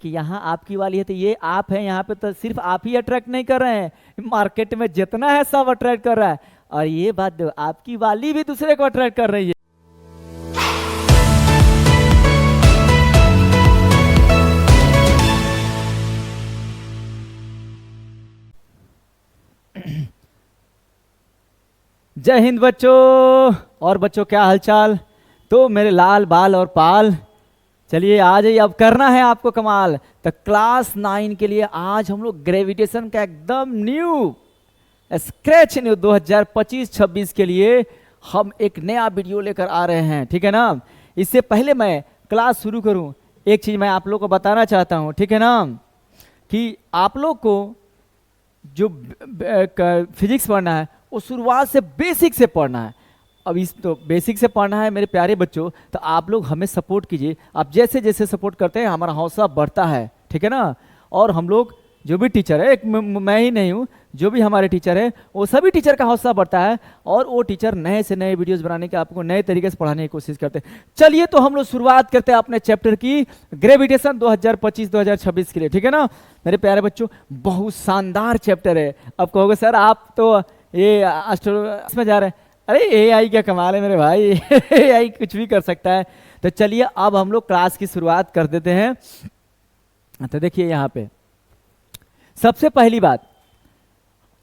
कि यहाँ आपकी वाली है तो ये आप है यहाँ पे, तो सिर्फ आप ही अट्रैक्ट नहीं कर रहे हैं, मार्केट में जितना है सब अट्रैक्ट कर रहा है। और ये बात दो, आपकी वाली भी दूसरे को अट्रैक्ट कर रही है। जय हिंद बच्चों। और बच्चों क्या हालचाल? तो मेरे लाल बाल और पाल, चलिए आ जाइए, अब करना है आपको कमाल। तो क्लास 9 के लिए आज हम लोग ग्रेविटेशन का एकदम न्यू स्क्रैच न्यू 2025-26 के लिए हम एक नया वीडियो लेकर आ रहे हैं, ठीक है ना। इससे पहले मैं क्लास शुरू करूं, एक चीज मैं आप लोग को बताना चाहता हूं, ठीक है ना, कि आप लोग को जो फिजिक्स पढ़ना है वो शुरुआत से बेसिक से पढ़ना है। अब इस तो बेसिक से पढ़ना है मेरे प्यारे बच्चों, तो आप लोग हमें सपोर्ट कीजिए। आप जैसे जैसे सपोर्ट करते हैं हमारा हौसला बढ़ता है, ठीक है ना। और हम लोग जो भी टीचर है, एक मैं ही नहीं हूँ, जो भी हमारे टीचर है वो सभी टीचर का हौसला बढ़ता है, और वो टीचर नए से नए वीडियोस बनाने के, आपको नए तरीके से पढ़ाने की कोशिश करते हैं। चलिए तो हम लोग शुरुआत करते हैं अपने चैप्टर की, ग्रेविटेशन 2025-2026 के लिए, ठीक है ना मेरे प्यारे बच्चों। बहुत शानदार चैप्टर है। अब कहोगे सर आप तो ये इसमें जा रहे हैं, अरे एआई क्या कमाल है मेरे भाई एआई कुछ भी कर सकता है। तो चलिए अब हम लोग क्लास की शुरुआत कर देते हैं। तो देखिए यहाँ पे सबसे पहली बात,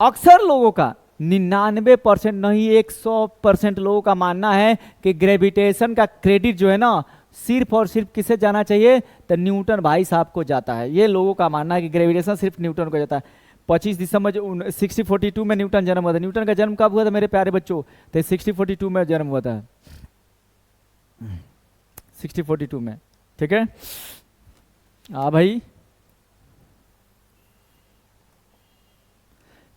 अक्सर लोगों का 99% नहीं 100% लोगों का मानना है कि ग्रेविटेशन का क्रेडिट जो है ना सिर्फ और सिर्फ किसे जाना चाहिए, तो न्यूटन भाई साहब को जाता है। ये लोगों का मानना है कि ग्रेविटेशन सिर्फ न्यूटन को जाता है। 25 दिसंबर 1642 में न्यूटन जन्म हुआ था। न्यूटन का जन्म कब हुआ था मेरे प्यारे बच्चों? तो 1642 में जन्म हुआ था, 1642 में, ठीक है। हाँ भाई,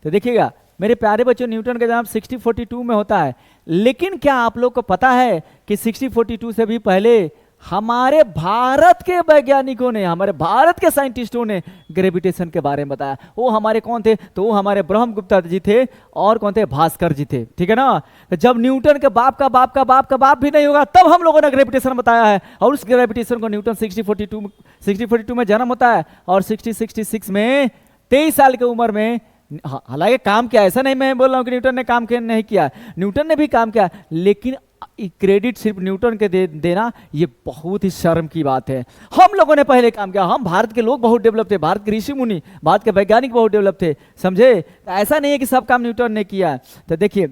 तो देखिएगा मेरे प्यारे बच्चों, न्यूटन का जन्म 1642 में होता है। लेकिन क्या आप लोग को पता है कि 1642 से भी पहले हमारे भारत के वैज्ञानिकों ने, हमारे भारत के साइंटिस्टों ने ग्रेविटेशन के बारे में बताया। वो हमारे कौन थे? तो वो हमारे ब्रह्मगुप्ता जी थे, और कौन थे? भास्कर जी थे, ठीक है ना। तो जब न्यूटन के बाप का बाप का बाप का बाप भी नहीं होगा तब हम लोगों ने ग्रेविटेशन बताया है, और उस ग्रेविटेशन को न्यूटन 1642 में जन्म होता है, और 1666 में 23 साल की उम्र में, हालांकि काम किया, ऐसा नहीं मैं बोल रहा हूं कि न्यूटन ने काम नहीं किया, न्यूटन ने भी काम किया, लेकिन क्रेडिट सिर्फ न्यूटन के देना ये बहुत ही शर्म की बात है। हम लोगों ने पहले काम किया, हम भारत के लोग बहुत डेवलप थे, भारत के ऋषि मुनि, भारत के वैज्ञानिक बहुत डेवलप थे, समझे। तो ऐसा नहीं है कि सब काम न्यूटन ने किया। तो देखिए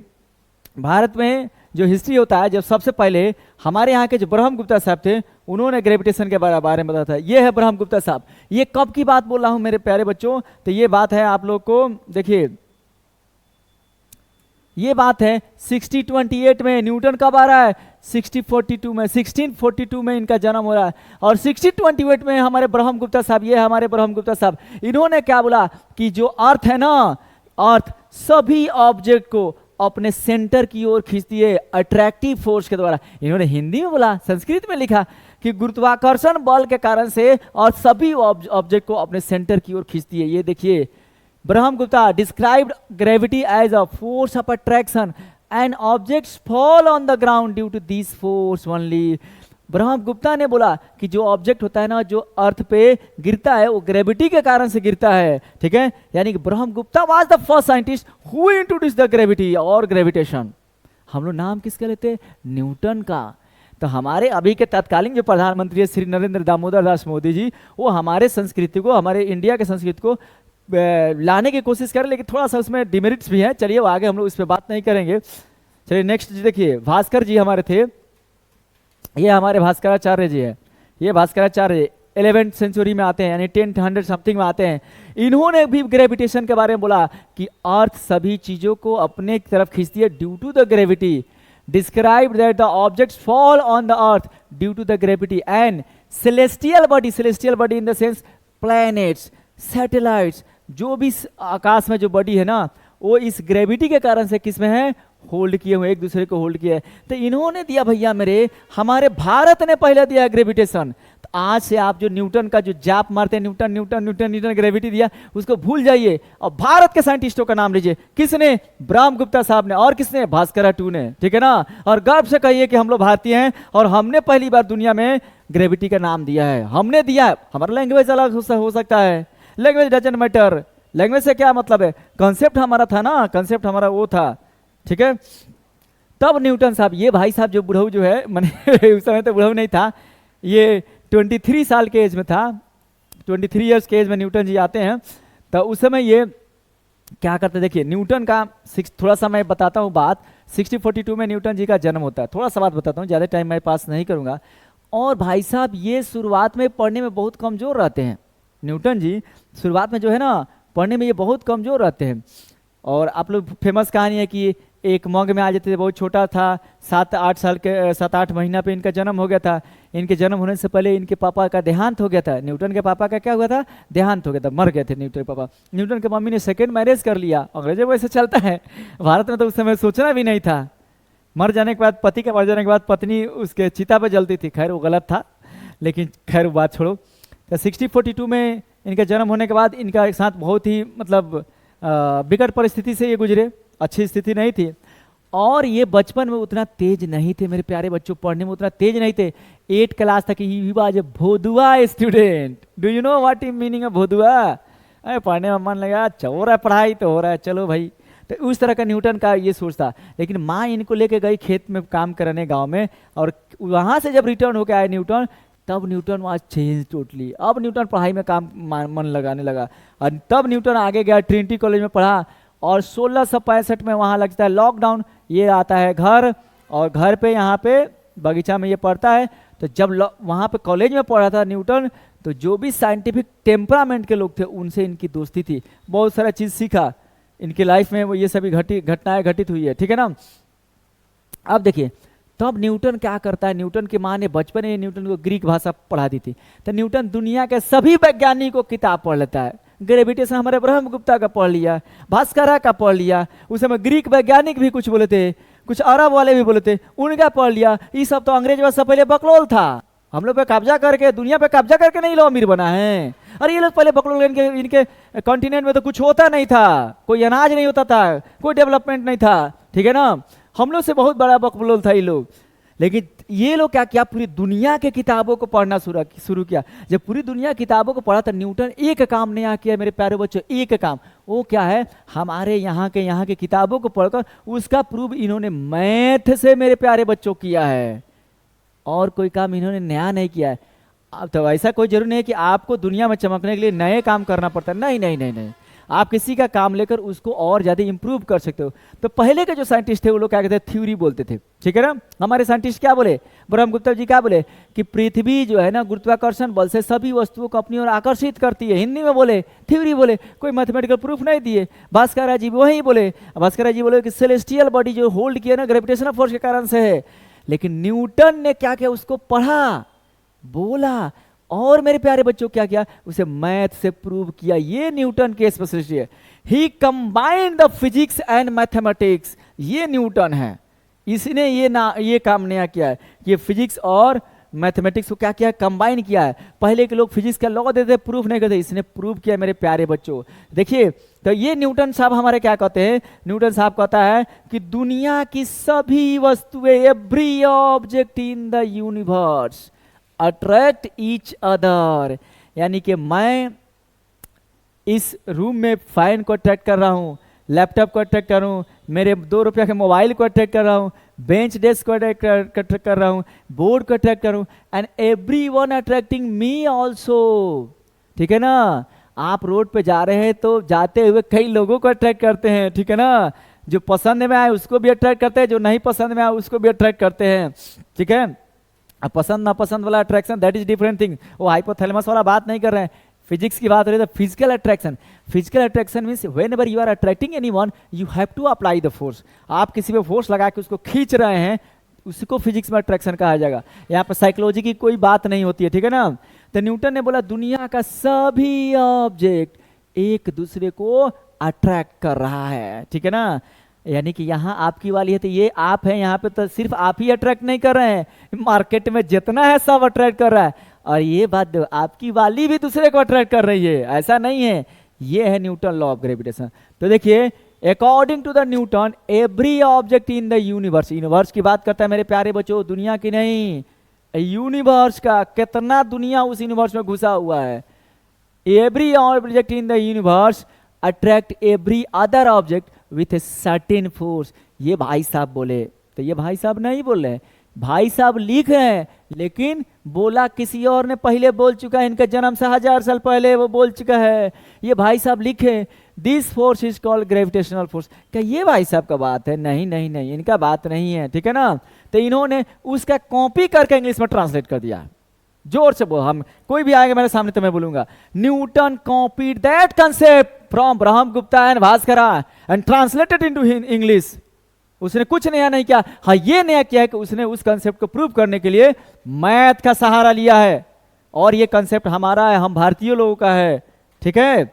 भारत में जो हिस्ट्री होता है, जब सबसे पहले हमारे यहाँ के जो ब्रह्मगुप्ता साहब थे उन्होंने ग्रेविटेशन के बारे में बताया था। ये है ब्रह्मगुप्ता साहब। ये कब की बात बोल रहा हूँ मेरे प्यारे बच्चों? तो ये बात है आप लोग को, देखिए ये बात है 1628 में। न्यूटन कब आ रहा है? 1642 में इनका जन्म हो रहा है, और 1628 में हमारे ब्रह्मगुप्ता साहब, ये हमारे ब्रह्मगुप्ता साहब, इन्होंने क्या बोला कि जो अर्थ है ना, अर्थ सभी ऑब्जेक्ट को अपने सेंटर की ओर खींचती है अट्रैक्टिव फोर्स के द्वारा। इन्होंने हिंदी में बोला, संस्कृत में लिखा कि गुरुत्वाकर्षण बल के कारण से और सभी ऑब्जेक्ट को अपने सेंटर की ओर खींचती है। ये देखिए Brahmagupta described gravity as a force of attraction and objects fall on the ground due to this force only. Brahmagupta ने बोला कि जो ऑब्जेक्ट होता है ना, जो अर्थ पे गिरता है, वो ग्रेविटी के कारण से गिरता है, ठीक है। यानी कि Brahmagupta was the first scientist who introduced the gravity और ग्रेविटेशन। हम लोग नाम किसके लेते हैं? न्यूटन का। तो हमारे अभी के तत्कालीन जो प्रधानमंत्री है श्री नरेंद्र दामोदर दास मोदी जी, वो हमारे संस्कृति को, हमारे इंडिया के संस्कृति को लाने की कोशिश करें, लेकिन थोड़ा सा उसमें डिमेरिट्स भी हैं। चलिए वो आगे हम लोग इस पर बात नहीं करेंगे। चलिए नेक्स्ट देखिए, भास्कर जी हमारे थे, ये हमारे भास्कराचार्य जी है। ये भास्कराचार्य 11th सेंचुरी में आते हैं, यानी 1000 समथिंग में आते हैं। इन्होंने भी ग्रेविटेशन के बारे में बोला कि अर्थ सभी चीजों को अपने तरफ खींचती है due to the gravity. Describe that the objects fall on the earth due to the gravity and celestial body in the sense planets, satellites, जो भी आकाश में जो बॉडी है ना, वो इस ग्रेविटी के कारण से किस में है? होल्ड किए हुए, एक दूसरे को होल्ड किया है। तो इन्होंने दिया भैया मेरे, हमारे भारत ने पहले दिया ग्रेविटेशन। तो आज से आप जो न्यूटन का जो जाप मारते हैं, Newton Newton Newton Newton gravity दिया, उसको भूल जाइए और भारत के साइंटिस्टों का नाम लीजिए। किसने? ब्रह्मगुप्ता साहब ने। और किसने? भास्कर टू ने, ठीक है ना। और गर्व से कहिए कि हम लोग भारतीय हैं और हमने पहली बार दुनिया में ग्रेविटी का नाम दिया है, हमने दिया है। हमारा लैंग्वेज अलग हो सकता है, लैंग्वेज डजंट मैटर। लैंग्वेज से क्या मतलब है? कंसेप्ट हमारा था ना, कंसेप्ट हमारा वो था, ठीक है। तब न्यूटन साहब, ये भाई साहब जो बुढ़ऊ जो है, मैंने उस समय तो बुढ़ऊ नहीं था, ये 23 साल के एज में था, 23 ईयर्स के एज में न्यूटन जी आते हैं। तो उस समय ये क्या करते, देखिए न्यूटन का थोड़ा सा मैं बताता हूँ बात। 1642 में न्यूटन जी का जन्म होता है। थोड़ा सा बात बताता हूँ, ज़्यादा टाइम मैं पास नहीं करूँगा। और भाई साहब ये शुरुआत में पढ़ने में बहुत कमज़ोर रहते हैं। न्यूटन जी शुरुआत में जो है ना, पढ़ने में ये बहुत कमज़ोर रहते हैं। और आप लोग फेमस कहानी है कि एक मग में आ जाते थे, बहुत छोटा था, 7-8 महीना पे इनका जन्म हो गया था। इनके जन्म होने से पहले इनके पापा का देहांत हो गया था। न्यूटन के पापा का क्या हुआ था? देहांत हो गया था, मर गए थे न्यूटन के पापा। न्यूटन के मम्मी ने सेकेंड मैरिज कर लिया। अंग्रेजों में ऐसे चलता है, भारत में तो उस समय सोचना भी नहीं था। मर जाने के बाद, पति के मर जाने के बाद पत्नी उसके चिता पे जलती थी। खैर वो गलत था, लेकिन खैर वो बात छोड़ो। तो 1642 में इनका जन्म होने के बाद इनका एक साथ बहुत ही मतलब विकट परिस्थिति से ये गुजरे, अच्छी स्थिति नहीं थी। और ये बचपन में उतना तेज नहीं थे मेरे प्यारे बच्चों, पढ़ने में उतना तेज नहीं थे। 8 क्लास तक ही वाज ए भोदुआ student. Do you know what is meaning of भोदुआ? अरे पढ़ने में मन लगा, हो रहा है पढ़ाई तो हो रहा है, चलो भाई। तो उस तरह का न्यूटन का ये सोच था। लेकिन माँ इनको लेके गई खेत में काम कराने गाँव में, और वहाँ से जब रिटर्न होकर आए न्यूटन, तब न्यूटन वाज चेंज टोटली। अब न्यूटन पढ़ाई में काम मन लगाने लगा। और तब न्यूटन आगे गया, ट्रिनिटी कॉलेज में पढ़ा। और 1665 में वहाँ लगता है लॉकडाउन, ये आता है घर, और घर पे यहाँ पे बगीचा में ये पढ़ता है। तो जब वहाँ पे कॉलेज में पढ़ा था न्यूटन, तो जो भी साइंटिफिक टेम्परामेंट के लोग थे उनसे इनकी दोस्ती थी। बहुत सारा चीज़ सीखा इनकी लाइफ में, वो ये सभी घटनाएं घटित हुई है, ठीक है ना। अब देखिए तब न्यूटन क्या करता है। न्यूटन की माँ ने बचपन में न्यूटन को ग्रीक भाषा पढ़ा दी थी। तो न्यूटन दुनिया के सभी वैज्ञानिकों की किताब पढ़ लेता है। ग्रेविटेशन हमारे ब्रह्मगुप्ता का पढ़ लिया, भास्कर का पढ़ लिया, उस समय ग्रीक वैज्ञानिक भी कुछ बोले थे, कुछ अरब वाले भी बोले थे, उनका पढ़ लिया। ये सब तो अंग्रेज से पहले बकलोल था। हम लोग पे कब्जा करके, दुनिया पे कब्जा करके नहीं लोग अमीर बना है। अरे ये लोग पहले बकलोल, इनके कॉन्टिनेंट में तो कुछ होता नहीं था, कोई अनाज नहीं होता था, कोई डेवलपमेंट नहीं था, ठीक है ना। हम लोग से बहुत बड़ा बकलोल था ये लोग। लेकिन ये लोग क्या किया, पूरी दुनिया के किताबों को पढ़ना शुरू किया। जब पूरी दुनिया किताबों को पढ़ा तो न्यूटन एक काम नया किया मेरे प्यारे बच्चों, एक काम। वो क्या है? हमारे यहाँ के किताबों को पढ़कर उसका प्रूव इन्होंने मैथ से मेरे प्यारे बच्चों किया है। और कोई काम इन्होंने नया नहीं किया है। अब तो ऐसा कोई जरूरी नहीं है कि आपको दुनिया में चमकने के लिए नए काम करना पड़ता है, नहीं नहीं नहीं नहीं। आप किसी का काम लेकर उसको और ज़्यादा इंप्रूव कर सकते हो। तो पहले के जो साइंटिस्ट थे वो लोग क्या कहते थे? थ्योरी बोलते थे, ठीक है ना। हमारे साइंटिस्ट क्या बोले? ब्रह्मगुप्ता जी क्या बोले कि पृथ्वी जो है ना गुरुत्वाकर्षण बल से सभी वस्तुओं को अपनी ओर आकर्षित करती है। हिंदी में बोले, थ्योरी बोले, कोई मैथमेटिकल प्रूफ नहीं दिए। भास्कर जी वही बोले, भास्कर जी बोले कि सेलेस्टियल बॉडी जो होल्ड किया ना ग्रेविटेशनल फोर्स के कारण से है। लेकिन न्यूटन ने क्या किया? उसको पढ़ा, बोला, और मेरे प्यारे बच्चों क्या किया? उसे मैथ से प्रूव किया। ये न्यूटन के स्पेशलिस्ट है। He combined the physics and mathematics. ये न्यूटन है, इसने ये काम नया किया है। ये फिजिक्स और मैथमेटिक्स को क्या किया? कंबाइन किया है। पहले के लोग फिजिक्स का लॉ देते, प्रूफ नहीं करते, इसने प्रूव किया मेरे प्यारे बच्चों। देखिए तो ये न्यूटन साहब हमारे क्या कहते हैं? न्यूटन साहब कहता है कि दुनिया की सभी वस्तुएं, every object in the universe attract each other. यानी कि मैं इस रूम में फैन को अट्रैक्ट कर रहा हूँ, लैपटॉप को अट्रैक्ट कर रहा हूँ, मेरे 2 रुपया के मोबाइल को अट्रैक्ट कर रहा हूँ, बेंच डेस्क को अट्रैक्ट कर रहा हूँ, बोर्ड को अट्रैक्ट कर रहा हूँ, and every one attracting me also, ठीक है ना। आप रोड पे जा रहे हैं तो जाते हुए कई लोगों को अट्रैक्ट करते हैं, ठीक है ना। जो पसंद में आए उसको भी अट्रैक्ट करते हैं, जो नहीं पसंद में आए उसको भी अट्रैक्ट करते हैं, ठीक है। अब पसंद नापसंद वाला attraction that is different thing. वो हाइपोथैलेमस वाला बात नहीं कर रहे हैं, फिजिक्स की बात हो रही है। Physical attraction, physical attraction means whenever you are attracting anyone you have to apply the force. आप किसी पे फोर्स लगा के उसको खींच रहे हैं, उसको फिजिक्स में अट्रैक्शन कहा जाएगा। यहाँ पर साइकोलॉजी की कोई बात नहीं होती है, ठीक है ना। तो न्यूटन ने बोला दुनिया का सभी ऑब्जेक्ट एक दूसरे को अट्रैक्ट कर रहा है, ठीक है ना। यानी कि यहाँ आपकी वाली है तो ये आप है, यहाँ पे तो सिर्फ आप ही अट्रैक्ट नहीं कर रहे हैं, मार्केट में जितना है सब अट्रैक्ट कर रहा है। और ये बात दो, आपकी वाली भी दूसरे को अट्रैक्ट कर रही है, ऐसा नहीं है। ये है न्यूटन लॉ ऑफ ग्रेविटेशन। तो देखिए, according to the Newton every object in the universe, universe की बात करता है मेरे प्यारे बच्चों, दुनिया की नहीं, यूनिवर्स का, कितना दुनिया उस यूनिवर्स में घुसा हुआ है। Every object in the universe attract every other object with a certain force. ये भाई साहब बोले, तो ये भाई साहब नहीं बोल रहे, भाई साहब लिख रहे हैं, लेकिन बोला किसी और ने पहले बोल चुका है, इनका जन्म से 1000 साल पहले वो बोल चुका है। ये भाई साहब लिखे this force is called gravitational force. क्या ये भाई साहब का बात है? नहीं नहीं नहीं, इनका बात नहीं है, ठीक है ना। तो इन्होंने उसका कॉपी करके इंग्लिश में ट्रांसलेट कर दिया। जोर से बोल, हम कोई भी आएगा मेरे सामने तो मैं बोलूंगा, Newton copied that concept from Brahmagupta and Bhaskara and translated into English. उसने कुछ नया नहीं किया। हाँ, ये नया किया है कि उसने उस कंसेप्ट को प्रूव करने के लिए मैथ का सहारा लिया है, और ये कंसेप्ट हमारा है, हम भारतीय लोगों का है, ठीक है।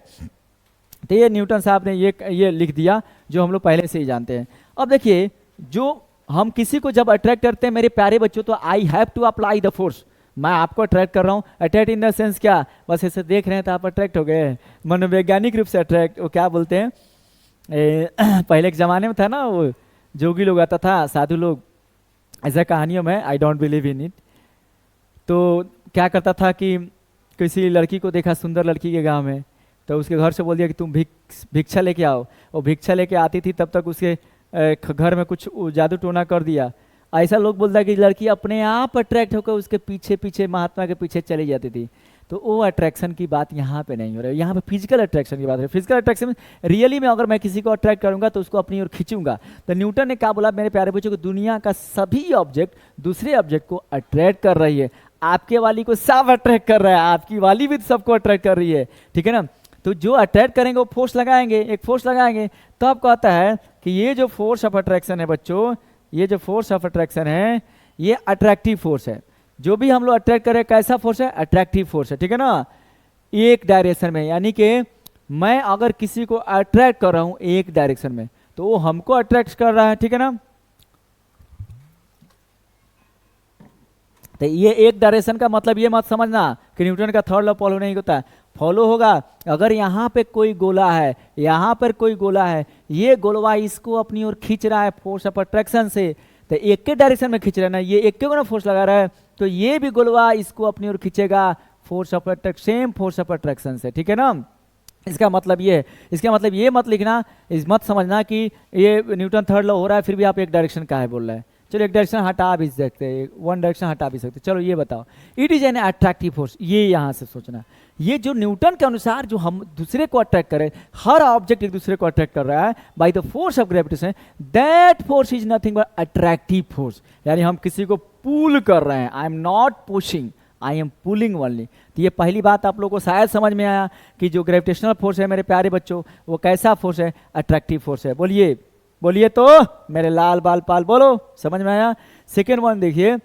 तो ये न्यूटन साहब ने ये लिख दिया जो हम लोग पहले से ही जानते हैं। अब देखिए, जो हम किसी को जब अट्रैक्ट करते हैं मेरे प्यारे बच्चों, तो I have to apply the force. मैं आपको अट्रैक्ट कर रहा हूँ, अट्रैक्ट इन द सेंस क्या, बस ऐसे देख रहे हैं तो आप अट्रैक्ट हो गए, मनोवैज्ञानिक रूप से अट्रैक्ट। वो क्या बोलते हैं, पहले के ज़माने में था ना, वो जोगी लोग आता था, साधु लोग, ऐसा कहानियों में, I don't believe in it. तो क्या करता था कि किसी लड़की को देखा, सुंदर लड़की के गांव में, तो उसके घर से बोल दिया कि तुम भिक्षा लेके आओ। वो भिक्षा लेके आती थी, तब तक उसके घर में कुछ जादू टोना कर दिया। ऐसा लोग बोलता है कि लड़की अपने आप अट्रैक्ट होकर उसके पीछे पीछे, महात्मा के पीछे चली जाती थी। तो वो अट्रैक्शन की बात यहाँ पे नहीं हो रही है, यहाँ पे फिजिकल अट्रैक्शन की बात है। फिजिकल अट्रैक्शन रियली में अगर मैं किसी को अट्रैक्ट करूंगा तो उसको अपनी ओर खींचूंगा। तो न्यूटन ने क्या बोला मेरे प्यारे बच्चों को, दुनिया का सभी ऑब्जेक्ट दूसरे ऑब्जेक्ट को अट्रैक्ट कर रही है। आपके वाली को सब अट्रैक्ट कर रहा है, आपकी वाली भी सबको अट्रैक्ट कर रही है, ठीक है ना। तो जो अट्रैक्ट करेंगे वो फोर्स लगाएंगे, एक फोर्स लगाएंगे। तो आप कहता है कि ये जो फोर्स ऑफ अट्रैक्शन है बच्चों, ये जो फोर्स ऑफ अट्रैक्शन है, ये अट्रैक्टिव फोर्स है। जो भी हम लोग अट्रैक्ट करें, कैसा फोर्स है? अट्रैक्टिव फोर्स है, ठीक है ना। एक डायरेक्शन में, यानी कि मैं अगर किसी को अट्रैक्ट कर रहा हूं एक डायरेक्शन में, तो वो हमको अट्रैक्ट कर रहा है, ठीक है ना। तो ये एक डायरेक्शन का मतलब ये मत समझना कि न्यूटन का थर्ड लॉ फॉलो नहीं होता है, फॉलो होगा। अगर यहाँ पे कोई गोला है, यहाँ पर कोई गोला है, ये गोलवा इसको अपनी ओर खींच रहा है फोर्स ऑफ अट्रैक्शन से, तो एक के डायरेक्शन में खींच रहा है ना, ये एक के ना फोर्स लगा रहा है, तो ये भी गोलवा इसको अपनी ओर खींचेगा force of attraction, same force of attraction से, ठीक है ना। इसका मतलब ये है, इसका मतलब ये मत लिखना, इस मत समझना कि ये न्यूटन थर्ड लॉ हो रहा है फिर भी आप एक डायरेक्शन का है बोल रहे हैं। चलो एक डायरेक्शन हटा भी सकते हैं, वन डायरेक्शन हटा भी सकते हैं। चलो ये बताओ, it is an attractive force, ये यहाँ से सोचना। ये जो न्यूटन के अनुसार जो हम दूसरे को अट्रैक्ट करें, हर ऑब्जेक्ट एक दूसरे को अट्रैक्ट कर रहा है by the force of gravitation, that force is nothing but attractive force. यानी हम किसी को पुल कर रहे हैं, I am not pushing, I am pulling only. तो ये पहली बात आप लोगों को शायद समझ में आया कि जो ग्रेविटेशनल फोर्स है मेरे प्यारे बच्चों, वो कैसा फोर्स है? अट्रैक्टिव फोर्स है। बोलिए बोलिए तो मेरे लाल बाल पाल, बोलो, समझ में आया। सेकेंड वन देखिए,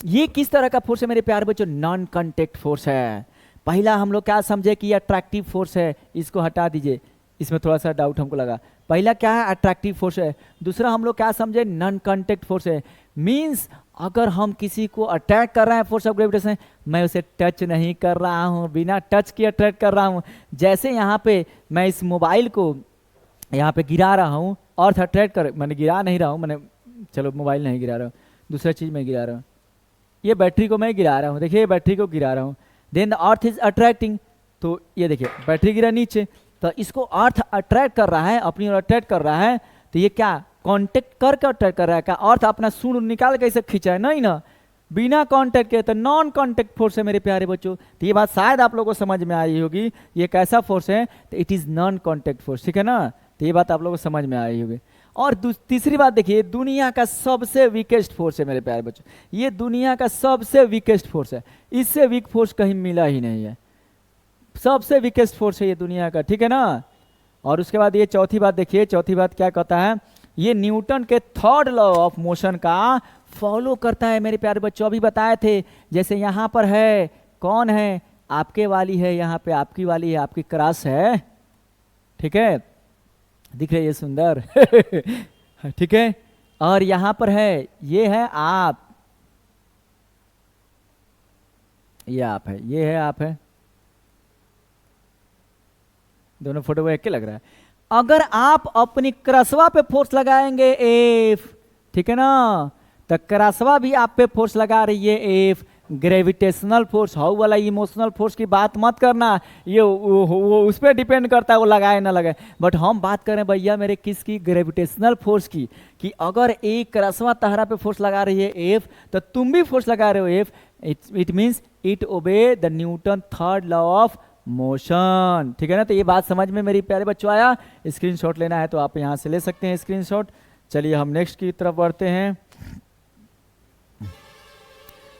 ये किस तरह का फोर्स है मेरे प्यारे बच्चों? नॉन कांटेक्ट फोर्स है। पहला हम लोग क्या समझे कि ये अट्रैक्टिव फोर्स है, इसको हटा दीजिए, इसमें थोड़ा सा डाउट हमको लगा। पहला क्या है? अट्रैक्टिव फोर्स है। दूसरा हम लोग क्या समझे? नॉन कांटेक्ट फोर्स है। मीन्स अगर हम किसी को अटैक कर रहे हैं फोर्स ऑफ ग्रेविटेशन, मैं उसे टच नहीं कर रहा हूँ, बिना टच के अट्रैक्ट कर रहा हूँ। जैसे यहाँ पे मैं इस मोबाइल को यहाँ पे गिरा रहा हूँ, अर्थ अट्रैक्ट कर, मैंने गिरा नहीं रहा हूँ, मैंने, चलो मोबाइल नहीं गिरा रहा हूँ, दूसरा चीज़ मैं गिरा रहा हूँ, ये बैटरी को मैं गिरा रहा हूँ, देखिए बैटरी को गिरा रहा हूँ, then the earth is attracting. तो ये देखिए बैटरी गिरा नीचे, तो इसको अर्थ अट्रैक्ट कर रहा है, अपनी ओर अट्रैक्ट कर रहा है। तो ये क्या कांटेक्ट करके अट्रैक्ट कर रहा है? क्या अर्थ अपना सूंड निकाल के इसे खींचा है? नहीं ना, बिना कांटेक्ट के। तो नॉन कांटेक्ट फोर्स है मेरे प्यारे बच्चों। तो ये बात शायद आप लोगों को समझ में आई होगी, ये कैसा फोर्स है? तो it is non contact force, ठीक है ना। तो ये बात आप लोगों को समझ में आई होगी। और तीसरी बात देखिए, दुनिया का सबसे वीकेस्ट फोर्स है मेरे प्यारे बच्चों, ये दुनिया का सबसे वीकेस्ट फोर्स है, इससे वीक फोर्स कहीं मिला ही नहीं है, सबसे वीकेस्ट फोर्स है ये दुनिया का, ठीक है ना। और उसके बाद ये चौथी बात देखिए, चौथी बात क्या कहता है? ये न्यूटन के थर्ड लॉ ऑफ मोशन का फॉलो करता है मेरे प्यारे बच्चों। अभी बताए थे, जैसे यहाँ पर है, कौन है? आपके वाली है, यहाँ पे आपकी वाली है, आपकी क्रॉस है, ठीक है, दिख रही है सुंदर ठीक है, और यहां पर है, ये है आप, ये आप है, ये है आप है, दोनों फोटो को एक के लग रहा है। अगर आप अपनी क्रसवा पे फोर्स लगाएंगे एफ, ठीक है ना, तो क्रसवा भी आप पे फोर्स लगा रही है एफ, ग्रेविटेशनल फोर्स, हाउ वाला इमोशनल फोर्स की बात मत करना, ये वो उस पर डिपेंड करता है वो लगाए ना लगाए, बट हम बात करें भैया मेरे किसकी, ग्रेविटेशनल फोर्स की, कि अगर एक क्रसवा तहरा पे फोर्स लगा रही है एफ, तो तुम भी फोर्स लगा रहे हो F, it means it obey the Newton third law of motion, ठीक है ना। तो ये बात समझ में मेरी प्यारे बच्चों आया। स्क्रीनशॉट लेना है तो आप यहाँ से ले सकते हैं स्क्रीनशॉट। चलिए हम नेक्स्ट की तरफ बढ़ते हैं।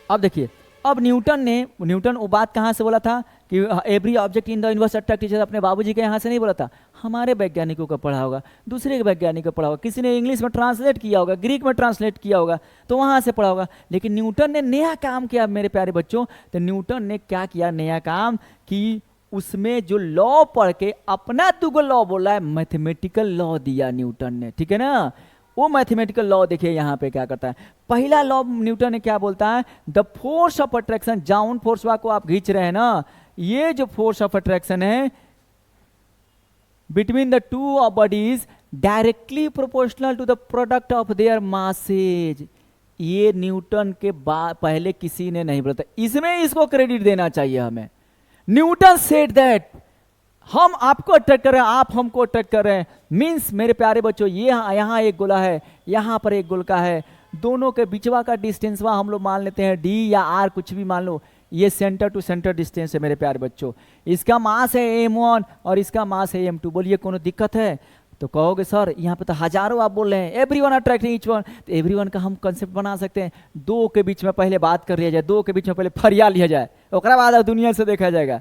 अब देखिए, अब न्यूटन वो बात कहाँ से बोला था कि every object in the universe attract teacher, अपने बाबूजी के यहाँ से नहीं बोला था, हमारे वैज्ञानिकों का पढ़ा होगा, दूसरे के वैज्ञानिक का पढ़ा होगा, किसी ने इंग्लिश में ट्रांसलेट किया होगा, ग्रीक में ट्रांसलेट किया होगा, तो वहाँ से पढ़ा होगा। लेकिन न्यूटन ने नया काम किया मेरे प्यारे बच्चों। तो न्यूटन ने क्या किया नया काम, कि उसमें जो लॉ पढ़ के अपना दुगो लॉ बोला है, मैथमेटिकल लॉ दिया न्यूटन ने, ठीक है ना। वो मैथमेटिकल लॉ देखिए यहाँ पे क्या करता है। पहला लॉ न्यूटन ने क्या बोलता है, द फोर्स ऑफ अट्रैक्शन, जाउन फोर्स को आप खींच रहे हैं ना, ये जो फोर्स ऑफ अट्रैक्शन है between the two bodies directly proportional to the product of their masses, ये न्यूटन के पहले किसी ने नहीं बोला था, इसमें इसको क्रेडिट देना चाहिए हमें। न्यूटन सेड दैट, हम आपको अट्रैक्ट कर रहे हैं, आप हमको अट्रैक्ट कर रहे हैं, मीन्स मेरे प्यारे बच्चों ये यहाँ एक गोला है, यहाँ पर एक गोलका है, दोनों के बीचवा का डिस्टेंस वहाँ हम लोग मान लेते हैं डी या आर, कुछ भी मान लो, ये सेंटर टू सेंटर डिस्टेंस है मेरे प्यारे बच्चों। इसका मास है m1 और इसका मास है m2, बोलिए कोनो दिक्कत है? तो कहोगे सर यहाँ पे तो हजारों आप बोल रहे हैं, एवरीवन अट्रैक्टिंग ईच वन, तो एवरीवन का हम कंसेप्ट बना सकते हैं, दो के बीच में पहले बात कर लिया जाए, दो के बीच में पहले फरिया लिया जाए, उसके बाद दुनिया से देखा जाएगा।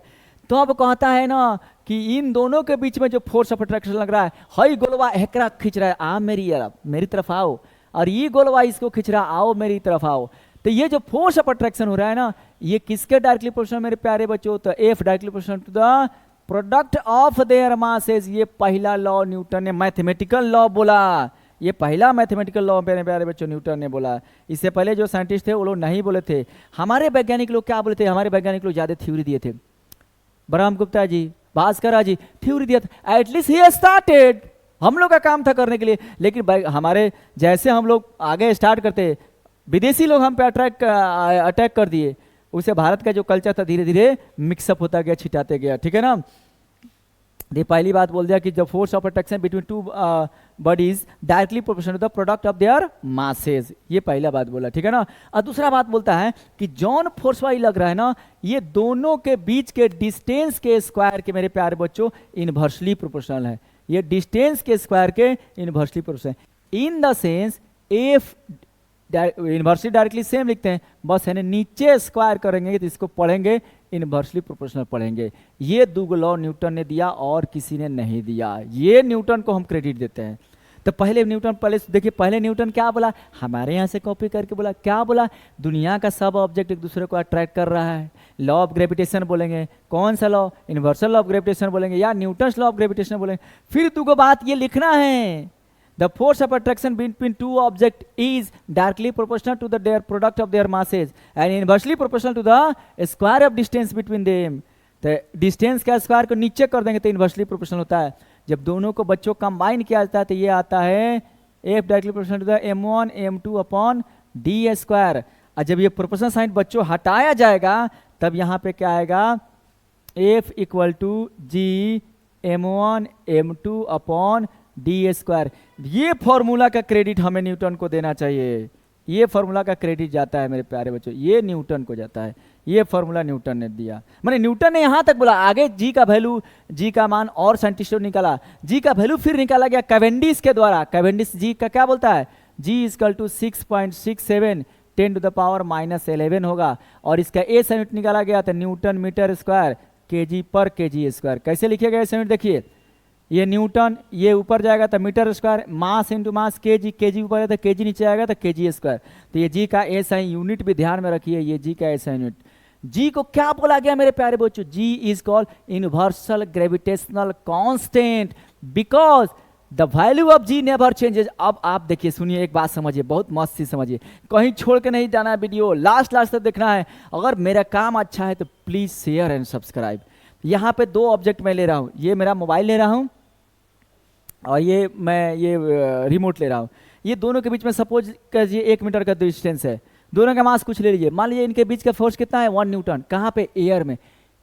तो अब कहता है ना कि इन दोनों के बीच में जो फोर्स ऑफ अट्रैक्शन लग रहा है, हई गोलवा एकरा खींच रहा है, आ मेरी तरफ आओ, और ये गोलवा इसको खींच रहा, आओ मेरी तरफ आओ। तो ये जो फोर्स ऑफ अट्रैक्शन हो रहा है ना, ये किसके डायरेक्टली प्रोपोर्शनल मेरे प्यारे बच्चों, तो F directly proportional to the product of their masses. ये पहला लॉ न्यूटन ने मैथमेटिकल लॉ बोला, ये पहला मैथमेटिकल लॉ मेरे प्यारे बच्चों न्यूटन ने बोला। इससे पहले जो साइंटिस्ट थे वो लोग नहीं बोले थे। हमारे वैज्ञानिक लोग क्या बोले थे, हमारे वैज्ञानिक लोग ज्यादा थ्योरी दिए थे, ब्रह्मगुप्ता जी, भास्कर जी थ्योरी दिया था, एटलीस्ट ही स्टार्टेड, हम लोग का काम था करने के लिए। लेकिन हमारे जैसे हम लोग आगे स्टार्ट करते, विदेशी लोग हम पे अटैक कर दिए, उसे भारत का जो कल्चर था धीरे धीरे मिक्सअप होता गया, छिटाते गया, ठीक है ना। ये पहली बात बोल दिया कि the force of attraction between two bodies directly proportional to the product of their masses, ये पहला बात बोला, ठीक है ना। और दूसरा बात बोलता है कि जॉन फोर्स वाई लग रहा है ना, ये दोनों के बीच के डिस्टेंस के स्क्वायर के मेरे प्यारे बच्चों इनवर्सली प्रोपोर्शनल है, ये डिस्टेंस के स्क्वायर के inversely proportional. In the sense F inversely directly same लिखते हैं, बस है नीचे स्क्वायर करेंगे तो इसको पढ़ेंगे इनवर्सली प्रोपोर्शनल पढ़ेंगे। ये दो लॉ न्यूटन ने दिया और किसी ने नहीं दिया, ये न्यूटन को हम क्रेडिट देते हैं। तो पहले न्यूटन, पहले देखिए पहले न्यूटन क्या बोला, हमारे यहाँ से कॉपी करके बोला, क्या बोला, दुनिया का सब ऑब्जेक्ट एक दूसरे को अट्रैक्ट कर रहा है, लॉ ऑफ ग्रेविटेशन बोलेंगे, कौन सा law, universal law of gravitation बोलेंगे या न्यूटन्स लॉ ऑफ ग्रेविटेशन बोलेंगे। फिर तुमको बात ये लिखना है, the force of attraction between two objects is directly proportional to their product of their masses and inversely proportional to the square of distance between them। तो डिस्टेंस का square को नीचे कर देंगे तो इनवर्सली प्रोपोर्शनल होता है। जब दोनों को बच्चों कंबाइन किया जाता है तो ये आता है F directly proportional to the m1 m2 upon D square. और जब ये प्रोपोर्शनल साइन बच्चों हटाया जाएगा तब यहाँ पे क्या आएगा, F equal to G m1 m2 upon D square. ये फॉर्मूला का क्रेडिट हमें न्यूटन को देना चाहिए, ये फॉर्मूला का क्रेडिट जाता है मेरे प्यारे बच्चों, ये न्यूटन को जाता है, ये फॉर्मूला न्यूटन ने दिया। माने न्यूटन ने यहाँ तक बोला, आगे जी का वैल्यू, जी का मान और साइंटिस्टों ने निकाला, जी का वैल्यू फिर निकाला गया कैवेंडिश के द्वारा। कैवेंडिश जी का क्या बोलता है, G equal to 6.67 10 to the power -11 होगा, और इसका एस यूनिट निकाला गया था newton metre square KG per KG square. कैसे लिखेगा एस यूनिट, देखिए ये न्यूटन, ये ऊपर जाएगा तो meter square, mass into mass kg, kg ऊपर जाएगा तो केजी नीचे आएगा तो केजी स्क्वायर। तो ये जी का एसआई यूनिट भी ध्यान में रखिए, ये जी का एसआई यूनिट। जी को क्या बोला गया मेरे प्यारे बच्चों, G is called universal gravitational constant because the value of G never changes. अब आप देखिए, सुनिए, एक बात समझिए, बहुत मस्त सी समझिए, कहीं छोड़ के नहीं जाना है वीडियो, लास्ट तक देखना है। अगर मेरा काम अच्छा है तो प्लीज शेयर एंड सब्सक्राइब। यहाँ पे दो ऑब्जेक्ट मैं ले रहा हूँ, ये मेरा मोबाइल ले रहा हूँ और ये मैं ये रिमोट ले रहा हूँ। ये दोनों के बीच में सपोज कीजिए 1 मीटर का डिस्टेंस है, दोनों का मास कुछ ले लीजिए, मान लीजिए इनके बीच का फोर्स कितना है 1 न्यूटन। कहाँ पे? एयर में।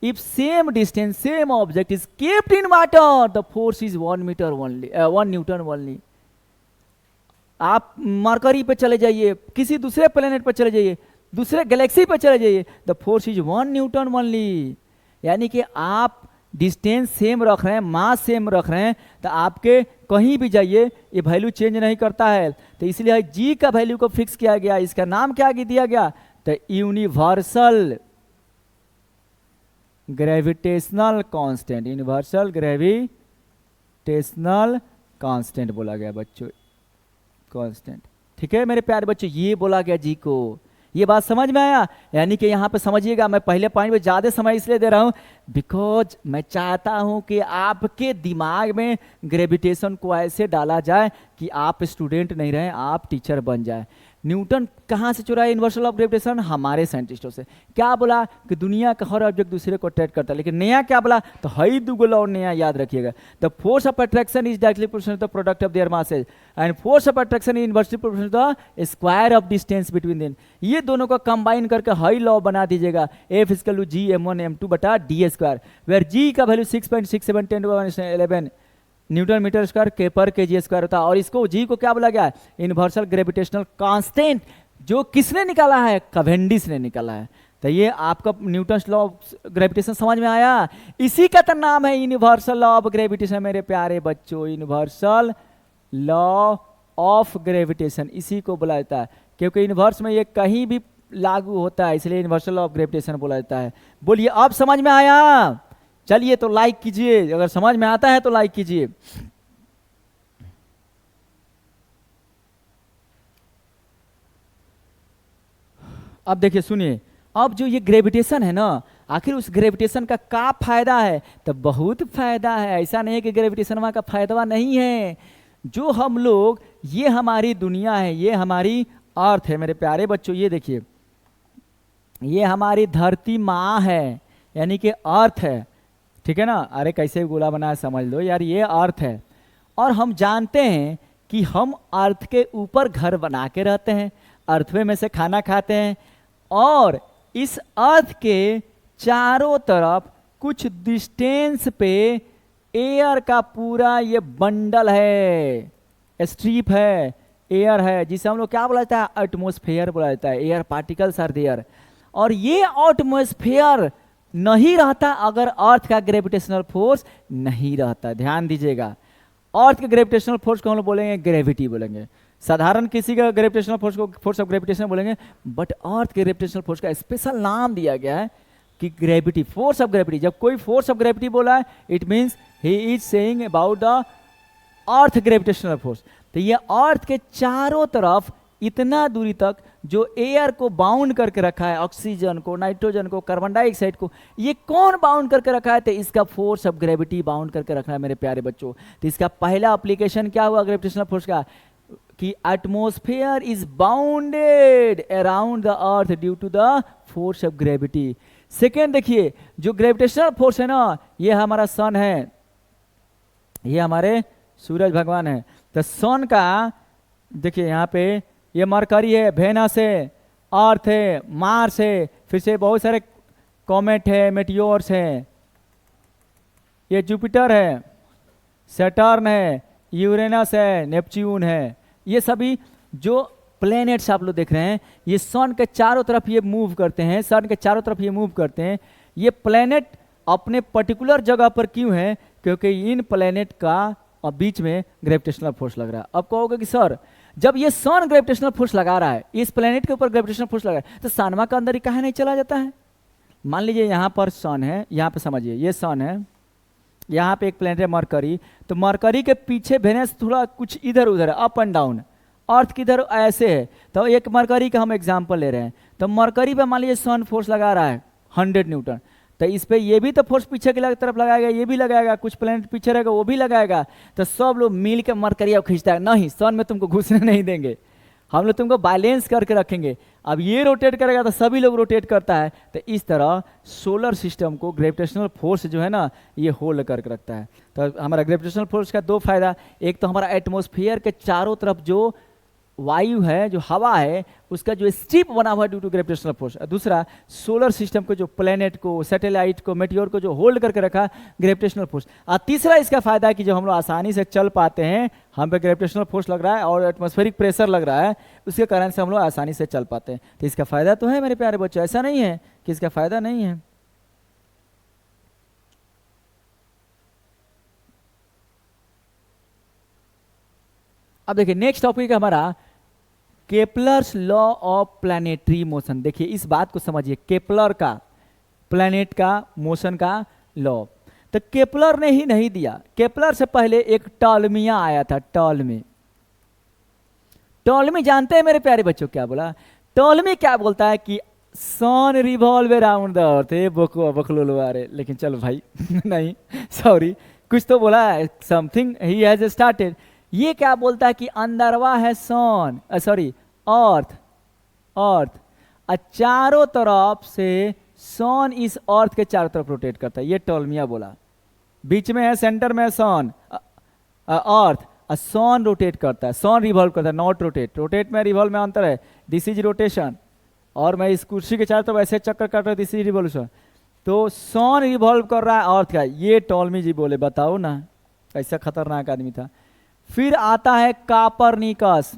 If same distance same object is kept in water the force is 1 meter only, 1 newton only. आप मरकरी पे चले जाइए, किसी दूसरे प्लेनेट पर चले जाइए, दूसरे गैलेक्सी पर चले जाइए, the force is 1 newton only. यानी कि आप डिस्टेंस सेम रख रहे हैं, मास सेम रख रहे हैं, तो आपके कहीं भी जाइए ये वैल्यू चेंज नहीं करता है। तो इसलिए जी का वैल्यू को फिक्स किया गया, इसका नाम क्या दिया गया? तो universal gravitational constant, universal gravitational constant बोला गया बच्चों, कांस्टेंट। ठीक है मेरे प्यारे बच्चों, ये बोला गया जी को। ये बात समझ में आया? यानी कि यहाँ पे समझिएगा, मैं पहले पॉइंट पे ज़्यादा समय इसलिए दे रहा हूँ बिकॉज मैं चाहता हूँ कि आपके दिमाग में ग्रेविटेशन को ऐसे डाला जाए कि आप स्टूडेंट नहीं रहे, आप टीचर बन जाए। न्यूटन कहाँ से चुराया यूनिवर्सल ऑफ ग्रेविटेशन? हमारे साइंटिस्टों से। क्या बोला? कि दुनिया का हर ऑब्जेक्ट दूसरे को अट्रैक्ट करता है, लेकिन नया क्या बोला? तो हई दुगो लॉ नया याद रखिएगा। The force of attraction is directly proportional to the product of their masses and force of attraction is inversely proportional to the square of distance between them. ये दोनों को कंबाइन करके हई लॉ बना दीजिएगा, F = G m1 m2 बटा d², where G का value 6.67 10⁻11 Newton metre square के पर kg स्क्वायर होता है। और इसको जी को क्या बोला गया? यूनिवर्सल ग्रेविटेशनल कांस्टेंट, जो किसने निकाला है? कैवेंडिश ने निकाला है। तो ये आपका न्यूटन लॉ ऑफ ग्रेविटेशन समझ में आया? इसी का तो नाम है यूनिवर्सल लॉ ऑफ ग्रेविटेशन मेरे प्यारे बच्चों, यूनिवर्सल लॉ ऑफ ग्रेविटेशन इसी को बोला जाता है, क्योंकि यूनिवर्स में ये कहीं भी लागू होता है, इसलिए यूनिवर्सल लॉ ऑफ ग्रेविटेशन बोला जाता है। बोलिए अब समझ में आया? चलिए तो लाइक कीजिए, अगर समझ में आता है तो लाइक कीजिए। अब देखिए सुनिए, अब जो ये ग्रेविटेशन है ना, आखिर उस ग्रेविटेशन का क्या फायदा है? तो बहुत फायदा है। ऐसा नहीं है कि ग्रेविटेशन का फायदा नहीं है। जो हम लोग, ये हमारी दुनिया है, ये हमारी अर्थ है मेरे प्यारे बच्चों। ये देखिए, ये हमारी धरती माँ है, यानी कि अर्थ है। ठीक है ना? अरे कैसे गोला बना समझ लो यार, ये अर्थ है। और हम जानते हैं कि हम अर्थ के ऊपर घर बना के रहते हैं, अर्थवे में से खाना खाते हैं, और इस अर्थ के चारों तरफ कुछ डिस्टेंस पे एयर का पूरा ये बंडल है, स्ट्रीप है, एयर है, जिसे हम लोग क्या बोला जाता है? एटमॉस्फेयर बोला जाता है। Air particles are there. और ये एटमॉस्फेयर नहीं रहता अगर अर्थ का ग्रेविटेशनल फोर्स नहीं रहता। ध्यान दीजिएगा, अर्थ के ग्रेविटेशनल फोर्स को हम लोग बोलेंगे ग्रेविटी बोलेंगे। साधारण किसी का ग्रेविटेशनल फोर्स को फोर्स ऑफ ग्रेविटेशन बोलेंगे, बट अर्थ के ग्रेविटेशनल फोर्स का स्पेशल नाम दिया गया है कि ग्रेविटी, फोर्स ऑफ ग्रेविटी। जब कोई फोर्स ऑफ ग्रेविटी बोला है, it means he is saying about the earth gravitational force. तो ये अर्थ के चारों तरफ इतना दूरी तक जो एयर को बाउंड करके रखा है, ऑक्सीजन को, नाइट्रोजन को, कार्बन डाइऑक्साइड को, ये कौन बाउंड करके रखा है? तो इसका फोर्स ऑफ ग्रेविटी बाउंड करके रखा है मेरे प्यारे बच्चों। तो इसका पहला एप्लीकेशन क्या हुआ ग्रेविटेशनल फोर्स का? कि atmosphere is bounded around the earth due to the force of gravity. Second देखिए, जो ग्रेविटेशनल फोर्स है ना, ये हमारा सन है, ये हमारे सूरज भगवान है। तो सन का देखिए यहाँ पे ये मरकरी है, वेनस है, अर्थ है, मार्स है, फिर से बहुत सारे कॉमेट है, मेटियोर्स है, ये जुपिटर है, सैटर्न है, यूरेनस है, नेपच्यून है। ये सभी जो प्लैनेट्स आप लोग देख रहे हैं, ये सन के चारों तरफ ये मूव करते हैं, सन के चारों तरफ ये मूव करते हैं। ये प्लैनेट अपने पर्टिकुलर जगह पर क्यों है? क्योंकि इन प्लैनेट का और बीच में ग्रेविटेशनल फोर्स लग रहा है। अब कहोगे कि सर जब ये सन ग्रेविटेशनल फोर्स लगा रहा है, इस प्लेनेट के ऊपर ग्रेविटेशनल फोर्स लगा है, तो सनमा का अंदर ही काहे नहीं चला जाता है? मान लीजिए यहाँ पर सन है, यहाँ पे समझिए ये सन है, यहाँ पे एक प्लेनेट है मरकरी, तो मरकरी के पीछे वेनस थोड़ा कुछ इधर उधर है, अप एंड डाउन। अर्थ किधर ऐसे है, तो एक मरकरी का हम एग्जाम्पल ले रहे हैं। तो मरकरी पे मान लीजिए सन फोर्स लगा रहा है 100 न्यूटन, तो इस पे ये भी तो फोर्स पीछे की तरफ लगाएगा, ये भी लगाएगा, कुछ प्लेनेट पीछे रहेगा वो भी लगाएगा, तो सब लोग मिल के मरकरी अब खींचता है, नहीं सन में तुमको घुसने नहीं देंगे, हम लोग तुमको बैलेंस करके रखेंगे। अब ये रोटेट करेगा तो सभी लोग रोटेट करता है, तो इस तरह सोलर सिस्टम को ग्रेविटेशनल फोर्स जो है ना ये होल्ड करके रखता है। तो हमारा ग्रेविटेशनल फोर्स का दो फायदा, एक तो हमारा एटमॉस्फेयर के चारों तरफ जो वायु है, जो हवा है, उसका जो स्ट्रिप बना हुआ है ड्यू टू ग्रेविटेशनल फोर्स, दूसरा सोलर सिस्टम को जो प्लेनेट को, सैटेलाइट को, मेटियोर को जो होल्ड करके रखा ग्रेविटेशनल फोर्स, और तीसरा इसका फायदा है कि जो हम लोग आसानी से चल पाते हैं, हम पे ग्रेविटेशनल फोर्स लग रहा है और एटमॉस्फेरिक प्रेशर लग रहा है, उसके कारण से हम लोग आसानी से चल पाते हैं। तो इसका फायदा तो है मेरे प्यारे बच्चों, ऐसा नहीं है कि इसका फायदा नहीं है। अब देखिए नेक्स्ट टॉपिक है हमारा Kepler's law of planetary motion. देखिए इस बात को समझिए, केपलर का प्लैनेट का मोशन का लॉ, तो केपलर ने ही नहीं दिया, केपलर से पहले एक टॉलमिया आया था। टॉलमी, टॉलमी जानते हैं मेरे प्यारे बच्चों क्या बोला? टॉलमी क्या बोलता है कि सन रिवॉल्व अराउंड द अर्थ। बकलो वारे, लेकिन चलो भाई नहीं सॉरी, कुछ तो बोला है, समथिंग ही हैज स्टार्टेड। ये क्या बोलता है कि अंदरवा है सन, सॉरी अर्थ, अर्थ चारों तरफ से सन इस अर्थ के चारों तरफ रोटेट करता है, ये टॉलमिया बोला। बीच में है, सेंटर में है सन, अर्थ, सन रोटेट करता है, सन रिवॉल्व करता है, नॉट रोटेट। रोटेट में रिवॉल्व में अंतर है, दिस इज रोटेशन, और मैं इस कुर्सी के चारों तरफ ऐसे चक्कर काट रहा हूं, दिस इज रिवॉल्यूशन। तो सन रिवॉल्व कर रहा है अर्थ का, ये टॉलमी जी बोले। बताओ ना ऐसा खतरनाक आदमी था। फिर आता है कापरनिकस,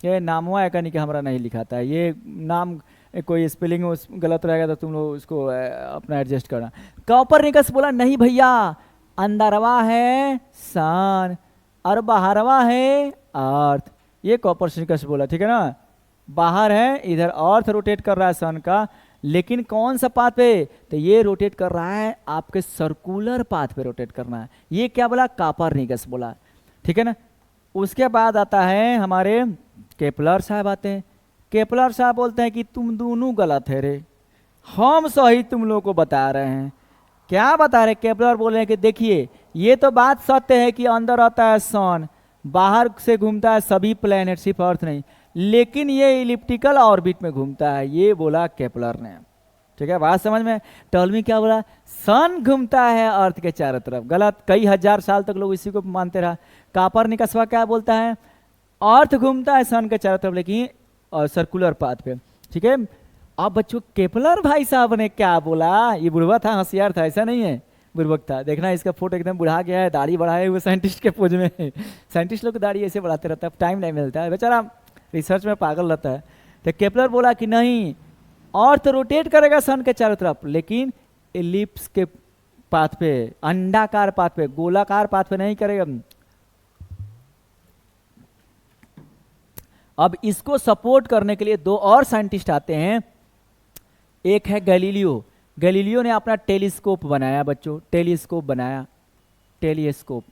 ये नाम हुआ है कि हमारा नहीं लिखा था, ये नाम कोई स्पेलिंग गलत रहेगा तो तुम लोग उसको अपना एडजस्ट करना। कापरनिकस बोला नहीं भैया, अंदरवा है सन और बाहरवा है अर्थ, ये कापरनिकस बोला, ठीक है ना। बाहर है, इधर अर्थ रोटेट कर रहा है सन का, लेकिन कौन सा पाथ पे? तो ये रोटेट कर रहा है आपके सर्कुलर पाथ पे रोटेट करना है, ये क्या बोला? कापरनिकस बोला, ठीक है ना। उसके बाद आता है हमारे केपलर साहब आते हैं। केपलर साहब बोलते हैं कि तुम दोनों गलत है रे, हम सही तुम लोगों को बता रहे हैं। क्या बता रहे? केपलर बोल रहे हैं कि देखिए ये तो बात सत्य है कि अंदर आता है सन, बाहर से घूमता है सभी प्लेनेट, सिर्फ अर्थ नहीं, लेकिन ये इलिप्टिकल ऑर्बिट में घूमता है, ये बोला केपलर ने, ठीक है। बात समझ में? टॉलमी क्या बोला? सन घूमता है अर्थ के चारों तरफ, गलत, कई हजार साल तक लोग इसी को मानते रहा। कापरनिकसवा क्या बोलता है? अर्थ घूमता है सन के चारों तरफ, लेकिन और सर्कुलर पाथ पे, ठीक है। अब बच्चों केपलर भाई साहब ने क्या बोला? ये बुढ़वा था, होशियार था, ऐसा नहीं है बुढ़वक था। देखना इसका फोटो एकदम बुढ़ा गया है, दाढ़ी बढ़ाए हुए साइंटिस्ट के पोज में है। साइंटिस्ट लोग दाढ़ी ऐसे बढ़ाते रहता है, टाइम नहीं मिलता है, बेचारा रिसर्च में पागल रहता है। तो केपलर बोला कि नहीं, अर्थ रोटेट करेगा सन के चारों तरफ, लेकिन एलिप्स के पाथ पे, अंडाकार पाथ पे, गोलाकार पाथ पे नहीं करेगा। अब इसको सपोर्ट करने के लिए दो और साइंटिस्ट आते हैं, एक है गैलीलियो। गैलीलियो ने अपना टेलीस्कोप बनाया बच्चों, टेलीस्कोप बनाया, टेलीस्कोप,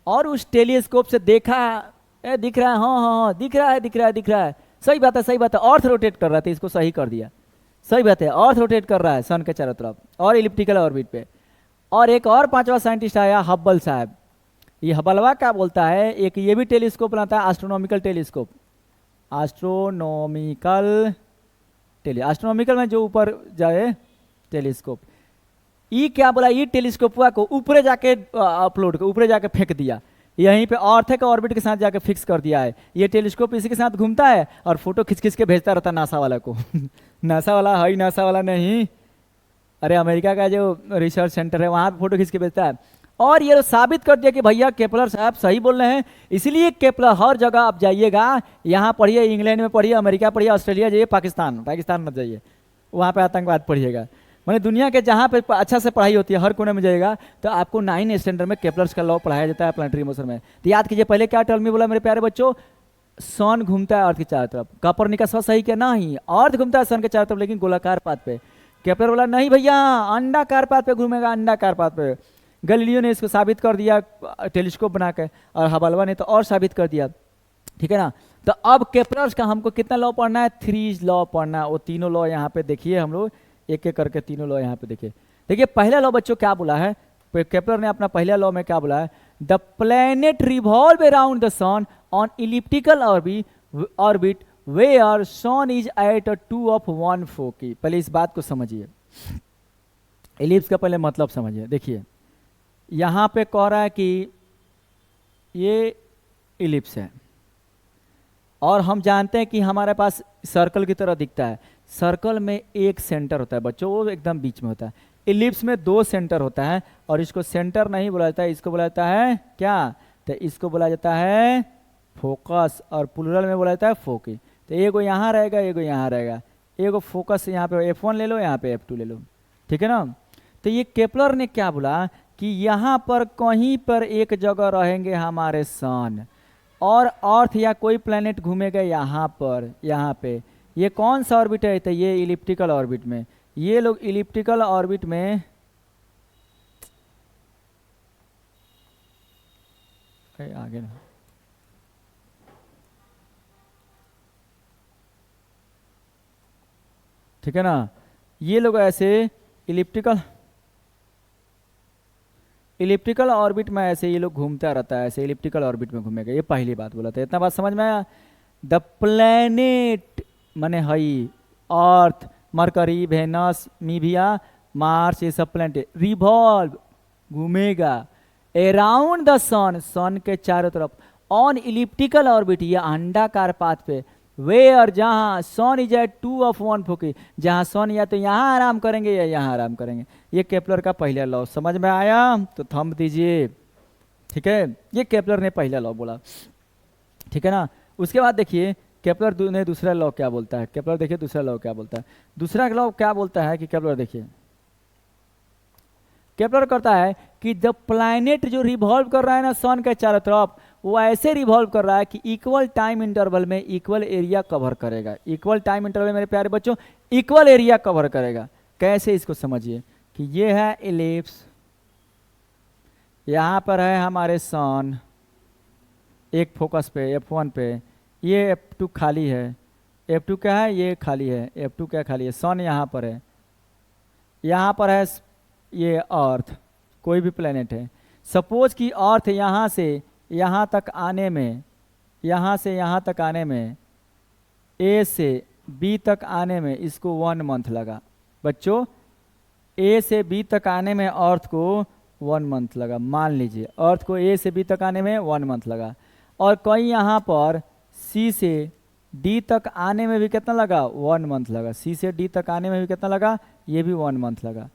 और उस टेलीस्कोप से देखा, दिख रहा है, हाँ, दिख रहा है, दिख रहा है, दिख रहा है, सही बात है, सही बात है, अर्थ रोटेट कर रहा था, इसको सही कर दिया, सही बात है, अर्थ रोटेट कर रहा है सन के चारों तरफ और इलिप्टिकल ऑर्बिट पे। और एक और पांचवा साइंटिस्ट आया, हब्बल साहब। ये हब्बलवा क्या बोलता है? एक ये भी टेलीस्कोप बनाता है, एस्ट्रोनॉमिकल टेलीस्कोप, एस्ट्रोनॉमिकल में जो ऊपर जाए टेलीस्कोप। ये क्या बोला? ये टेलीस्कोपवा को ऊपर जाके अपलोड कर, ऊपर जाके फेंक दिया, यहीं पे अर्थ के ऑर्बिट के साथ जाके फिक्स कर दिया है। ये टेलीस्कोप इसी के साथ घूमता है और फोटो खिंच खिंच के भेजता रहता नासा वाला को। नासा वाला है, नासा वाला नहीं, अरे अमेरिका का जो रिसर्च सेंटर है वहां पे फोटो खींच के भेजता है। और ये साबित कर दिया कि भैया केपलर साहब सही बोल रहे हैं। इसलिए केपलर हर जगह आप जाइएगा, यहाँ पढ़िए, इंग्लैंड में पढ़िए, अमेरिका पढ़िए, ऑस्ट्रेलिया जाइए, पाकिस्तान मत जाइए, वहाँ पे आतंकवाद पढ़िएगा। मैंने दुनिया के जहाँ पे अच्छा से पढ़ाई होती है हर कोने में जाएगा तो आपको 9 स्टैंडर्ड में केपलर्स का लॉ पढ़ाया जाता है प्लानिटरी मोशन में। तो याद कीजिए, पहले क्या टर्म में बोला मेरे प्यारे बच्चों? सन घूमता है अर्थ के चारों तरफ। कापरनिकस सही क्या? नहीं, अर्थ घूमता है सन के चारों तरफ लेकिन गोलाकार पाथ पे। केपलर बोला नहीं भैया, अंडाकार पाथ पे घूमेगा, अंडाकार पाथ पे। गैलीलियो ने इसको साबित कर दिया टेलीस्कोप बना के, और हबलवा ने तो और साबित कर दिया, ठीक है ना। तो अब केपलर्स का हमको कितना लॉ पढ़ना है? 3 लॉ पढ़ना है। वो तीनों लॉ यहाँ पे देखिए हम लोग एक एक करके तीनों लॉ यहाँ पे देखिए। देखिए पहला लॉ बच्चों क्या बोला है, केपलर ने अपना पहला लॉ में क्या बोला है, the planet revolve around the sun on elliptical orbit where sun is at a 2 of 1 foci. पहले इस बात को समझिए, इलिप्स का पहले मतलब समझिए। देखिए यहाँ पे कह रहा है कि ये इलिप्स है और हम जानते हैं कि हमारे पास सर्कल की तरह दिखता है। सर्कल में एक सेंटर होता है बच्चों, वो एकदम बीच में होता है। इलिप्स में 2 सेंटर होता है और इसको सेंटर नहीं बोला जाता है, इसको बोला जाता है क्या, तो इसको बोला जाता है फोकस और प्लूरल में बोला जाता है फोकी। तो एगो यहाँ रहेगा, एगो यहाँ रहेगा, एगो फोकस यहाँ पे F1 ले लो, यहाँ पे F2 ले लो, ठीक है ना। तो ये केपलर ने क्या बोला कि यहाँ पर कहीं पर एक जगह रहेंगे हमारे सन और अर्थ या कोई प्लेनेट घूमेगा यहाँ पर, यहाँ पे। ये कौन सा ऑर्बिट है, तो ये इलिप्टिकल ऑर्बिट में। ये लोग इलिप्टिकल ऑर्बिट में आगे ना, ठीक है ना, ये लोग ऐसे इलिप्टिकल ऑर्बिट में ऐसे ये लोग घूमता रहता है, ऐसे इलिप्टिकल ऑर्बिट में घूमेगा। ये पहली बात बोला था, इतना बात समझ में आया। द प्लेनेट माने हई, अर्थ, मरकरी, वेनस, मीभिया, मार्स, ये सब प्लेनेट रिवॉल्व घूमेगा अराउंड द सन, सन के चारों तरफ, ऑन इलिप्टिकल ऑर्बिट, ये अंडाकार पाथ पे, वेयर जहां सन इज एट 2 of 1 फोकी, जहां सन या तो यहाँ आराम करेंगे या यहाँ आराम करेंगे। ये केपलर का पहला लॉ समझ में आया, तो थंब दीजिए, ठीक है। ये केपलर ने पहला लॉ बोला, ठीक है ना। उसके बाद देखिए केपलर ने दूसरा लॉ क्या बोलता है। केपलर देखिए दूसरा लॉ क्या बोलता है। दूसरा लॉ क्या बोलता है कि केपलर देखिए, केपलर करता है कि जब प्लैनेट जो रिवॉल्व कर रहा है ना सन के चारों तरफ, वो ऐसे रिवॉल्व कर रहा है कि इक्वल टाइम इंटरवल में इक्वल एरिया कवर करेगा। इक्वल टाइम इंटरवल मेरे प्यारे बच्चों इक्वल एरिया कवर करेगा। कैसे, इसको समझिए कि ये है इलिप्स, यहाँ पर है हमारे सन एक फोकस पे F1 पे, ये F2 खाली है, F2 क्या है, ये खाली है, F2 क्या खाली है, सन यहाँ पर है, यहाँ पर है ये अर्थ, कोई भी प्लेनेट है। सपोज कि अर्थ यहाँ से यहाँ तक आने में, यहाँ से यहाँ तक आने में, A से B तक आने में इसको 1 मंथ लगा बच्चों। A से B तक आने में अर्थ को 1 मंथ लगा, मान लीजिए अर्थ को A से B तक आने में 1 मंथ लगा। और कहीं यहाँ पर C से D तक आने में भी कितना लगा, 1 मंथ लगा। C से D तक आने में भी कितना लगा, ये भी 1 मंथ लगा।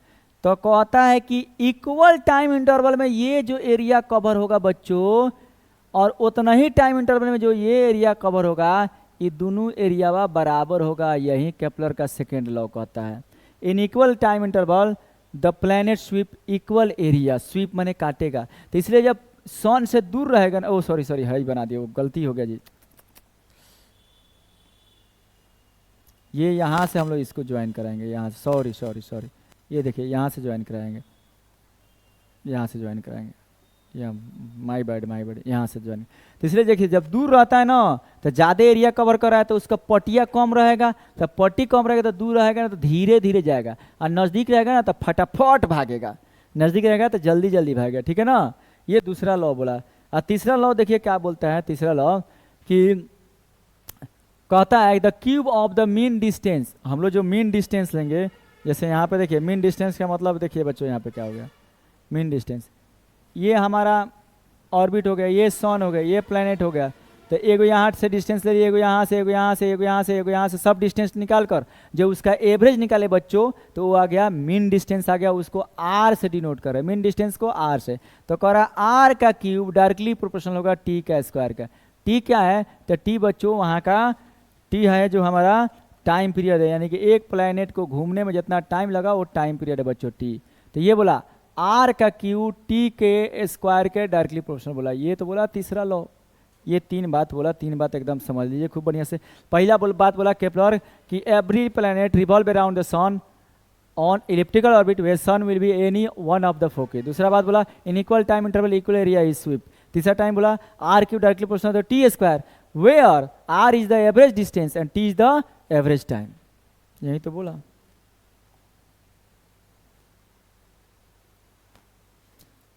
तो कहता है कि इक्वल टाइम इंटरवल में ये जो एरिया कवर होगा बच्चों, और उतना ही टाइम इंटरवल में जो ये एरिया कवर होगा, ये दोनों एरिया बराबर होगा। यही केपलर का सेकेंड लॉ कहता है। In equal time interval the planet sweep equal area, sweep माने काटेगा। तो इसलिए जब सन से दूर रहेगा ना, ओ सॉरी है बना दिया, वो गलती हो गया जी। ये यहाँ से हम लोग इसको ज्वाइन कराएंगे, यहाँ से, सॉरी ये देखिए यहाँ से ज्वाइन कराएंगे, यहाँ से ज्वाइन कराएंगे, या माई बैड यहाँ से ज्वाइन। तो इसलिए देखिए जब दूर रहता है ना तो ज़्यादा एरिया कवर कर रहा है तो उसका पटिया कम रहेगा, तो पट्टी कम रहेगा तो दूर रहेगा ना तो धीरे धीरे जाएगा, और नज़दीक रहेगा ना तो फटाफट भागेगा, नज़दीक रहेगा तो जल्दी जल्दी भागेगा, ठीक है ना। ये दूसरा लॉ बोला। और तीसरा लॉ देखिए क्या बोलता है। तीसरा लॉ कि कहता है the cube of the mean distance. हम लोग जो मीन डिस्टेंस लेंगे, जैसे यहाँ पे देखिए मीन डिस्टेंस का मतलब देखिए बच्चों यहाँ पे क्या हो गया, मीन डिस्टेंस, ये हमारा ऑर्बिट हो गया, ये सन हो गया, ये प्लैनेट हो गया। तो एगो यहाँ से डिस्टेंस ले लिए, एगो यहाँ से, एगो यहाँ से, एगो यहाँ से, एगो यहाँ से, सब डिस्टेंस निकाल कर जो उसका एवरेज निकाले बच्चों, तो वो आ गया मीन डिस्टेंस आ गया। उसको आर से डिनोट कर रहे हैं, मीन डिस्टेंस को आर से। तो कह रहा आर का क्यूब डायरेक्टली प्रोपोर्शनल होगा टी का स्क्वायर का। टी क्या है, तो टी बच्चों वहाँ का टी है जो हमारा टाइम पीरियड है, यानी कि एक प्लैनेट को घूमने में जितना टाइम लगा वो टाइम पीरियड है बच्चों टी। तो ये बोला आर का क्यू टी के स्क्वायर के डायरेक्टली प्रोपोर्शनल बोला। ये तो बोला तीसरा लॉ। ये 3 बात बोला, 3 बात एकदम समझ लीजिए खूब बढ़िया से। पहला बात बोला केपलर कि every planet revolve around the sun on elliptical orbit where sun will be any one of the foci. दूसरा बात बोला in equal time interval equal area is sweep. तीसरा टाइम बोला R cube directly proportional to T square where R is the average distance and T is the average time. यही तो बोला।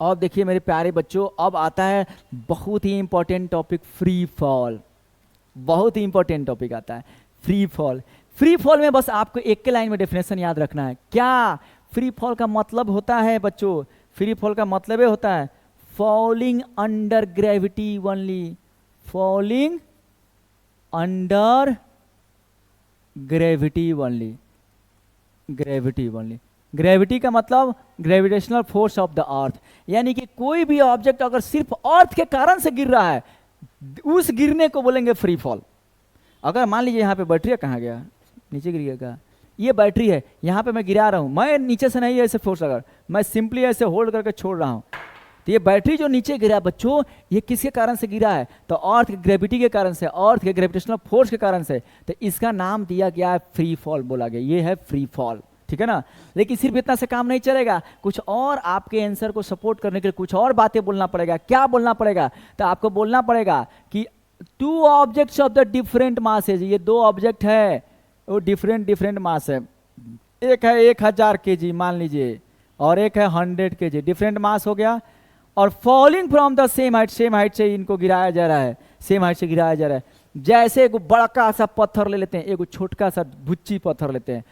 अब देखिए मेरे प्यारे बच्चों, अब आता है बहुत ही इंपॉर्टेंट टॉपिक, फ्री फॉल। बहुत ही इंपॉर्टेंट टॉपिक आता है फ्री फॉल। फ्री फॉल में बस आपको एक के लाइन में डेफिनेशन याद रखना है। क्या फ्री फॉल का मतलब होता है बच्चों? फ्री फॉल का मतलब ये होता है falling under gravity only. Falling under gravity only. Gravity only. Gravity का मतलब ग्रेविटेशनल फोर्स ऑफ द अर्थ, यानी कि कोई भी ऑब्जेक्ट अगर सिर्फ अर्थ के कारण से गिर रहा है, उस गिरने को बोलेंगे फ्री फॉल। अगर मान लीजिए यहाँ पे बैटरी कहाँ गया, नीचे गिर गया क्या? ये बैटरी है, यहाँ पे मैं गिरा रहा हूँ, मैं नीचे से नहीं ऐसे फोर्स लगा, मैं सिंपली ऐसे होल्ड करके छोड़ रहा हूँ, तो ये बैटरी जो नीचे गिरा बच्चों, ये किसके कारण से गिरा है? तो अर्थ के ग्रेविटी के कारण से, अर्थ के ग्रेविटेशनल फोर्स के कारण से। तो इसका नाम दिया गया है फ्री फॉल, बोला गया ये है फ्री फॉल, ठीक है ना। लेकिन सिर्फ इतना से काम नहीं चलेगा, कुछ और आपके आंसर को सपोर्ट करने के लिए कुछ और बातें बोलना पड़ेगा। क्या बोलना पड़ेगा? तो आपको बोलना पड़ेगा कि two objects of the different masses, ये दो ऑब्जेक्ट है वो डिफरेंट मास है। एक है 1000 kg मान लीजिए, और एक है 100 kg, डिफरेंट मास हो गया। और falling from the same height, same height से इनको गिराया जा रहा है, सेम हाइट से गिराया जा रहा है। जैसे एक बड़ा सा पत्थर ले लेते हैं, एक छोटका सा भुच्ची पत्थर लेते हैं,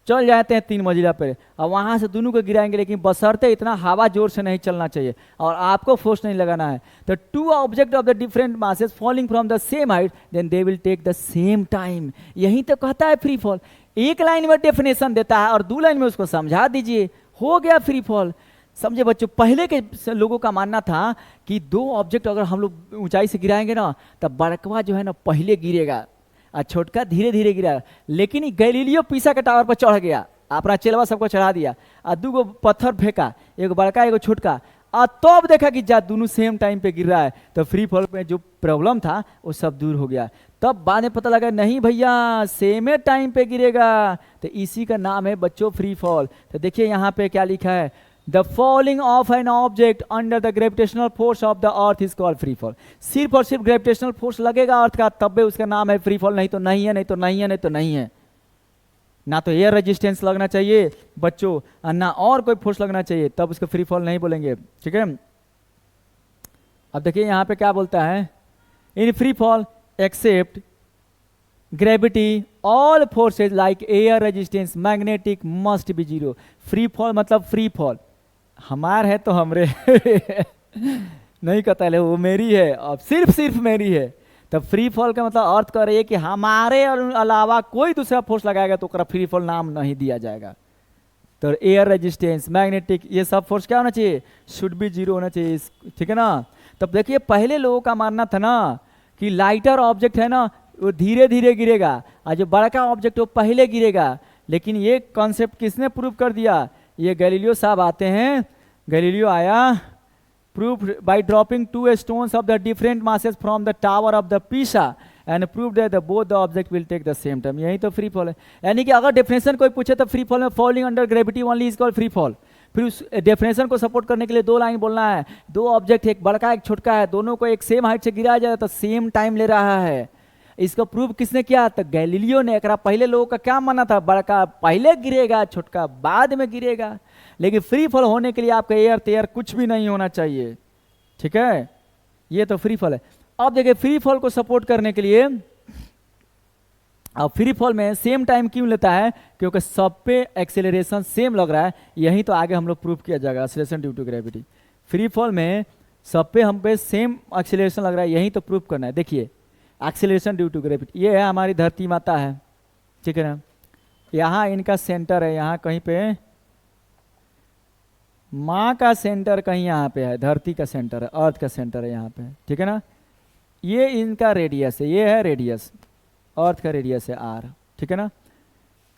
चल जाते हैं 3 मंजिला पे, और वहां से दोनों को गिराएंगे, लेकिन बशर्ते इतना हवा जोर से नहीं चलना चाहिए और आपको फोर्स नहीं लगाना है। तो two object of the different masses falling from the same height, then they will take the same time. यही तो कहता है फ्री फॉल। एक लाइन में डेफिनेशन देता है और 2 लाइन में उसको समझा दीजिए, हो गया फ्री फॉल। समझे बच्चों? पहले के लोगों का मानना था कि 2 ऑब्जेक्ट अगर हम लोग ऊंचाई से गिराएंगे ना, तब बड़कवा जो है ना पहले गिरेगा और छोटका धीरे धीरे गिरा। लेकिन गैलीलियो पीसा के टावर पर चढ़ गया, अपना चेलवा सबको चढ़ा दिया, और 2 पत्थर फेंका, एक बड़का एक छोटका, और तब देखा कि जा दोनों सेम टाइम पे गिर रहा है। तो फ्री फॉल में जो प्रॉब्लम था वो सब दूर हो गया। तब बाद में पता लगा नहीं भैया सेम टाइम पे गिरेगा, तो इसी का नाम है बच्चों फ्री फॉल। तो देखिए यहाँ पे क्या लिखा है, the falling of an object under the gravitational force of the earth is called free fall. सिर्फ और सिर्फ ग्रेविटेशनल फोर्स लगेगा अर्थ का, तब भी उसका नाम है फ्री फॉल, नहीं तो नहीं है, नहीं तो नहीं है, नहीं तो नहीं है। ना तो एयर रेजिस्टेंस लगना चाहिए बच्चों, और ना और कोई फोर्स लगना चाहिए, तब उसको फ्री फॉल नहीं बोलेंगे, ठीक है। अब देखिए यहाँ पे क्या बोलता है, in free fall except gravity all forces like air resistance magnetic must be zero. Free fall मतलब फ्री फॉल, हमार है तो हमरे नहीं कहता है वो मेरी है, अब सिर्फ मेरी है। तब फ्री फॉल का मतलब अर्थ कर रही है कि हमारे अलावा कोई दूसरा फोर्स लगाएगा तो फ्री फॉल नाम नहीं दिया जाएगा। तो एयर रेजिस्टेंस मैग्नेटिक ये सब फोर्स क्या होना चाहिए, शुड बी जीरो होना चाहिए, ठीक है ना। तब देखिए पहले लोगों का मानना था ना कि लाइटर ऑब्जेक्ट है ना वो धीरे धीरे गिरेगा, और जो बड़ा ऑब्जेक्ट वो पहले गिरेगा। लेकिन ये कॉन्सेप्ट किसने प्रूव कर दिया? ये गैलीलियो साहब आते हैं, गैलीलियो आया, prove by dropping 2 stones of the different masses from the tower of the Pisa and prove that both the object will take the same time. यही तो फ्री फॉल है। यानी कि अगर डेफिनेशन कोई पूछे तो फ्री फॉल में falling under gravity only is called free fall. फिर उस डेफिनेशन को सपोर्ट करने के लिए 2 लाइन बोलना है, 2 ऑब्जेक्ट एक बड़का एक छोटका है, दोनों को एक सेम हाइट से गिराया जाए तो सेम टाइम ले रहा है। इसको प्रूव किसने किया? तो गैलीलियो ने। पहले लोगों का क्या मानना था, बड़का पहले गिरेगा छोटका बाद में गिरेगा। लेकिन फ्री फॉल होने के लिए आपका एयर तेयर कुछ भी नहीं होना चाहिए, ठीक है। ये तो फ्री फॉल है। अब देखिए फ्री फॉल को सपोर्ट करने के लिए, अब फ्री फॉल में सेम टाइम क्यों लेता है? क्योंकि सब पे एक्सेलरेशन सेम लग रहा है, यही तो आगे हम लोग प्रूव किया जाएगा, acceleration due to gravity. Free fall में सब पे हम पे सेम एक्सेलरेशन लग रहा है, यही तो प्रूव करना है। देखिए एक्सेलरेशन ड्यू टू ग्रेविटी, ये है हमारी धरती माता है, ठीक है ना। यहाँ इनका सेंटर है, यहाँ कहीं पे माँ का सेंटर कहीं यहाँ पे है, धरती का सेंटर है, अर्थ का सेंटर है यहाँ पे, ठीक है ना। ये इनका रेडियस है, ये है रेडियस, अर्थ का रेडियस है आर, ठीक है ना।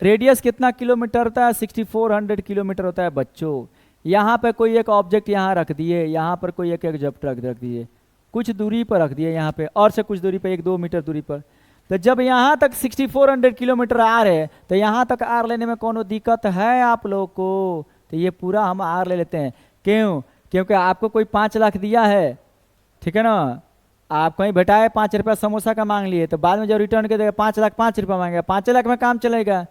रेडियस कितना किलोमीटर होता है? 6400 किलोमीटर होता है बच्चों। यहाँ पे कोई एक ऑब्जेक्ट यहाँ रख दिए, यहाँ पर कोई एक ऑब्जेक्ट रख दिए, कुछ दूरी पर रख दिए यहाँ पे, और से कुछ दूरी पे 1-2 मीटर दूरी पर। तो जब यहाँ तक 6400 किलोमीटर आर है, तो यहाँ तक आर लेने में कोनो दिक्कत है आप लोग को? तो ये पूरा हम आर ले लेते हैं। क्यों? क्योंकि आपको कोई 5 लाख दिया है, ठीक है ना। आप कहीं बैठाए 5 रुपया समोसा का मांग लिए, तो बाद में जब रिटर्न कर देगा 5 लाख 5 रुपया मांगेगा, 5 लाख में काम चलेगा।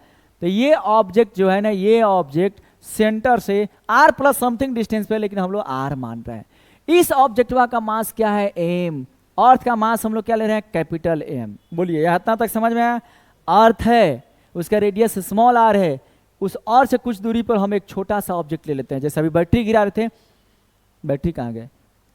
तो ये ऑब्जेक्ट जो है ना, ये ऑब्जेक्ट सेंटर से r प्लस समथिंग डिस्टेंस पे, लेकिन हम लोग r मान रहे हैं। इस ऑब्जेक्टिवा का मास क्या है, m। अर्थ का मास हम लोग क्या ले रहे हैं, कैपिटल M। बोलिए यहाँ इतना तक समझ में आया। अर्थ है, उसका रेडियस स्मॉल r है, उस अर्थ से कुछ दूरी पर हम एक छोटा सा ऑब्जेक्ट ले लेते हैं। जैसे अभी बैटरी गिरा रहे थे, बैटरी कहाँ गए,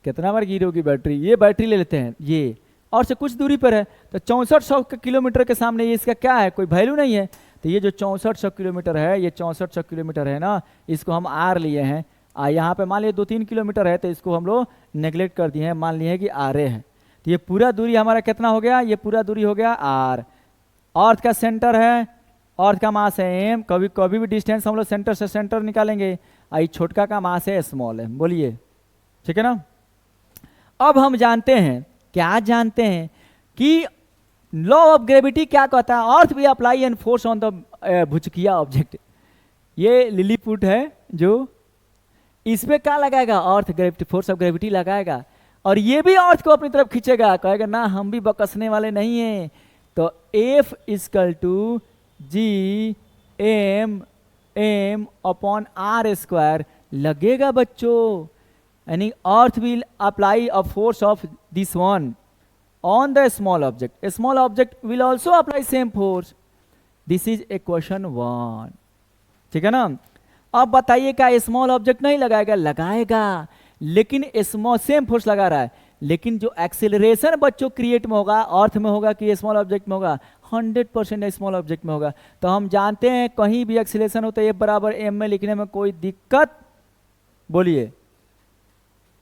कितना बार गिरी होगी बैटरी, ये बैटरी ले लेते हैं, ये और से कुछ दूरी पर है, तो 6400 किलोमीटर के सामने ये इसका क्या है, कोई वैल्यू नहीं है। तो ये जो 6400 किलोमीटर है, ये 6400 किलोमीटर है ना, इसको हम आर लिए हैं। यहाँ पे मान लिया 2-3 किलोमीटर है, तो इसको हम लोग नेग्लेक्ट कर दिए हैं, मान लिए कि आर ए है। तो ये पूरा दूरी हमारा कितना हो गया, ये पूरा दूरी हो गया आर। अर्थ का सेंटर है, अर्थ का मास है एम, कभी कभी भी डिस्टेंस हम लोग सेंटर से सेंटर निकालेंगे। आई छोटका का मास है स्मॉल है। बोलिए ठीक है ना। अब हम जानते हैं, क्या जानते हैं कि लॉ ऑफ ग्रेविटी क्या कहता है, अर्थ भी apply and force on the भुचकिया ऑब्जेक्ट। ये लिलीपुट है जो इस पे क्या लगाएगा, earth gravity, force of gravity लगाएगा, और ये भी अर्थ को अपनी तरफ खींचेगा, कहेगा ना हम भी बकसने वाले नहीं हैं। तो F equal to G M upon R square लगेगा बच्चों। यानी earth will apply a force of this one on the small object. A small object will also apply same force. This is equation 1. ठीक है ना। अब बताइए क्या small object नहीं लगाएगा, लगाएगा, लेकिन स्मॉल सेम फोर्स लगा रहा है, लेकिन जो एक्सेलरेशन बच्चों क्रिएट में होगा, अर्थ में होगा कि स्मॉल ऑब्जेक्ट में होगा, 100% स्मॉल ऑब्जेक्ट में होगा। तो हम जानते हैं कहीं भी एक्सेलरेशन होता है F बराबर m में लिखने में कोई दिक्कत, बोलिए।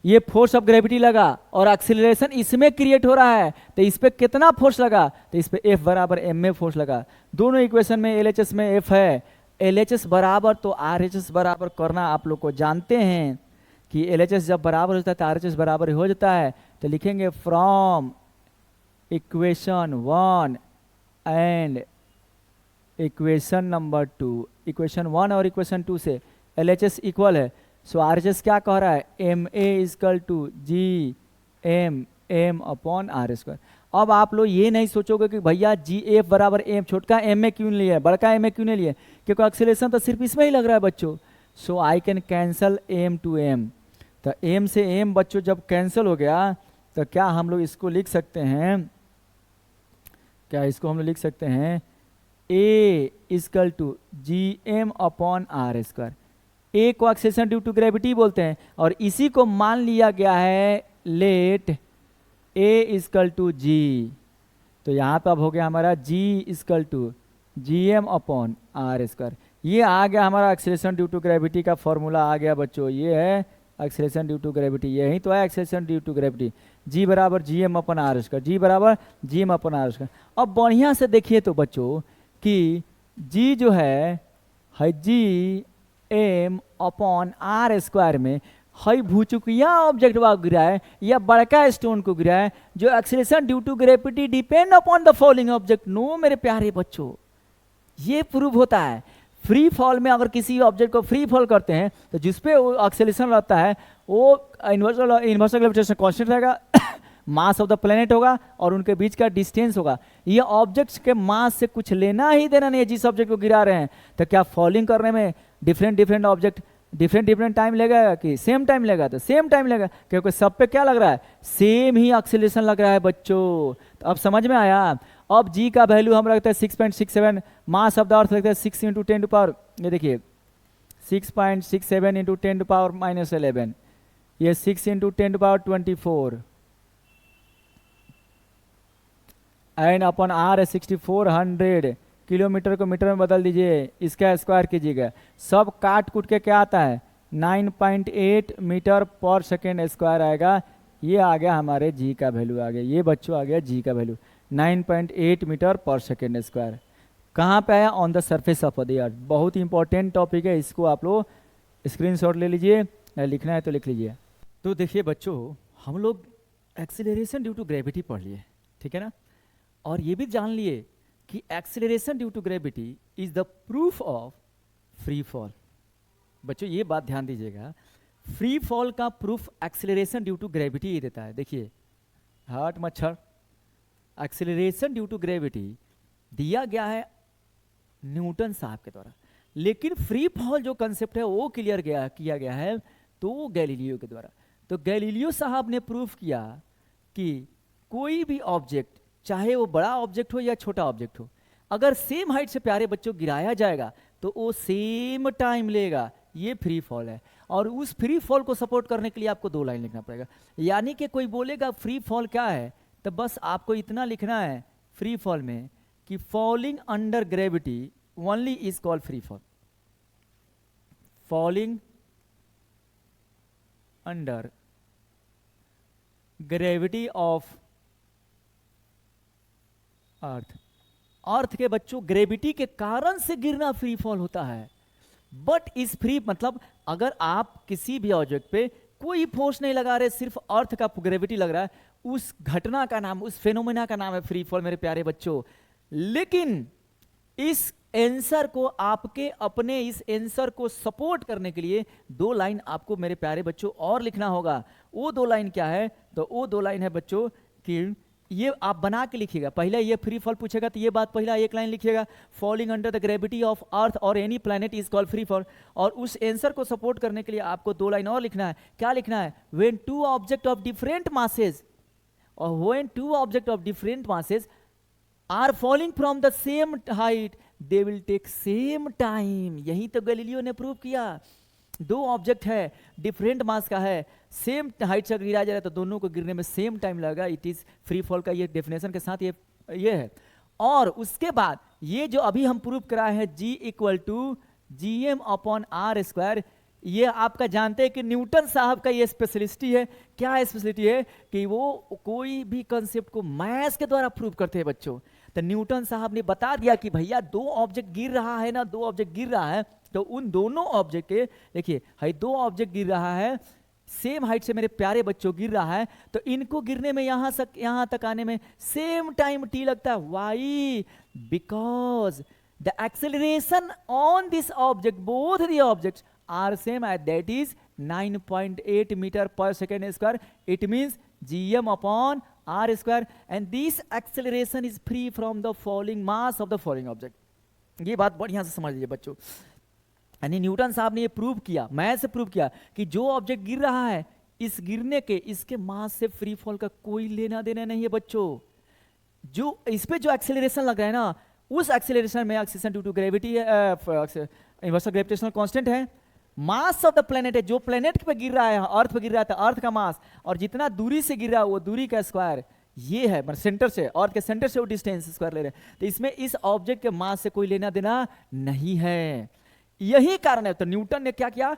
ये फोर्स ऑफ ग्रेविटी लगा और एक्सीलरेशन इसमें क्रिएट हो रहा है, तो इस पे कितना फोर्स लगा, तो इस पे F बराबर m में फोर्स लगा। दोनों इक्वेशन में LHS में F है, LHS बराबर तो RHS बराबर करना आप लोग को जानते हैं कि LHS जब बराबर होता है तो RHS बराबर हो जाता है। तो लिखेंगे from equation 1 and equation number 2, equation 1 और इक्वेशन 2 से LHS इक्वल है। सो RHS क्या कह रहा है, M A equal to G M upon R square. अब आप लोग ये नहीं सोचोगे कि भैया जी एफ बराबर एम, छोटका एम में क्यों लिए, बड़का एम में क्यों नहीं लिए, क्योंकि एक्सेलरेशन तो सिर्फ इसमें ही लग रहा है बच्चों। So I can cancel M to M. तो एम से एम बच्चों जब कैंसिल हो गया, तो क्या हम लोग इसको लिख सकते हैं, क्या इसको हम लोग लिख सकते हैं A equal to G M upon R square. A को एक्सेलरेशन ड्यू टू ग्रेविटी बोलते हैं, और इसी को मान लिया गया है let A equal to G. तो यहाँ पे अब हो गया हमारा G equal to G M upon R square. ये आ गया हमारा एक्सेलरेशन ड्यू टू ग्रेविटी का फॉर्मूला आ गया बच्चों। ये है एक्सेलरेशन ड्यू टू ग्रेविटी, यही तो है acceleration due to gravity. G बराबर G M upon R square, G बराबर G M upon R square. अब बढ़िया से देखिए तो बच्चों कि जी जो है G M upon R square में हई भूचुकिया ऑब्जेक्ट गिरा है या बड़का स्टोन को गिरा है, जो acceleration due to gravity depend upon the falling object. No मेरे प्यारे बच्चों, ये प्रूव होता है। फ्री फॉल में अगर किसी ऑब्जेक्ट को फ्री फॉल करते हैं तो जिसपे एक्सेलरेशन रहता है वो इनवर्सल ग्रेविटेशन कांस्टेंट रहेगा, मास ऑफ द प्लेनेट होगा और उनके बीच का डिस्टेंस होगा। ये ऑब्जेक्ट्स के मास से कुछ लेना ही देना नहीं है जिस ऑब्जेक्ट को गिरा रहे हैं। तो क्या फॉलिंग करने में डिफरेंट ऑब्जेक्ट डिफरेंट टाइम लगेगा कि सेम टाइम लगेगा, तो सेम टाइम लगेगा, क्योंकि सब पे क्या लग रहा है, सेम ही एक्सेलरेशन लग रहा है बच्चों। तो अब समझ में आया। अब जी का वैल्यू हम रखते हैं 6.67, मास ऑफ द अर्थ रखते हैं 6 × 10 टू पावर, ये देखिए 6.67 × 10 टू पावर -11, ये 6 × 10 to power 24 and upon R 6400। Kilometer को मीटर में बदल दीजिए, इसका स्क्वायर कीजिएगा, सब काट कूट के क्या आता है 9.8 मीटर पर सेकेंड स्क्वायर आएगा। ये आ गया हमारे जी का वैल्यू आ गया, ये बच्चों आ गया जी का value 9.8 metre per second square. कहाँ पे है, on the surface of the अर्थ। बहुत इंपॉर्टेंट टॉपिक है, इसको आप लोग स्क्रीनशॉट ले लीजिए, लिखना है तो लिख लीजिए। तो देखिए बच्चों, हम लोग एक्सीलरेशन ड्यू टू ग्रेविटी पढ़ लिए, ठीक है ना, और ये भी जान लिए कि acceleration due to gravity is the proof of free fall. बच्चों ये बात ध्यान दीजिएगा, फ्री फॉल का proof acceleration due to gravity ही देता है। देखिए हट मच्छर, एक्सीलरेशन ड्यू टू ग्रेविटी दिया गया है न्यूटन साहब के द्वारा। लेकिन फ्री फॉल जो कंसेप्ट है वो किया गया है तो गैलीलियो के द्वारा। तो गैलीलियो साहब ने प्रूफ किया कि कोई भी ऑब्जेक्ट, चाहे वो बड़ा ऑब्जेक्ट हो या छोटा ऑब्जेक्ट हो, अगर सेम हाइट से प्यारे बच्चों गिराया जाएगा तो वो सेम टाइम लेगा। ये फ्री फॉल है। और उस फ्री फॉल को सपोर्ट करने के लिए आपको 2 लाइन लिखना पड़ेगा। यानी कि कोई बोलेगा फ्री फॉल क्या है, तो बस आपको इतना लिखना है फ्री फॉल में कि falling under gravity only is called free fall. Falling under gravity of अर्थ के बच्चों ग्रेविटी के कारण से गिरना फ्री फॉल होता है। बट इस फ्री मतलब अगर आप किसी भी ऑब्जेक्ट पे कोई फोर्स नहीं लगा रहे, सिर्फ अर्थ का ग्रेविटी लग रहा है, उस घटना का नाम, उस फेनोमेना का नाम है फ्री फॉल मेरे प्यारे बच्चों। लेकिन इस आंसर को, आपके अपने इस आंसर को सपोर्ट करने के लिए 2 लाइन आपको मेरे प्यारे बच्चों और लिखना होगा। वो 2 लाइन क्या है, तो वो 2 लाइन है बच्चों कि ये आप बना के लिखिएगा। पहले ये फ्री फॉल पूछेगा तो ये बात पहला 1 लाइन लिखिएगा, falling under the gravity of earth और any planet is called free fall. और उस आंसर को सपोर्ट करने के लिए आपको 2 लाइन और लिखना है। क्या लिखना है, when 2 object of different masses और when 2 object of different masses are falling from the same height they will take same time. यही तो गैलीलियो ने प्रूव किया। 2 ऑब्जेक्ट है, डिफरेंट मास का है, सेम हाइट से गिरा जा रहा है तो दोनों को गिरने में सेम टाइम लगेगा। इट इज फ्री फॉल का ये डेफिनेशन के साथ ये है। और उसके बाद ये जो अभी हम प्रूव कराए हैं G = gm/r², ये आपका जानते हैं कि न्यूटन साहब का ये स्पेशलिस्टी है। क्या स्पेशलिटी है कि वो कोई भी कंसेप्ट को मैथ्स के द्वारा प्रूव करते हैं बच्चों। तो न्यूटन साहब ने बता दिया कि भैया 2 ऑब्जेक्ट गिर रहा है ना, 2 ऑब्जेक्ट गिर रहा है, तो उन दोनों ऑब्जेक्ट के, देखिए है 2 ऑब्जेक्ट गिर रहा है, सेम हाइट से मेरे प्यारे बच्चों गिर रहा है, तो इनको गिरने में यहां तक आने में सेम टाइम t लगता है। Why? Because the acceleration on this object, both the objects are same at that is 9.8 metre per second square. It means gm/r² and this acceleration is free from the falling mass of the falling object। ये बात बढ़िया से समझ लीजिए बच्चों। यानी Newton साहब ने ये प्रूव किया, मैथ से प्रूव किया कि जो ऑब्जेक्ट गिर रहा है, इस गिरने के, इसके मास से फ्री फॉल का कोई लेना देना नहीं है बच्चों। जो इस पे जो एक्सेलरेशन लग रहा है ना, उस एक्सेलरेशन में acceleration due to gravity universal gravitational constant है, मास ऑफ द प्लेनेट है, जो प्लेनेट पे गिर रहा है, अर्थ पे गिर रहा है तो अर्थ का मास, और जितना दूरी से गिर रहा है वो दूरी का स्क्वायर, ये है मतलब सेंटर से, अर्थ के सेंटर से वो डिस्टेंस स्क्वायर ले रहे हैं। तो इसमें इस ऑब्जेक्ट के मास से कोई लेना देना नहीं है। यही कारण है। तो न्यूटन ने क्या किया,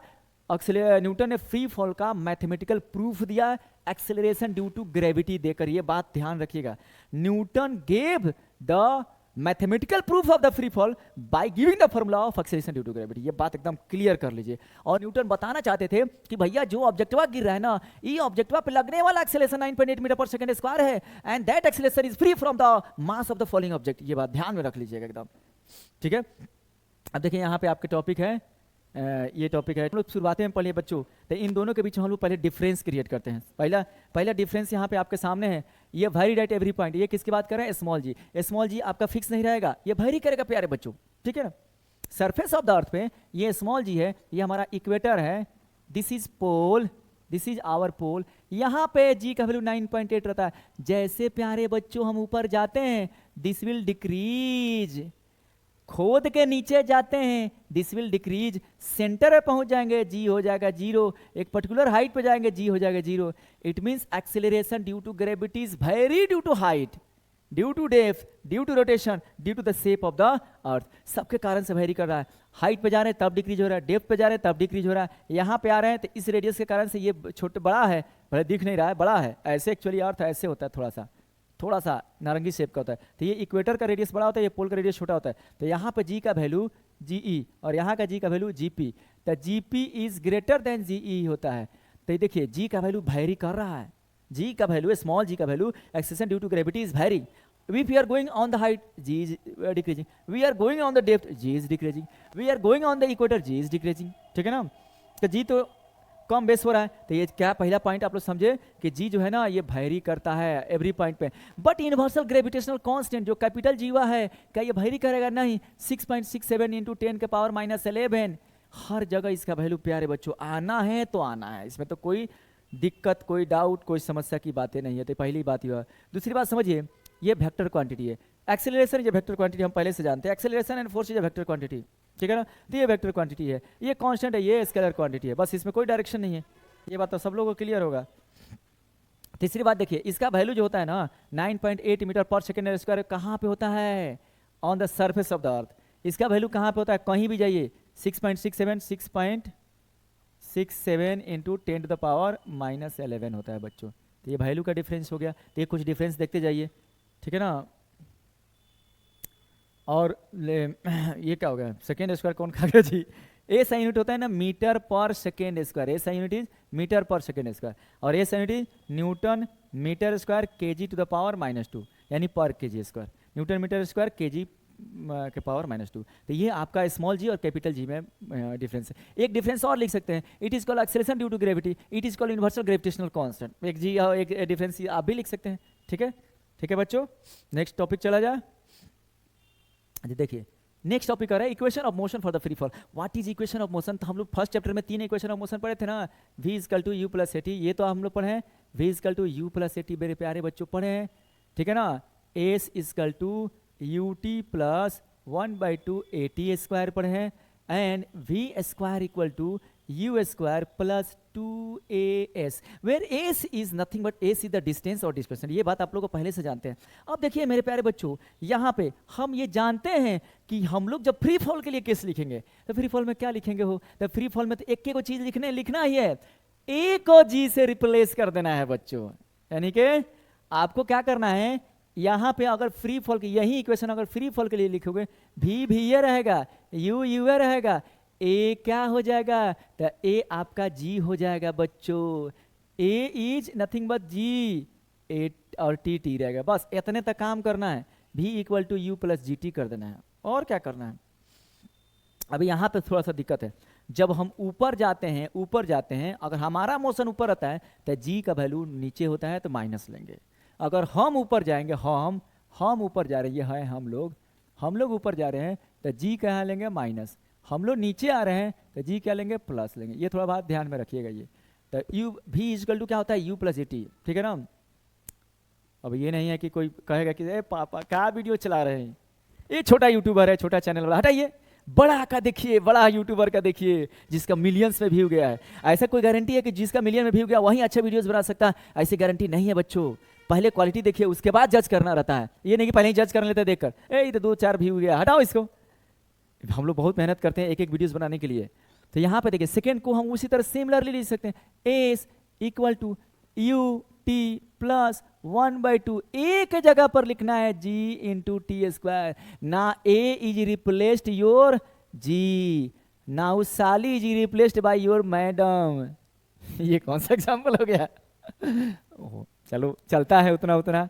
न्यूटन ने फ्री फॉल का मैथमेटिकल प्रूफ दिया एक्सेलरेशन ड्यू टू ग्रेविटी देकर। ये बात ध्यान रखिएगा, Newton gave the mathematical proof of the free fall by giving the formula of acceleration due to gravity. ये बात एकदम क्लियर कर लीजिए। और न्यूटन बताना चाहते थे कि भैया जो ऑब्जेक्टिवा गिर रहा है ना, ये ऑब्जेक्टिवा पे लगने वाला एक्सेलरेशन 9.8 मीटर पर सेकंड स्क्वायर है, and that acceleration is free from the mass of the falling object. ये बात ध्यान में रख लीजिएगा एकदम, ठीक है। अब देखिए यहाँ पे आपके टॉपिक है, ये टॉपिक है, हम लोग शुरुआत में पढ़िए बच्चों। तो इन दोनों के बीच हम लोग पहले डिफरेंस क्रिएट करते हैं। पहला डिफरेंस यहाँ पे आपके सामने है, ये वेरीड एट एवरी पॉइंट। ये किसकी बात कर रहे हैं, स्मॉल जी। स्मॉल जी आपका फिक्स नहीं रहेगा, ये वेरी करेगा प्यारे बच्चों, ठीक है ना। सरफेस ऑफ द अर्थ पे ये स्मॉल जी है, ये हमारा इक्वेटर है, this is pole, this is our pole. यहाँ पे जी का वैल्यू 9.8 रहता है। जैसे प्यारे बच्चों हम ऊपर जाते हैं, दिस विल डिक्रीज, खोद के नीचे जाते हैं, दिस विल डिक्रीज, सेंटर पे पहुंच जाएंगे जी हो जाएगा 0, एक पर्टिकुलर हाइट पे जाएंगे जी हो जाएगा 0। It means acceleration due to gravity is vary due to height, due to depth, due to rotation, due to the shape of the earth. सबके कारण से वेरी कर रहा है। हाइट पे जा रहे हैं तब डिक्रीज हो रहा है, डेप्थ पे जा रहे हैं तब डिक्रीज हो रहा है। यहाँ पे आ रहे हैं तो इस रेडियस के कारण से ये छोटा बड़ा है, भले दिख नहीं रहा है, बड़ा है। ऐसे एक्चुअली अर्थ ऐसे होता है, थोड़ा सा नारंगी शेप का होता है। तो ये इक्वेटर का रेडियस बड़ा होता है, ये पोल का रेडियस छोटा होता है। तो यहाँ पे जी का वैल्यू जीई और यहाँ का जी का वैल्यू जीपी। तो GP is greater than GE होता है। तो ये देखिए जी का वैल्यू वेरी कर रहा है, जी का वैल्यू, स्मॉल जी का value, acceleration due to gravity is vary. If we are going on the height, g is decreasing. We are going on the depth, g is decreasing. We are going on the equator, g is decreasing. ठीक है ना। तो जी तो कम base हो रहा है। तो ये क्या पहला पॉइंट आप लोग समझे कि जी जो है ना ये वैरी करता है एवरी पॉइंट पे। बट यूनिवर्सल ग्रेविटेशनल कांस्टेंट जो कैपिटल जीवा है क्या ये वैरी करेगा? नहीं। 6.67 इंटू 10 के पावर -11 हर जगह इसका वैल्यू प्यारे बच्चों आना है तो आना है, इसमें तो कोई दिक्कत, कोई डाउट, कोई समस्या की बातें नहीं है। तो पहली बात यह। दूसरी बात समझिए, ये वेक्टर क्वांटिटी है। एक्सेलरेशन ये वेक्टर क्वांटिटी हम पहले से जानते हैं, acceleration and force is a vector quantity, ठीक है ना। तो ये वेक्टर क्वांटिटी है, ये कांस्टेंट है, ये स्केलर क्वांटिटी है, बस इसमें कोई डायरेक्शन नहीं है। ये बात तो सब लोगों को क्लियर होगा। तीसरी बात देखिए, इसका वैल्यू जो होता है ना 9.8 मीटर पर सेकेंड स्क्वायर कहाँ पे होता है? On the surface of the अर्थ। इसका वैल्यू कहाँ पे होता है? कहीं भी जाइए 6.67 इंटू 10 टू द पावर -11 होता है बच्चों। तो ये वैल्यू का डिफरेंस हो गया। तो ये कुछ डिफरेंस देखते जाइए, ठीक है ना। और ये क्या हो गया? सेकेंड स्क्वायर कौन खा गया जी? एस यूनिट होता है ना metre per second square, S unit is metre per second square, और S unit is newton metre square kg to the power -2 यानी per KG square, newton metre square kg के power -2। तो ये आपका small जी और कैपिटल जी में difference है। एक डिफरेंस और लिख सकते हैं, it is called acceleration due to gravity, it is called universal gravitational constant. एक जी और एक डिफरेंस आप भी लिख सकते हैं, ठीक है। ठीक है बच्चों, नेक्स्ट टॉपिक चला जाए। देखिए नेक्स्ट टॉपिक आ रहा है equation of motion for the free fall. What is equation of motion? तो हम लोग फर्स्ट चैप्टर में 3 इक्वेशन ऑफ मोशन पढ़े थे ना, v equal to u plus a t, ये तो हम लोग पढ़े हैं, v equal to u plus a t मेरे प्यारे बच्चों पढ़े हैं, ठीक है ना। s equal to u t plus 1/2 a t square पढ़े हैं, and v square equal to u square plus 2as where s is nothing but s is the distance और डिस्प्लेसमेंट। ये बात आप लोगों को पहले से जानते हैं। अब देखिए मेरे प्यारे बच्चों, यहाँ पे हम ये जानते हैं कि हम लोग जब फ्री फॉल के लिए केस लिखेंगे तो फ्री फॉल में क्या लिखेंगे हो? तो फ्री फॉल में तो एक को चीज लिखना ही है, a को g से रिप्लेस कर देना है बच्चों। यानी कि आपको क्या करना है, यहाँ पे अगर फ्री फॉल की यही इक्वेशन अगर फ्री फॉल के लिए लिखोगे, v ये रहेगा, u ये रहेगा, ए क्या हो जाएगा? तो ए आपका जी हो जाएगा बच्चों। ए इज नथिंग बट जी, ए और टी टी रहेगा, बस इतने तक काम करना है। भी equal to u plus g t कर देना है, और क्या करना है। अभी यहाँ पे थोड़ा सा दिक्कत है, जब हम ऊपर जाते हैं अगर हमारा मोशन ऊपर रहता है तो जी का वैल्यू नीचे होता है तो माइनस लेंगे। अगर हम ऊपर जाएंगे, हम ऊपर जा रहे हैं, हम लोग ऊपर जा रहे हैं तो जी कहाँ लेंगे? माइनस। हम लोग नीचे आ रहे हैं तो जी क्या लेंगे? प्लस लेंगे। ये थोड़ा बात ध्यान में रखिएगा। ये तो यू भी इक्वल टू क्या होता है? यू प्लस ए टी, ठीक है ना। अब ये नहीं है कि कोई कहेगा कि ए पापा क्या वीडियो चला रहे हैं, ये छोटा यूट्यूबर है, छोटा चैनल वाला, हटाइए। बड़ा का देखिए, बड़ा यूट्यूबर का देखिए जिसका मिलियंस में व्यू गया है। ऐसा कोई गारंटी है कि जिसका मिलियन में व्यू गया वहीं अच्छा वीडियोस बना सकता है? ऐसी गारंटी नहीं है बच्चों। पहले क्वालिटी देखिए, उसके बाद जज करना रहता है। ये नहीं कि पहले ही जज कर लेते देखकर, ए तो 2-4 व्यू गया, हटाओ इसको। हम लोग बहुत मेहनत करते हैं एक वीडियोस बनाने के लिए। तो यहाँ पे देखिए सेकंड को हम उसी तरह सिमिलरली लिख सकते हैं, s equal to u t plus 1/2, a के जगह पर लिखना है जी इंटू टी स्क्वायर। ना A is replaced your G, now साली is replaced by your madam. ये कौन सा एग्जाम्पल हो गया? चलो चलता है उतना,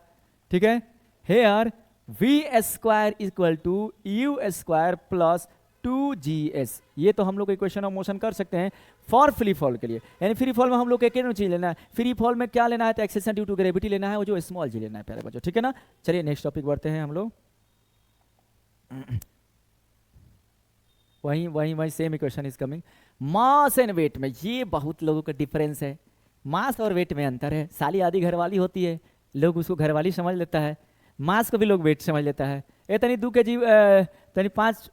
ठीक है। Here v square equal to u square plus 2gs, ये तो हम लोग इक्वेशन ऑफ मोशन कर सकते हैं फॉर फ्री फॉल के लिए। यानी फ्री फॉल में हम लोग को एक चीज लेना है, फ्री फॉल में क्या लेना है? तो एक्सेलरेशन ड्यू टू ग्रेविटी लेना है, वो जो स्मॉल जी लेना है प्यारे बच्चों, ठीक है ना। चलिए नेक्स्ट टॉपिक बढ़ते हैं हम लोग। वही same equation is coming. Mass and weight में ये बहुत लोगों का डिफरेंस है, मास और वेट में अंतर है। साली आदि घरवाली होती है, लोग उसको घरवाली समझ लेता है, मास को भी लोग वेट समझ लेता है। ए तनी 2 kg तनी 5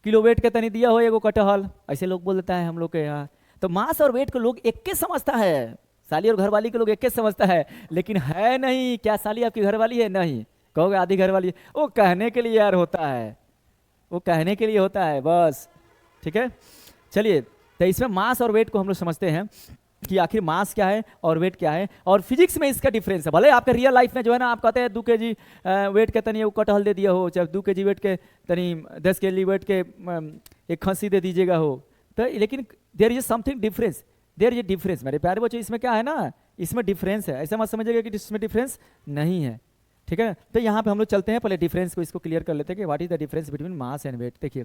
किलो वेट के तनी दिया हो एगो कटहल, ऐसे लोग बोल देता है हम लोग के यहाँ। तो मास और वेट को लोग एक के समझता है, साली और घरवाली को लोग एक के समझता है, लेकिन है नहीं। क्या साली आपकी घरवाली है? नहीं। कहोगे आधी घरवाली, वो कहने के लिए यार होता है, वो कहने के लिए होता है बस, ठीक है। चलिए, तो इसमें मास और वेट को हम लोग समझते हैं कि आखिर मास क्या है और वेट क्या है, और फिजिक्स में इसका डिफरेंस है। भले आपके रियल लाइफ में जो है ना आप कहते हैं 2 kg वेट के तनी वो कटहल दे दिया हो, चाहे 2 kg वेट के तनी 10 kg वेट के एक खस्सी दे दीजिएगा हो, तो लेकिन there is something difference, there is difference मेरे प्यारे बच्चों। इसमें क्या है ना, इसमें डिफरेंस है, ऐसा मत समझिएगा कि इसमें डिफरेंस नहीं है, ठीक है। तो यहाँ पे हम लोग चलते हैं, पहले डिफरेंस को इसको क्लियर कर लेते हैं कि what is the difference between mass and weight. देखिए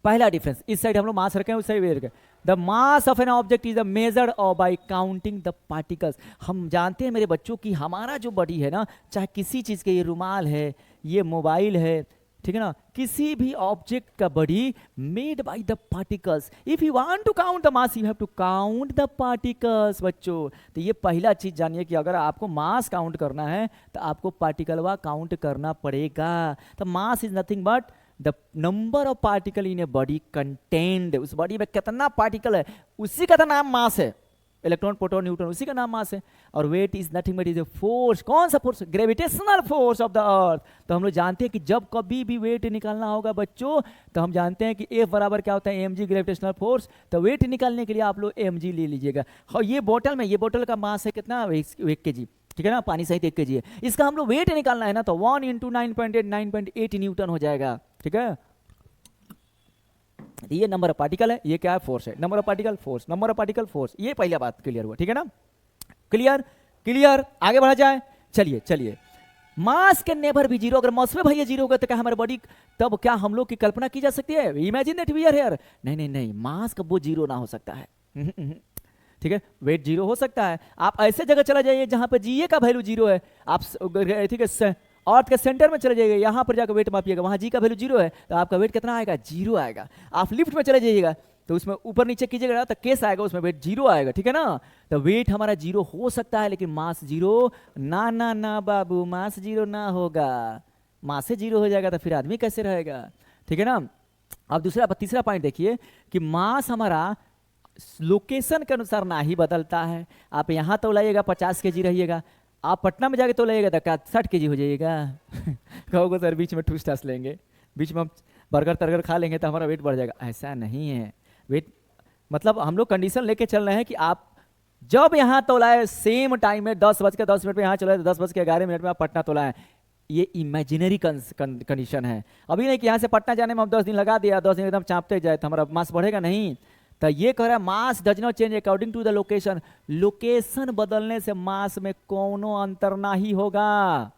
पहला डिफरेंस, इस साइड हम लोग मास रखें, उस साइड वेट रखें। The mass of an object is measured by counting the particles. हम जानते हैं मेरे बच्चों की हमारा जो बॉडी है ना, चाहे किसी चीज़ के, ये रुमाल है, ये मोबाइल है, ठीक है ना, किसी भी ऑब्जेक्ट का body made by the particles. If you want to count the mass you have to count the particles. बच्चों तो ये पहला चीज जानिए कि अगर आपको मास काउंट करना है तो आपको पार्टिकलवा काउंट करना पड़ेगा। तो mass is nothing but the number of particle in a body contained. उस बॉडी में कितना पार्टिकल है उसी का तो नाम मास है। इलेक्ट्रॉन, प्रोटॉन, न्यूट्रॉन, उसी का नाम मास है। और weight is nothing but is a force. कौन सा force? Gravitational force of the earth. तो हम लोग जानते हैं कि जब कभी भी वेट निकालना होगा बच्चों, तो हम जानते हैं कि F बराबर क्या होता है, mg ग्रेविटेशनल फोर्स। तो वेट निकालने के लिए आप लोग mg ले लीजिएगा। और ये बोतल में, ये बोतल का मास है कितना, 1 kg, ठीक है ना, पानी सहित 1 kg है। इसका हम लोग वेट निकालना है ना, तो 1 × 9.8 न्यूटन हो जाएगा, ठीक है। ये नंबर ऑफ पार्टिकल है, ये क्या है, फोर्स है। Number of particle force, number of particle force, ये पहला बात क्लियर हुआ, ठीक है ना। क्लियर क्लियर, आगे बढ़ा जाए। चलिए चलिए, मास कैन नेवर बी जीरो। अगर मास में भैया जीरो होगा तो क्या हमारे बॉडी, तब क्या हम लोग की कल्पना की जा सकती है, imagine that we are here. नहीं नहीं नहीं, मास का वो जीरो ना हो सकता है, ठीक है। वेट जीरो हो सकता है। आप ऐसे जगह चला जाइए जहां पर जीए का वैल्यू जीरो है, आप ठीक है अर्थ के सेंटर में चले जाइएगा, यहाँ पर जाकर वेट मापिएगा, वहाँ जी का वैल्यू जीरो है, तो आपका वेट कितना आएगा, जीरो आएगा। आप लिफ्ट में चले जाइएगा तो उसमें ऊपर नीचे कीजिएगा तो केस आएगा, उसमें वेट जीरो आएगा, ठीक है ना। तो वेट हमारा जीरो हो सकता है लेकिन मास जीरो ना ना ना बाबू, मास जीरो ना होगा। मास से जीरो हो जाएगा तो फिर आदमी कैसे रहेगा, ठीक है ना। अब दूसरा तीसरा पॉइंट देखिए कि मास हमारा लोकेशन के अनुसार ना ही बदलता है। आप यहाँ तो लाइएगा 50 kg रहिएगा, आप पटना में जाके तो लाइएगा तो क्या 60 kg हो जाइएगा। कहोगे सर बीच में ठूस ठास लेंगे, बीच में हम बर्गर तर्गर खा लेंगे तो हमारा वेट बढ़ जाएगा, ऐसा नहीं है। वेट मतलब हम लोग कंडीशन लेके चल रहे हैं कि आप जब यहाँ तोलाए सेम टाइम में 10:10 पे यहाँ चलाए तो 10:11 में आप पटना तोलाए, ये इमेजिनरी कंडीशन है। अभी नहीं कि यहाँ से पटना जाने में हम 10 दिन लगा दिया, 10 दिन एकदम चाँपते जाए तो हमारा मास बढ़ेगा नहीं। तो ये कह रहा है mass does not change according to the location. Location बदलने से मास में कोनो अंतर ना ही होगा।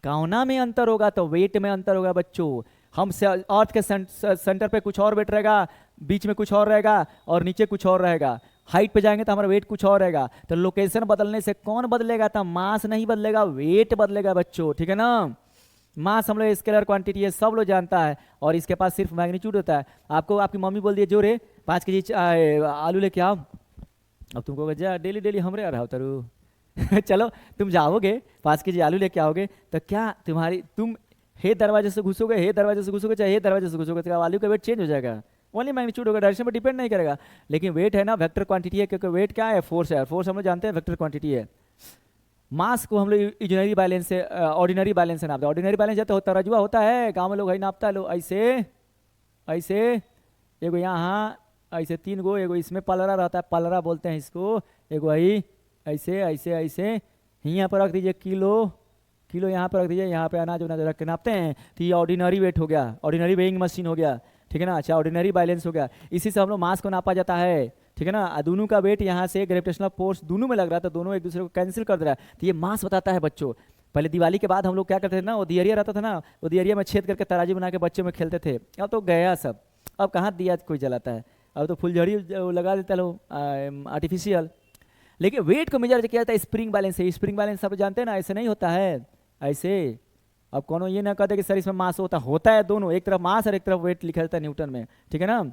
कौना में अंतर होगा तो वेट में अंतर होगा बच्चों। हम अर्थ के सेंटर पे कुछ और वेट रहेगा, बीच में कुछ और रहेगा और नीचे कुछ और रहेगा। हाइट पे जाएंगे तो हमारा वेट कुछ और रहेगा। तो लोकेशन बदलने से कौन बदलेगा, तो मास नहीं बदलेगा, वेट बदलेगा बच्चों, ठीक है ना। मास हम लोग स्केलर क्वांटिटी है, सब लोग जानता है, और इसके पास सिर्फ मैग्नीट्यूड होता है। आपको आपकी मम्मी बोल दिए जो रे 5 kg आलू लेके आओ, अब तुमको जा डेली डेली हमरे आ रहा हो तरु चलो तुम जाओगे 5 kg आलू लेके आओगे तो क्या तुम हे दरवाजे से घुसोगे, हे दरवाजे से घुसोगे, चाहे हे दरवाजे से घुसोगे, तो आलू का वेट चेंज हो जाएगा। ओनली मैग्नीट्यूड होगा, डायरेक्शन पर डिपेंड नहीं करेगा। लेकिन वेट है ना वेक्टर क्वांटिटी है, क्योंकि वेट क्या है, फोर्स है। फोर्स हम लोग जानते हैं वेक्टर क्वांटिटी है। मास को हम लोग इजनरी बैलेंस से ऑर्डिनरी बैलेंस से नापते हैं। ऑर्डिनरी बैलेंस जब तराजुआ होता है, गाँव में लोग है नापता है, लोग ऐसे ऐसे एगो यहाँ ऐसे 3 गो, एगो इसमें पलरा रहता है, पलरा बोलते हैं इसको, एगो आई ऐसे ऐसे ऐसे यहाँ पर रख दीजिए, किलो यहाँ पर रख दीजिए, यहाँ पे अनाज उनाज रख के नापते हैं। तो ये ऑर्डिनरी वेट हो गया, ऑर्डिनरी वेइंग मशीन हो गया, ठीक है ना। अच्छा, ऑर्डिनरी बैलेंस हो गया, इसी से हम लोग मास को नापा जाता है, ठीक है ना। दोनों का वेट यहाँ से ग्रेविटेशनल फोर्स दोनों में लग रहा है तो दोनों एक दूसरे को कैंसिल कर दे रहा है, तो ये मास बताता है बच्चों। पहले दिवाली के बाद हम लोग क्या करते थे ना, वो दियरिया रहता था ना, वो दियरिया में छेद करके तराजू बना के बच्चों में खेलते थे। अब तो गया सब, अब कहाँ दिया कोई जलाता है, अब तो फुलझड़ी लगा देता लोग आर्टिफिशियल। लेकिन वेट को मेजर किया जाता है स्प्रिंग बैलेंस से। स्प्रिंग बैलेंस सब जानते हैं ना, ऐसे नहीं होता है ऐसे। अब कोनो ये ना कहते कि सर इसमें मास होता है दोनों, एक तरफ मास और एक तरफ वेट लिखा जाता है न्यूटन में, ठीक है ना।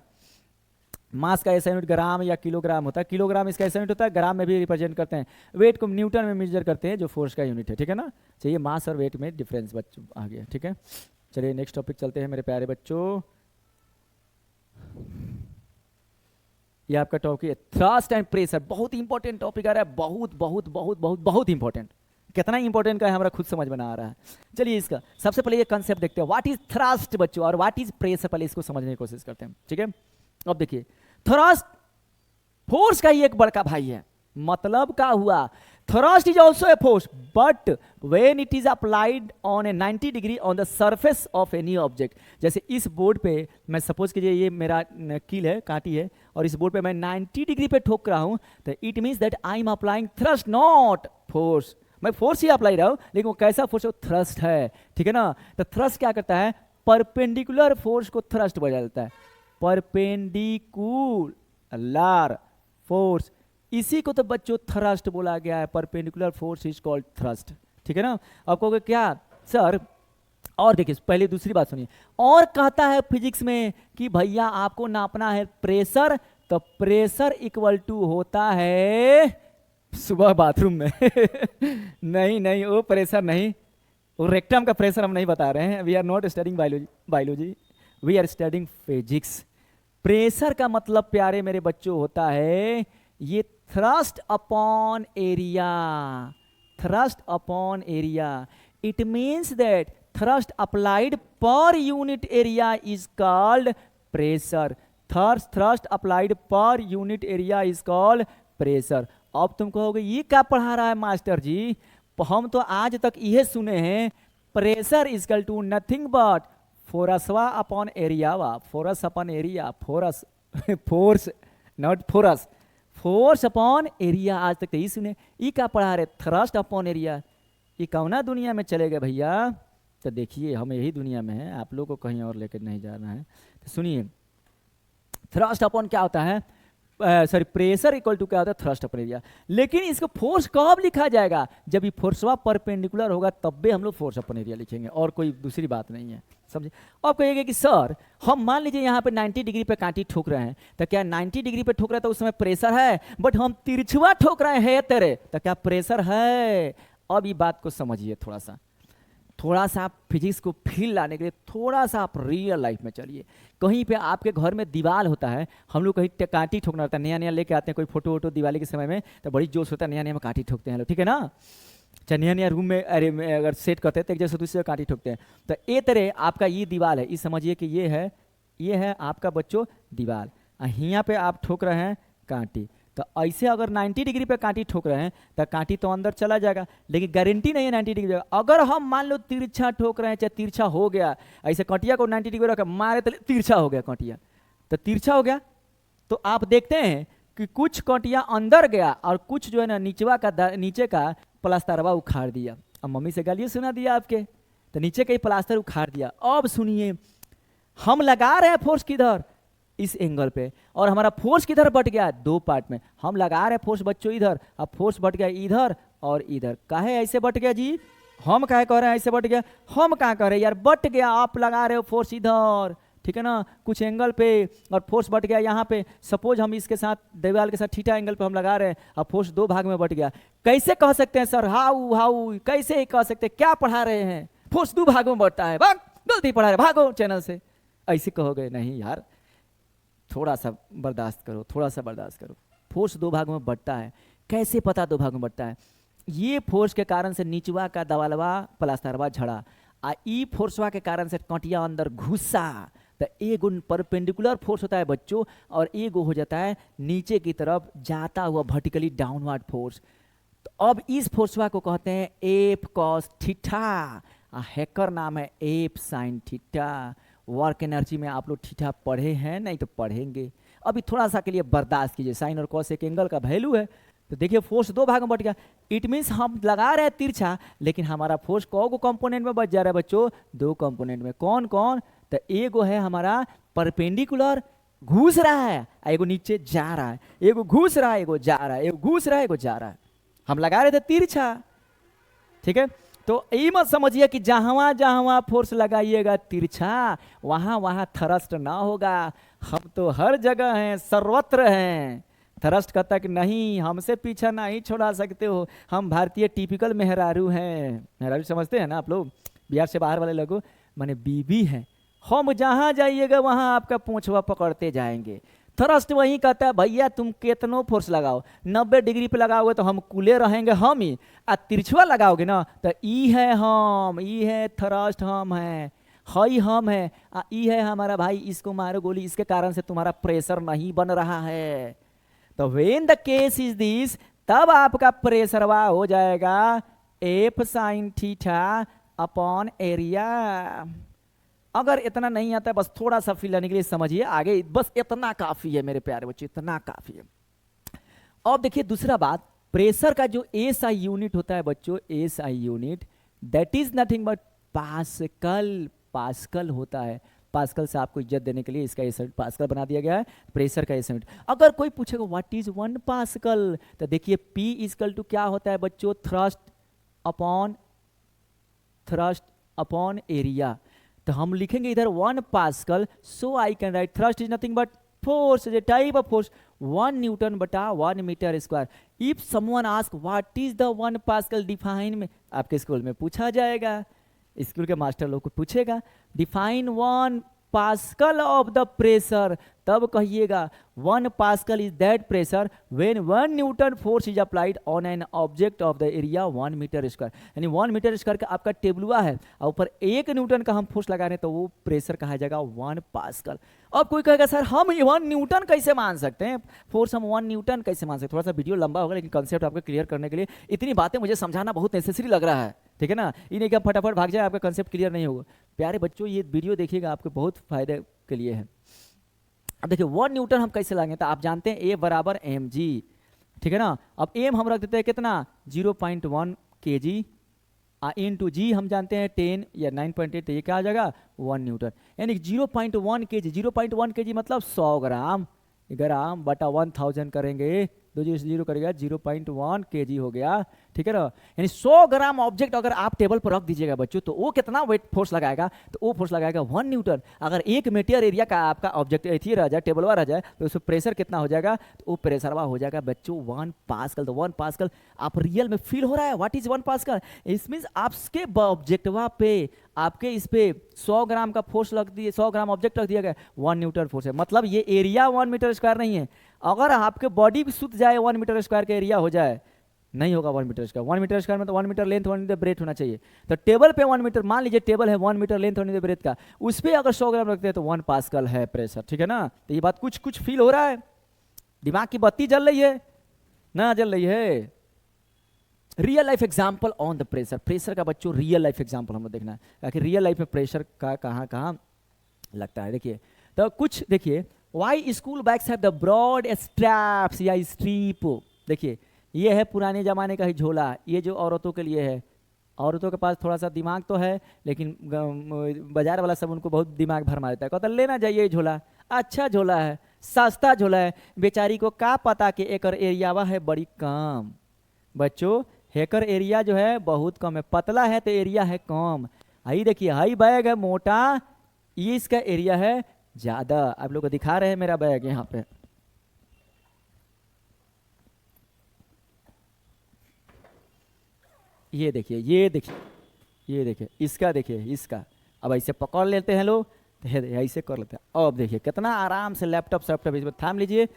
मास का ऐसा यूनिट ग्राम या किलोग्राम होता है, किलोग्राम इसका ऐसा यूनिट होता है, ग्राम में भी रिप्रेजेंट करते हैं। वेट को न्यूटन में मेजर करते हैं जो फोर्स का यूनिट है, ठीक है ना। चाहिए मास और वेट में डिफरेंस बच्चों आ गया, ठीक है। चलिए नेक्स्ट टॉपिक चलते हैं मेरे प्यारे बच्चों। ये आपका टॉपिक है थ्रस्ट एंड प्रेशर। बहुत इंपॉर्टेंट टॉपिक आ रहा है, बहुत बहुत बहुत बहुत बहुत इंपॉर्टेंट। कितना इंपॉर्टेंट का है हमारा खुद समझ में आ रहा है। चलिए इसका सबसे पहले ये कंसेप्ट देखते हैं, व्हाट इज थ्रस्ट बच्चों और व्हाट इज प्रेशर, पहले इसको समझने की कोशिश करते हैं, ठीक है। अब देखिए थ्रस्ट फोर्स का ही एक बड़का भाई है। मतलब क्या हुआ, thrust is also a force but when it is applied on A 90 degree on the surface of any object. जैसे इस बोर्ड पे मैं सपोज कीजिए ये मेरा कील है, कांटी है, और इस बोर्ड पे मैं 90 डिग्री पे ठोक रहा हूं, तो it means that I am applying thrust not force. मैं फोर्स ही अप्लाई रहा हूं लेकिन वो कैसा फोर्स है, थ्रस्ट है, ठीक है ना। तो थ्रस्ट क्या करता है, परपेंडिकुलर फोर्स को थ्रस्ट बजा देता है। परपेंडिकुलर फोर्स, इसी को तो बच्चों थ्रस्ट बोला गया है। Perpendicular force is called thrust, ठीक है ना। अब कहोगे क्या सर, और देखिए पहले दूसरी बात सुनिए, और कहता है फिजिक्स में कि भैया आपको नापना है प्रेशर, तो प्रेशर इक्वल टू होता है सुबह बाथरूम में नहीं नहीं, वो प्रेशर नहीं, वो रेक्टम का प्रेशर हम नहीं बता रहे हैं। We are not studying biology, we are studying physics. Pressure का मतलब प्यारे मेरे बच्चों होता है ये thrust upon area, thrust upon area. It means that thrust applied per unit area is called pressure. Thrust applied per unit area is called pressure. अब तुम कहोगे ये क्या पढ़ा रहा है मास्टर जी, हम तो आज तक यह सुने हैं pressure is equal to nothing but फोरसवा अपॉन एरिया वा, force upon area, force force not force, force upon area. आज तक यही सुने, ये क्या पढ़ा रहे थ्रस्ट अपॉन एरिया। ये कौना दुनिया में चले गए भैया, तो देखिए हम यही दुनिया में हैं, आप लोग को कहीं और लेकर नहीं जाना है। तो सुनिए थ्रस्ट अपॉन क्या होता है, सॉरी प्रेशर इक्वल टू क्या होता है थ्रस्ट अपॉन एरिया। लेकिन इसको फोर्स कब लिखा जाएगा, जब ये फोर्सवा परपेंडिकुलर होगा तब भी हम लोग फोर्स अपॉन एरिया लिखेंगे, और कोई दूसरी बात नहीं है, समझे। अब कहिएगा कि सर हम मान लीजिए यहाँ पे 90 डिग्री पे कांटी ठोक रहे हैं, तो क्या 90 डिग्री पे ठोक रहे हैं तो उस समय प्रेशर है, बट हम तिरछुआ ठोक रहे हैं तेरे, तो क्या प्रेशर है। अब ये बात को समझिए, थोड़ा सा आप फिजिक्स को फील लाने के लिए थोड़ा सा आप रियल लाइफ में चलिए। कहीं पे आपके घर में दीवार होता है, हम लोग कहीं कांटी ठोकना होता है, नया नया लेके आते हैं कोई फोटो वोटो दिवाली के समय में, तो बड़ी जोश होता है, नया नया में कांटी ठोकते हैं लोग, ठीक है ना। चाहे नया नया रूम में अरे अगर सेट करते हैं तो एक जैसे दूसरे कांटी ठोकते हैं। तो ये तरह आपका ये दीवार है, ये समझिए कि ये है आपका बच्चों दीवार, यहाँ पे आप ठोक रहे हैं कांटी। तो ऐसे अगर 90 डिग्री पे कांटी ठोक रहे हैं तो कांटी तो अंदर चला जाएगा, लेकिन गारंटी नहीं है 90 डिग्री। अगर हम मान लो तिरछा ठोक रहे हैं, चाहे तिरछा हो गया, ऐसे कटिया को 90 डिग्री रखा मारे तो तिरछा हो गया कटिया, तो तिरछा हो गया, तो आप देखते हैं कि कुछ कटिया अंदर गया और कुछ जो है ना नीचे का प्लास्टरवा उखाड़ दिया। अब मम्मी से गालियाँ सुना दिया आपके, तो नीचे का ही प्लास्टर उखाड़ दिया। अब सुनिए हम लगा रहे हैं फोर्स किधर, इस एंगल पे, और हमारा फोर्स किधर बट गया, दो पार्ट में। हम लगा रहे फोर्स बच्चों इधर, अब फोर्स बट गया इधर और इधर। काहे ऐसे बट गया जी, हम काहे कह रहे हैं ऐसे बट गया, हम कहाँ कह रहे हैं यार बट गया, आप लगा रहे हो फोर्स इधर, ठीक है ना, कुछ एंगल पे, और फोर्स बट गया यहाँ पे। सपोज हम इसके साथ दीवार के साथ थीटा एंगल पे हम लगा रहे हैं, अब फोर्स दो भाग में बट गया। कैसे कह सकते हैं सर, हाउ कैसे कह सकते हैं, क्या पढ़ा रहे हैं, फोर्स दो भागों में बटता है, भाग गलती पढ़ा रहे, भागो चैनल से, ऐसे कहोगे। नहीं यार, थोड़ा सा बर्दाश्त करो, थोड़ा सा बर्दाश्त करो। फोर्स दो भागों में बटता है, कैसे पता दो भागों में बटता है, ये फोर्स के कारण से नीचवा का दवालवा प्लास्टरवा झड़ा, आ ई फोर्सवा के कारण से कटिया अंदर घुसा, तो एगो परपेंडिकुलर फोर्स होता है बच्चों, और एगो हो जाता है नीचे की तरफ जाता हुआ वर्टिकली डाउनवर्ड फोर्स। तो अब इस फोर्सवा को कहते हैं एफ कॉस थीटा, हैकर नाम है F sine theta. Work energy में आप लोग थीटा पढ़े हैं, नहीं तो पढ़ेंगे, अभी थोड़ा सा के लिए बर्दाश्त कीजिए। साइन और कॉस एक एंगल का वैल्यू है। तो देखिए फोर्स दो भाग में बट गया, इट मीन्स हम लगा रहे हैं तिरछा, लेकिन हमारा फोर्स कौ कंपोनेंट में बच जा रहा है बच्चों, दो कंपोनेंट में। कौन कौन, तो एगो है हमारा परपेंडिकुलर घुस रहा है, एगो नीचे जा रहा है, एगो घुस रहा है एगो जा रहा है, एगो घुस रहा है एगो जा रहा है। हम लगा रहे थे तिरछा, ठीक है। तो ये मत समझिए कि जहां जहां फोर्स लगाइएगा तिरछा वहां वहां थ्रस्ट ना होगा। हम तो हर जगह हैं, सर्वत्र हैं। थ्रस्ट कहता है कि नहीं, हमसे पीछा नहीं छोड़ा सकते हो, हम भारतीय टिपिकल मेहरारू हैं। मेहरारू समझते हैं ना आप लोग, बिहार से बाहर वाले लोगों माने बीबी हैं। हम जहां जाइएगा वहां आपका पूंछवा पकड़ते जाएंगे। थ्रस्ट वही कहता है भैया तुम कितनो फोर्स लगाओ, 90 डिग्री पे लगाओगे तो हम कूले रहेंगे हम ही, आ तिरछुआ लगाओगे ना तो ई है हम, ई है थ्रस्ट, हम है, हई हम है, ई है हमारा भाई, इसको मारो गोली, इसके कारण से तुम्हारा प्रेशर नहीं बन रहा है। तो when the case is this, तब आपका प्रेशरवा हो जाएगा F sine theta upon area. अगर इतना नहीं आता है, बस थोड़ा सा फील लाने के लिए समझिए, आगे बस इतना काफी है मेरे प्यारे बच्चे, इतना काफी है। अब देखिए दूसरा बात, प्रेशर का जो एसआई यूनिट होता है बच्चों, SI unit that is nothing but pascal, pascal होता है। पास्कल से आपको इज्जत देने के लिए इसका एस यूनिट पास्कल बना दिया गया है, प्रेशर का एस यूनिट। अगर कोई पूछेगा व्हाट इज 1 पास्कल, तो देखिए P इक्वल टू क्या होता है बच्चों, थ्रस्ट अपॉन एरिया। तो हम लिखेंगे इधर 1 pascal, so I can write thrust is nothing but force, is a type of force, 1 newton बटा 1 metre square. If someone ask what is the 1 pascal define में, आपके स्कूल में पूछा जाएगा, स्कूल के मास्टर लोग को पूछेगा define 1 pascal of the pressure, तब कहिएगा 1 pascal is that pressure when 1 newton force is applied on an object of the area 1 metre square. यानी 1 मीटर स्क्वायर का आपका टेबुआ है और ऊपर 1 न्यूटन का हम फोर्स लगा रहे हैं, तो वो प्रेशर कहा जाएगा 1 पास्कल। अब कोई कहेगा सर हम 1 न्यूटन कैसे मान सकते हैं, फोर्स हम 1 न्यूटन कैसे मान सकते हैं। थोड़ा सा वीडियो लंबा होगा, लेकिन कंसेप्ट आपको क्लियर करने के लिए इतनी बातें मुझे समझाना बहुत नेसेसरी लग रहा है, ठीक है ना। ये नहीं कि आप फटाफट भाग जाए, आपका कंसेप्ट क्लियर नहीं होगा। प्यारे बच्चों ये वीडियो देखिएगा, आपके बहुत फायदे के लिए है। अब देखिए 1 न्यूटन हम कैसे लाएंगे, तो आप जानते हैं ए बराबर mg, ठीक है ना। अब एम हम रख देते हैं कितना 0.1 kg, इनटू जी हम जानते हैं 10 या 9.8, तो ये क्या आ जाएगा 1 न्यूटन। यानी 0.1 kg, 0.1 kg मतलब 100 ग्राम, ग्राम बटा 1000 करेंगे, 2 0 0 करेगा 0.1 kg हो गया, ठीक है ना। यानी 100 ग्राम ऑब्जेक्ट अगर आप टेबल पर रख दीजिएगा बच्चों, तो वो कितना वेट फोर्स लगाएगा, तो वो फोर्स लगाएगा 1 न्यूटन। अगर 1 मीटर एरिया का आपका ऑब्जेक्ट ऐसी रह जाए, टेबल रह जाए, तो उसमें प्रेशर कितना हो जाएगा, तो वो प्रेशर हो जाएगा बच्चों 1 पास्कल। तो 1 पास्कल आप रियल में फील हो रहा है, व्हाट इज 1 पास्कल, इस मीन्स आपके ऑब्जेक्टवा पे, आपके इस पे 100 ग्राम का फोर्स लग दिए, 100 ग्राम ऑब्जेक्ट रख दिया गया, 1 न्यूटन फोर्स है। मतलब ये एरिया 1 मीटर स्क्वायर नहीं है। अगर आपके बॉडी भी सुत जाए 1 मीटर स्क्वायर का एरिया हो जाए, नहीं होगा 1 मीटर स्क्वायर। 1 मीटर स्क्वायर में तो 1 मीटर लेंथ 1 मीटर ब्रेथ होना चाहिए। तो टेबल पे 1 मीटर, मान लीजिए टेबल है 1 मीटर लेंथ 1 मीटर ब्रेथ का, उस पर अगर 100 ग्राम रखते हैं तो 1 पास्कल है प्रेशर, ठीक है ना। तो ये बात कुछ कुछ फील हो रहा है, दिमाग की बत्ती जल रही है ना, जल रही है। Real life example on the pressure, pressure का बच्चों रियल लाइफ एग्जाम्पल हमको देखना है, ताकि रियल लाइफ में प्रेशर का कहाँ कहाँ लगता है। देखिए तो कुछ देखिए, why school bags have the broad straps या स्ट्रीप। देखिए ये है पुराने ज़माने का ही झोला, ये जो औरतों के लिए है। औरतों के पास थोड़ा सा दिमाग तो है, लेकिन बाजार वाला सब उनको बहुत दिमाग भरमा देता है, कहता लेना जाइए झोला, अच्छा झोला है, सस्ता झोला है। बेचारी को क्या पता कि एकर एरियावा है बड़ी कम। बच्चों हेकर एरिया जो है बहुत कम है, पतला है तो एरिया है कम। आई देखिए हाई बैग है मोटा, ये इसका एरिया है ज्यादा। आप लोग को दिखा रहे हैं मेरा बैग यहाँ पे, ये देखिए, ये देखिए, ये देखिए, इसका देखिए, इसका। अब ऐसे पकड़ लेते हैं लोग, ऐसे कर लेते हैं। अब देखिए कितना आराम से लैपटॉप सैपटॉप इसमें थाम लीजिए,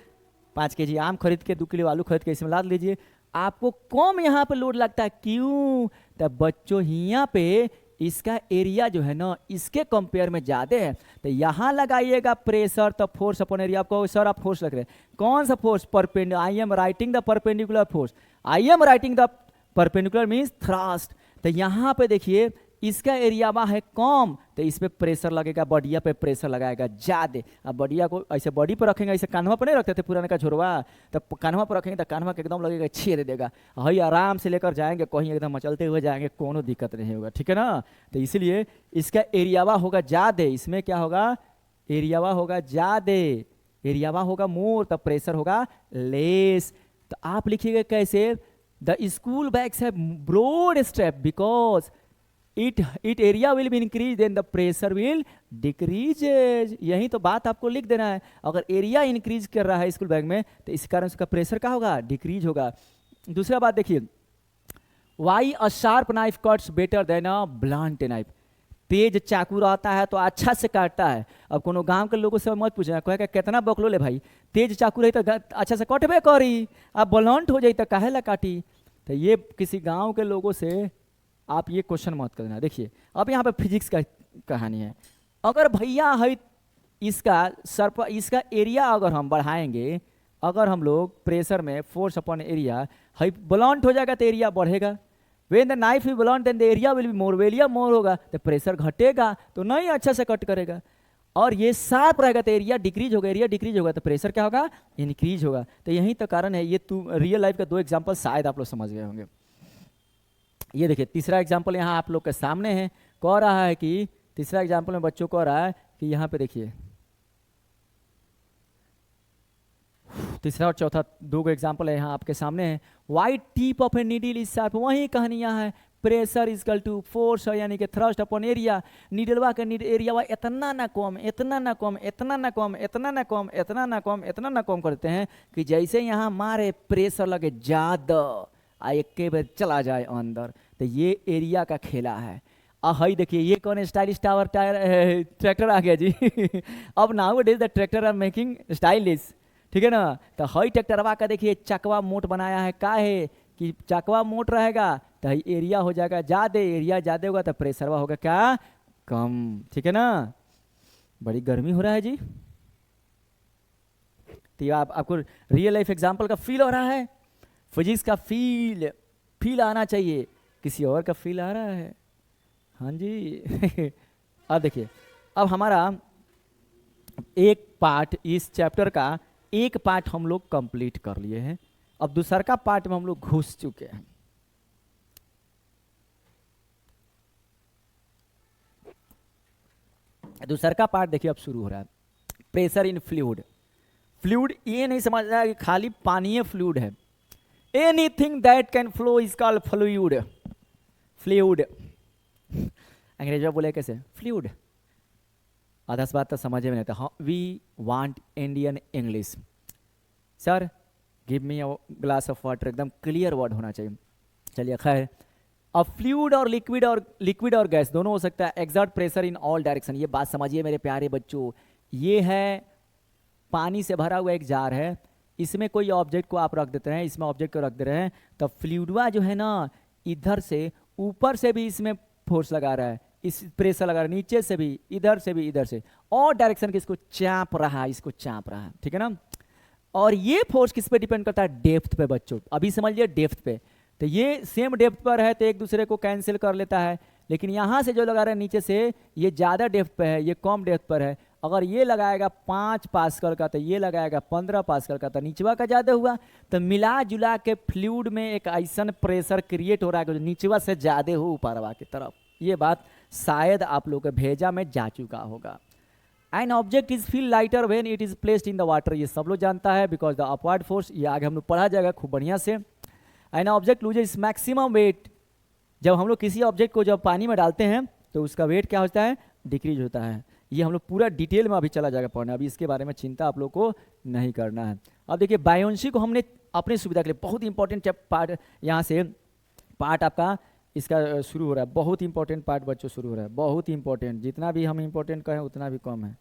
5 kg आम खरीद के 2 किलो आलू खरीद के इसमें लाद लीजिए, आपको कम यहाँ पे लोड लगता है। क्यों, तब बच्चों यहाँ पे इसका एरिया जो है ना इसके कंपेयर में ज्यादा है, तो यहाँ लगाइएगा प्रेशर, तो फोर्स अपॉन एरिया। आपको सर आप फोर्स लग रहे हैं, कौन सा force, perpendicular. I am writing the perpendicular force, I am writing the perpendicular means thrust. तो यहाँ पे देखिए इसका एरिया है कम, तो इस पे प्रेशर लगेगा, बॉडिया पे प्रेशर लगाएगा ज्यादा। अब बॉडिया को ऐसे बॉडी पर रखेंगे, ऐसे कान्हा पर नहीं रखते थे पुराने का झोरवा, तो कान्हा पर रखेंगे तो कान्हा के एकदम लगेगा छेद देगा। हई आराम से लेकर जाएंगे कहीं, एकदम मचलते हुए जाएंगे, कोनो दिक्कत नहीं होगा, ठीक है ना। तो इसलिए इसका एरियावा होगा ज्यादा, इसमें क्या होगा, एरियावा होगा ज्यादा, एरियावा होगा मोर, तब प्रेशर होगा लेस। तो आप लिखिएगा कैसे, the school bags have broad strap because it area will be increased then the pressure will decreases। यही तो बात आपको लिख देना है। अगर एरिया इंक्रीज कर रहा है स्कूल बैग में, तो इस कारण उसका प्रेशर क्या होगा, डिक्रीज होगा। दूसरा बात देखिए, why a sharp knife cuts better than a blunt knife. तेज चाकू रहता है तो अच्छा से काटता है। अब कोनो गांव के लोगों से मत पूछना, कहे कितना बकलो ले भाई, तेज चाकू रही तो अच्छा से कटबे करी, अब ब्लंट हो जाई तो काहे ला काटी। तो ये किसी गाँव के लोगों से आप ये क्वेश्चन मत करना। देखिए अब यहाँ पे फिजिक्स का कहानी है। अगर भैया है इसका एरिया अगर हम बढ़ाएंगे, अगर हम लोग प्रेशर में फोर्स अपॉन एरिया है ब्लंट हो जाएगा तो एरिया बढ़ेगा। When the knife is blunt then the area will be more, area more होगा तो प्रेशर घटेगा, तो नहीं अच्छा से कट करेगा। और ये शार्प रहेगा तो एरिया डिक्रीज होगा, एरिया डिक्रीज होगा तो प्रेशर क्या होगा, इंक्रीज होगा। तो यही तो कारण है। ये रियल लाइफ का 2 एग्जाम्पल शायद आप लोग समझ गए होंगे। ये देखिए तीसरा एग्जाम्पल यहाँ आप लोग के सामने है, कह रहा है कि तीसरा एग्जाम्पल में बच्चों कह रहा है कि यहाँ पे देखिए तीसरा और चौथा दो एग्जाम्पल है यहाँ आपके सामने है। White tip of a needle is sharp, वही कहानियाँ है। प्रेशर इजकल टू फोर्स यानी कि थ्रस्ट अपॉन एरिया, नीडलवा का एरिया इतना ना कम, इतना ना कम, इतना ना कम, इतना ना कम, इतना ना कम, इतना ना कम करते हैं कि जैसे यहाँ मारे प्रेशर लगे ज़्यादा एक के बार चला जाए अंदर। तो ये एरिया का खेला है। हाई देखिए ये कौन स्टाइलिश टावर टायर ट्रैक्टर आ गया जी अब now it is the tractor are making stylish, ठीक है ना। तो हाई ट्रैक्टरवा का देखिए चकवा मोट बनाया है, का है कि चकवा मोट रहेगा तो एरिया हो जाएगा ज़्यादा, एरिया ज़्यादा होगा तो प्रेशरवा होगा क्या कम, ठीक है ना। बड़ी गर्मी हो रहा है जी। तो आपको रियल लाइफ एग्जांपल का फील हो रहा है, फिजिक्स का फील आना चाहिए। किसी और का फील आ रहा है? हाँ जी अब देखिए, अब हमारा एक पार्ट इस चैप्टर का एक पार्ट हम लोग कंप्लीट कर लिए हैं। अब दूसरा का पार्ट में हम लोग घुस चुके हैं। दूसरा का पार्ट देखिए अब शुरू हो रहा है। Pressure in fluid. फ्लूइड ये नहीं समझना है कि खाली पानी फ्लूइड है। Anything that can flow is called fluid. Fluid अंग्रेजी में बोले कैसे? फ्लूइड। आधा बात तो समझ में नहीं आता। We want Indian English. Sir give me a glass of water, एकदम क्लियर वर्ड होना चाहिए। चलिए खैर, अब फ्लूइड और लिक्विड और गैस दोनों हो सकता है। Exert pressure in all direction. ये बात समझिए मेरे प्यारे बच्चों, ये है पानी से भरा हुआ एक जार है, इसमें कोई ऑब्जेक्ट को आप रख देते हैं, इसमें ऑब्जेक्ट को रख दे रहे हैं, तो फ्लूइडवा जो है ना इधर से ऊपर से भी इसमें फोर्स लगा रहा है, इस प्रेशर लगा रहा है, नीचे से भी, इधर से भी, इधर से, और डायरेक्शन के इसको चाप रहा है, इसको चाप रहा है, ठीक है ना। और ये फोर्स किस पे डिपेंड करता है? डेप्थ पे बच्चों। अभी समझिए डेप्थ पे, तो ये सेम डेप्थ पर है तो एक दूसरे को कैंसिल कर लेता है, लेकिन यहाँ से जो लगा रहा है नीचे से ये ज़्यादा डेप्थ पे है, ये कम डेप्थ पर है। अगर ये लगाएगा 5 पास्कल का तो ये लगाएगा 15 पास्कल का, तो नीचवा का ज़्यादा हुआ। तो मिला जुला के फ्लूइड में एक ऐसा प्रेशर क्रिएट हो रहा है कि नीचवा से ज़्यादा हो ऊपरवा की तरफ। ये बात शायद आप लोग के भेजा में जा चुका होगा। An object is feel lighter when it is placed in the water. ये सब लोग जानता है, बिकॉज द अपवर्ड फोर्स, ये आगे हम लोग पढ़ा जाएगा खूब बढ़िया से। An object loses maximum weight. जब हम लोग किसी ऑब्जेक्ट को जब पानी में डालते हैं तो उसका वेट क्या होता है? डिक्रीज होता है। ये हम लोग पूरा डिटेल में अभी चला जाएगा पढ़ने, अभी इसके बारे में चिंता आप लोग को नहीं करना है। अब देखिए बायोन्सी को हमने अपनी सुविधा के लिए, बहुत इंपॉर्टेंट पार्ट यहाँ से पार्ट आपका इसका शुरू हो रहा है। बहुत इंपॉर्टेंट पार्ट बच्चों शुरू हो रहा है, बहुत इंपॉर्टेंट। जितना भी हम इंपॉर्टेंट कहें उतना भी कम है।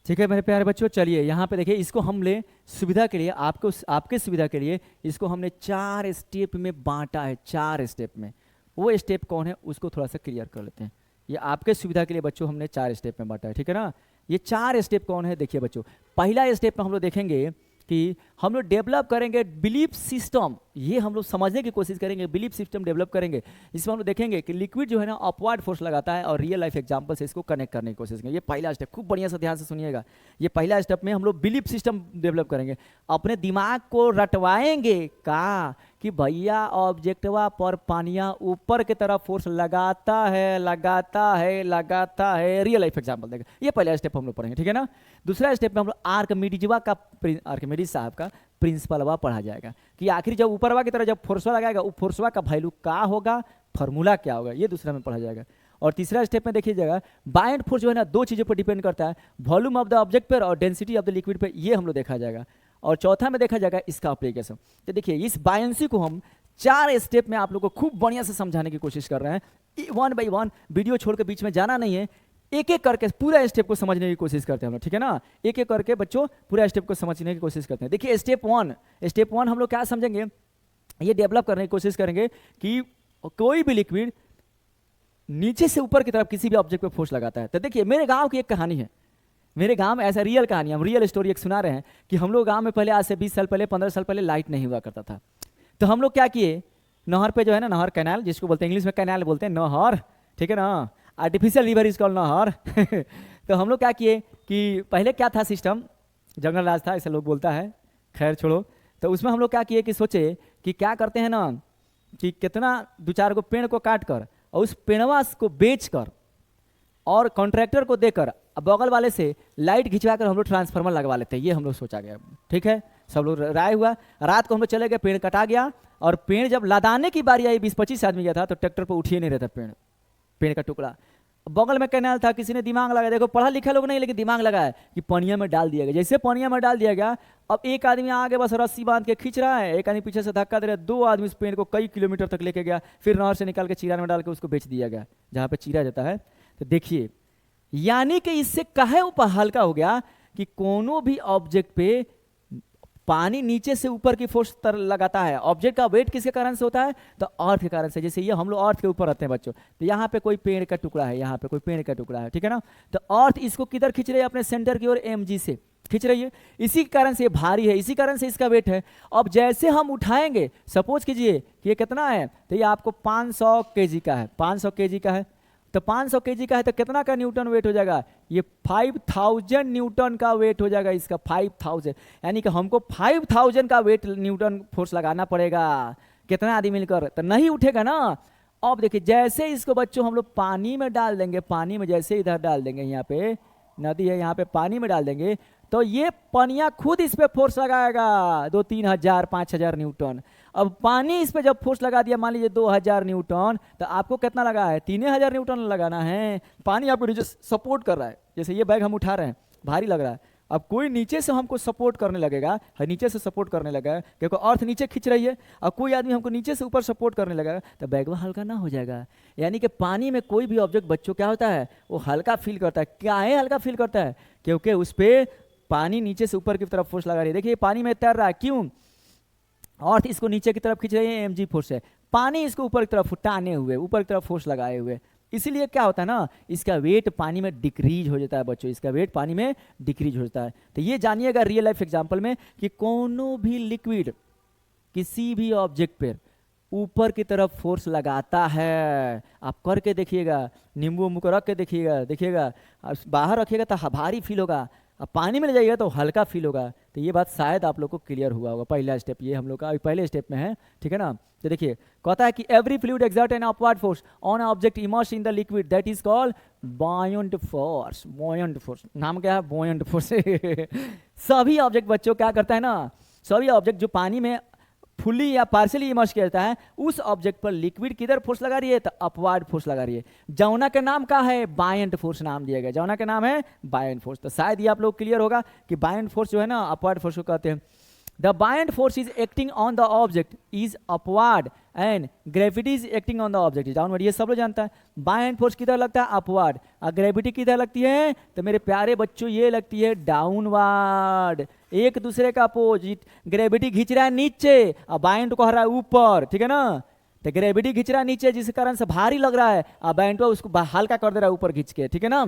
ठीक है मेरे प्यारे बच्चों, चलिए यहाँ पे देखिए, इसको हम ले सुविधा के लिए, आपको आपके सुविधा के लिए इसको हमने 4 स्टेप में बांटा है। 4 स्टेप में, वो स्टेप कौन है उसको थोड़ा सा क्लियर कर लेते हैं। ये आपके सुविधा के लिए बच्चों हमने 4 स्टेप में बांटा है, ठीक है ना। ये 4 स्टेप कौन है? देखिए बच्चों, पहला स्टेप में हम लोग देखेंगे कि हम लोग डेवलप करेंगे बिलीफ सिस्टम। ये हम लोग समझने की कोशिश करेंगे, बिलीफ सिस्टम डेवलप करेंगे। इसमें हम लोग देखेंगे कि लिक्विड जो है ना अपवर्ड फोर्स लगाता है, और रियल लाइफ एग्जांपल से इसको कनेक्ट करने की कोशिश करेंगे। ये पहला स्टेप, खूब बढ़िया से ध्यान से सुनिएगा। ये पहला स्टेप में हम लोग बिलीफ सिस्टम डेवलप करेंगे, अपने दिमाग को रटवाएंगे का कि भैया ऑब्जेक्टवा पर पानिया ऊपर की तरफ फोर्स लगाता है, लगाता है, लगाता है। रियल लाइफ एग्जांपल देगा। ये पहला स्टेप हम लोग पढ़ेंगे, ठीक है ना। दूसरा स्टेप में हम लोग आर्किमिडीज साहब का प्रिंसिपलवा पढ़ा जाएगा कि आखिर जब ऊपरवा की तरह जब फोर्सवा लगाएगा, वो फोर्सवा का वैल्यू क्या होगा, फार्मूला क्या होगा, ये दूसरा में पढ़ा जाएगा। और तीसरा स्टेप में देखिएगा बाइंड फोर्स जो है ना 2 चीज़ों पर डिपेंड करता है, वॉल्यूम ऑफ द ऑब्जेक्ट पर और डेंसिटी ऑफ द लिक्विड पर। ये हम लोग देखा जाएगा। और चौथा में देखा जाएगा इसका एप्लीकेशन। तो देखिए इस बायंसी को हम 4 स्टेप में आप लोग को खूब बढ़िया से समझाने की कोशिश कर रहे हैं। 1 बाई 1 वीडियो छोड़ के बीच में जाना नहीं है, एक एक करके पूरा स्टेप को समझने की कोशिश करते हैं हम लोग, ठीक है ना। एक एक करके बच्चों पूरा स्टेप को समझने की कोशिश करते हैं। देखिए स्टेप 1 हम लोग क्या समझेंगे, ये डेवलप करने की कोशिश करेंगे कि कोई भी लिक्विड नीचे से ऊपर की तरफ किसी भी ऑब्जेक्ट पे फोर्स लगाता है। तो देखिए मेरे गांव की एक कहानी है, मेरे गांव में ऐसा रियल कहानी, हम रियल स्टोरी एक सुना रहे हैं कि हम लोग गांव में पहले आज से 20 साल पहले 15 साल पहले लाइट नहीं हुआ करता था। तो हम लोग क्या किए, नहर पे जो है ना, नहर कैनाल जिसको बोलते हैं, इंग्लिश में कैनाल बोलते हैं, नहर, ठीक है ना, आर्टिफिशियल रिवर इज कॉल्ड नहर। तो हम लोग क्या किए कि पहले क्या था सिस्टम, जंगल राज था ऐसा लोग बोलता है, खैर छोड़ो। तो उसमें हम लोग क्या किए कि सोचे कि क्या करते हैं ना कि कितना 2-4 को पेड़ को काट कर और उस पेड़वा को बेच कर और कॉन्ट्रैक्टर को देकर बगल वाले से लाइट खिंचवा कर हम लोग ट्रांसफार्मर लगवा लेते हैं, ये हम लोग सोचा गया। ठीक है, सब लोग राय हुआ, रात को हम लोग चले गए, पेड़ कटा गया और पेड़ जब लदाने की बारी आई, 20-25 आदमी गया था, तो ट्रैक्टर पर उठिए नहीं रहता पेड़ का टुकड़ा। बगल में कैनाल था, किसी ने दिमाग लगाया, देखो पढ़ा लिखा लोग नहीं लेकिन दिमाग लगाया कि पनिया में डाल दिया गया। जैसे पनिया में डाल दिया गया, अब एक आदमी आगे बस रस्सी बांध के खींच रहा है, एक आदमी पीछे से धक्का दे रहा है, 2 आदमी उस पेड़ को कई किलोमीटर तक लेके गया, फिर नहर से निकाल के चीरा में डाल के उसको बेच दिया गया जहाँ पे चीरा जाता है। तो देखिए यानी कि इससे काहे ऊपर हल्का हो गया कि कोनो भी ऑब्जेक्ट पे पानी नीचे से ऊपर की फोर्स लगाता है। ऑब्जेक्ट का वेट किसके कारण से होता है, तो अर्थ के कारण से। जैसे ये हम लोग अर्थ के ऊपर रहते हैं बच्चों, तो यहाँ पे कोई पेड़ का टुकड़ा है, यहाँ पे कोई पेड़ का टुकड़ा है, ठीक है ना, तो अर्थ इसको किधर खींच रही है, अपने सेंटर की ओर mg से खींच रही है, इसी कारण से ये भारी है, इसी कारण से इसका वेट है। अब जैसे हम उठाएंगे, सपोज कीजिए कि ये कितना है, तो ये आपको 500 kg का है, 500 kg का है, तो 500 kg का है तो कितना का न्यूटन वेट हो जाएगा, ये 5000 न्यूटन का वेट हो जाएगा इसका, 5000, यानी कि हमको 5000 का वेट न्यूटन फोर्स लगाना पड़ेगा। कितना आदमी मिलकर, तो नहीं उठेगा ना। अब देखिए जैसे इसको बच्चों हम लोग पानी में डाल देंगे, पानी में जैसे इधर डाल देंगे, यहाँ पे नदी है, यहाँ पे पानी में डाल देंगे, तो ये पनिया खुद इस पे फोर्स लगाएगा 2-3 हजार 5,000 न्यूटन। अब पानी इस पे जब फोर्स लगा दिया, मान लीजिए 2000 न्यूटन, तो आपको कितना लगा है, 3000 न्यूटन लगाना है। पानी आपको नीचे सपोर्ट कर रहा है, जैसे ये बैग हम उठा रहे हैं, भारी लग रहा है, अब कोई नीचे से हमको सपोर्ट करने लगेगा, नीचे से सपोर्ट करने लगेगा क्योंकि अर्थ नीचे खींच रही है, और कोई आदमी हमको नीचे से ऊपर सपोर्ट करने लगेगा, तो बैग हल्का ना हो जाएगा। यानी कि पानी में कोई भी ऑब्जेक्ट बच्चों क्या होता है, वो हल्का फील करता है। क्या है हल्का फील करता है, क्योंकि उस पर पानी नीचे से ऊपर की तरफ फोर्स लगा रही है। देखिए पानी में तैर रहा है, क्यों, अर्थ इसको नीचे की तरफ खींच रही है, mg फोर्स है, पानी इसको ऊपर की तरफ टाने हुए, ऊपर की तरफ फोर्स लगाए हुए, इसीलिए क्या होता है ना, इसका वेट पानी में डिक्रीज हो जाता है बच्चों, इसका वेट पानी में डिक्रीज हो जाता है। तो ये जानिएगा रियल लाइफ एग्जांपल में कि कोनो भी लिक्विड किसी भी ऑब्जेक्ट पर ऊपर की तरफ फोर्स लगाता है। आप करके देखिएगा, नींबू उम्बू को रख के देखिएगा, बाहर रखिएगा तो भारी फील होगा, अब पानी में ले जाइएगा तो हल्का फील होगा। तो ये बात शायद आप लोग को क्लियर हुआ होगा। पहला स्टेप ये हम लोग का पहले स्टेप में है, ठीक है ना। तो देखिए कहता है कि every fluid exert an upward force on object immersed in the liquid that is called buoyant force. Buoyant force नाम क्या है, बॉयंट फोर्स। सभी ऑब्जेक्ट बच्चों क्या करता है ना, सभी ऑब्जेक्ट जो पानी में फुली या पार्शियली इमर्स करता है, उस ऑब्जेक्ट पर लिक्विड किधर फोर्स लगा रही है, तो अपवर्ड फोर्स लगा रही है। जौना का नाम क्या है, बायंट फोर्स नाम दिया गया, जौना का नाम है बायंट फोर्स। तो शायद ये आप लोग क्लियर होगा कि बायंट फोर्स जो है ना अपवर्ड फोर्स को कहते हैं। The buoyant force is acting on the object is upward and gravity is acting on the object is downward. ये सब लोग जानता है। बायंट फोर्स किधर लगता है, अपवर्ड, और ग्रेविटी किधर लगती है, तो मेरे प्यारे बच्चों ये लगती है डाउनवर्ड, एक दूसरे का अपोजिट। ग्रेविटी खींच रहा है नीचे और बायंट को हरा है ऊपर, ठीक है ना। तो ग्रेविटी खींच रहा है नीचे जिस कारण से भारी लग रहा है, और बायंट उसको हल्का कर दे रहा है ऊपर खींच के, ठीक है ना।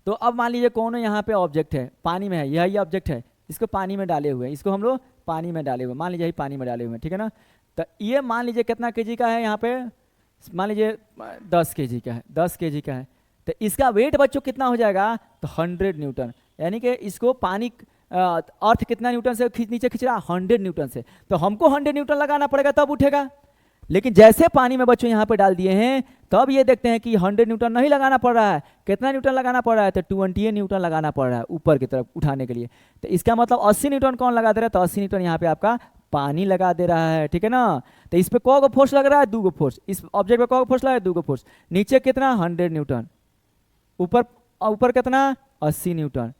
तो अब मान लीजिए कौन यहाँ पे ऑब्जेक्ट है, पानी में है, यही ऑब्जेक्ट है, इसको पानी में डाले हुए, इसको हम लोग पानी में डाले हुए, मान लीजिए यही पानी में डाले हुए, ठीक है ना। तो ये मान लीजिए कितना केजी का है, यहाँ पे मान लीजिए 10 केजी का है, 10 केजी का है। तो इसका वेट बच्चों कितना हो जाएगा, तो 100 न्यूटन। यानी कि इसको पानी अर्थ कितना न्यूटन से नीचे खींच रहा है, 100 न्यूटन से। तो हमको 100 न्यूटन लगाना पड़ेगा तब उठेगा। लेकिन जैसे पानी में बच्चों यहाँ पे डाल दिए हैं, तब ये देखते हैं कि 100 न्यूटन नहीं लगाना पड़ रहा है। कितना न्यूटन लगाना पड़ रहा है, तो 20 न्यूटन लगाना पड़ रहा है ऊपर की तरफ उठाने के लिए। तो इसका मतलब 80 न्यूटन कौन लगा दे रहा है, तो 80 न्यूटन यहाँ पे आपका पानी लगा दे रहा है, ठीक है ना। तो इस पे कौ फोर्स लग रहा है, 2 फोर्स। इस ऑब्जेक्ट पे कौ फोर्स लगा है, 2 फोर्स। नीचे कितना, 100 न्यूटन, ऊपर कितना, 80 न्यूटन,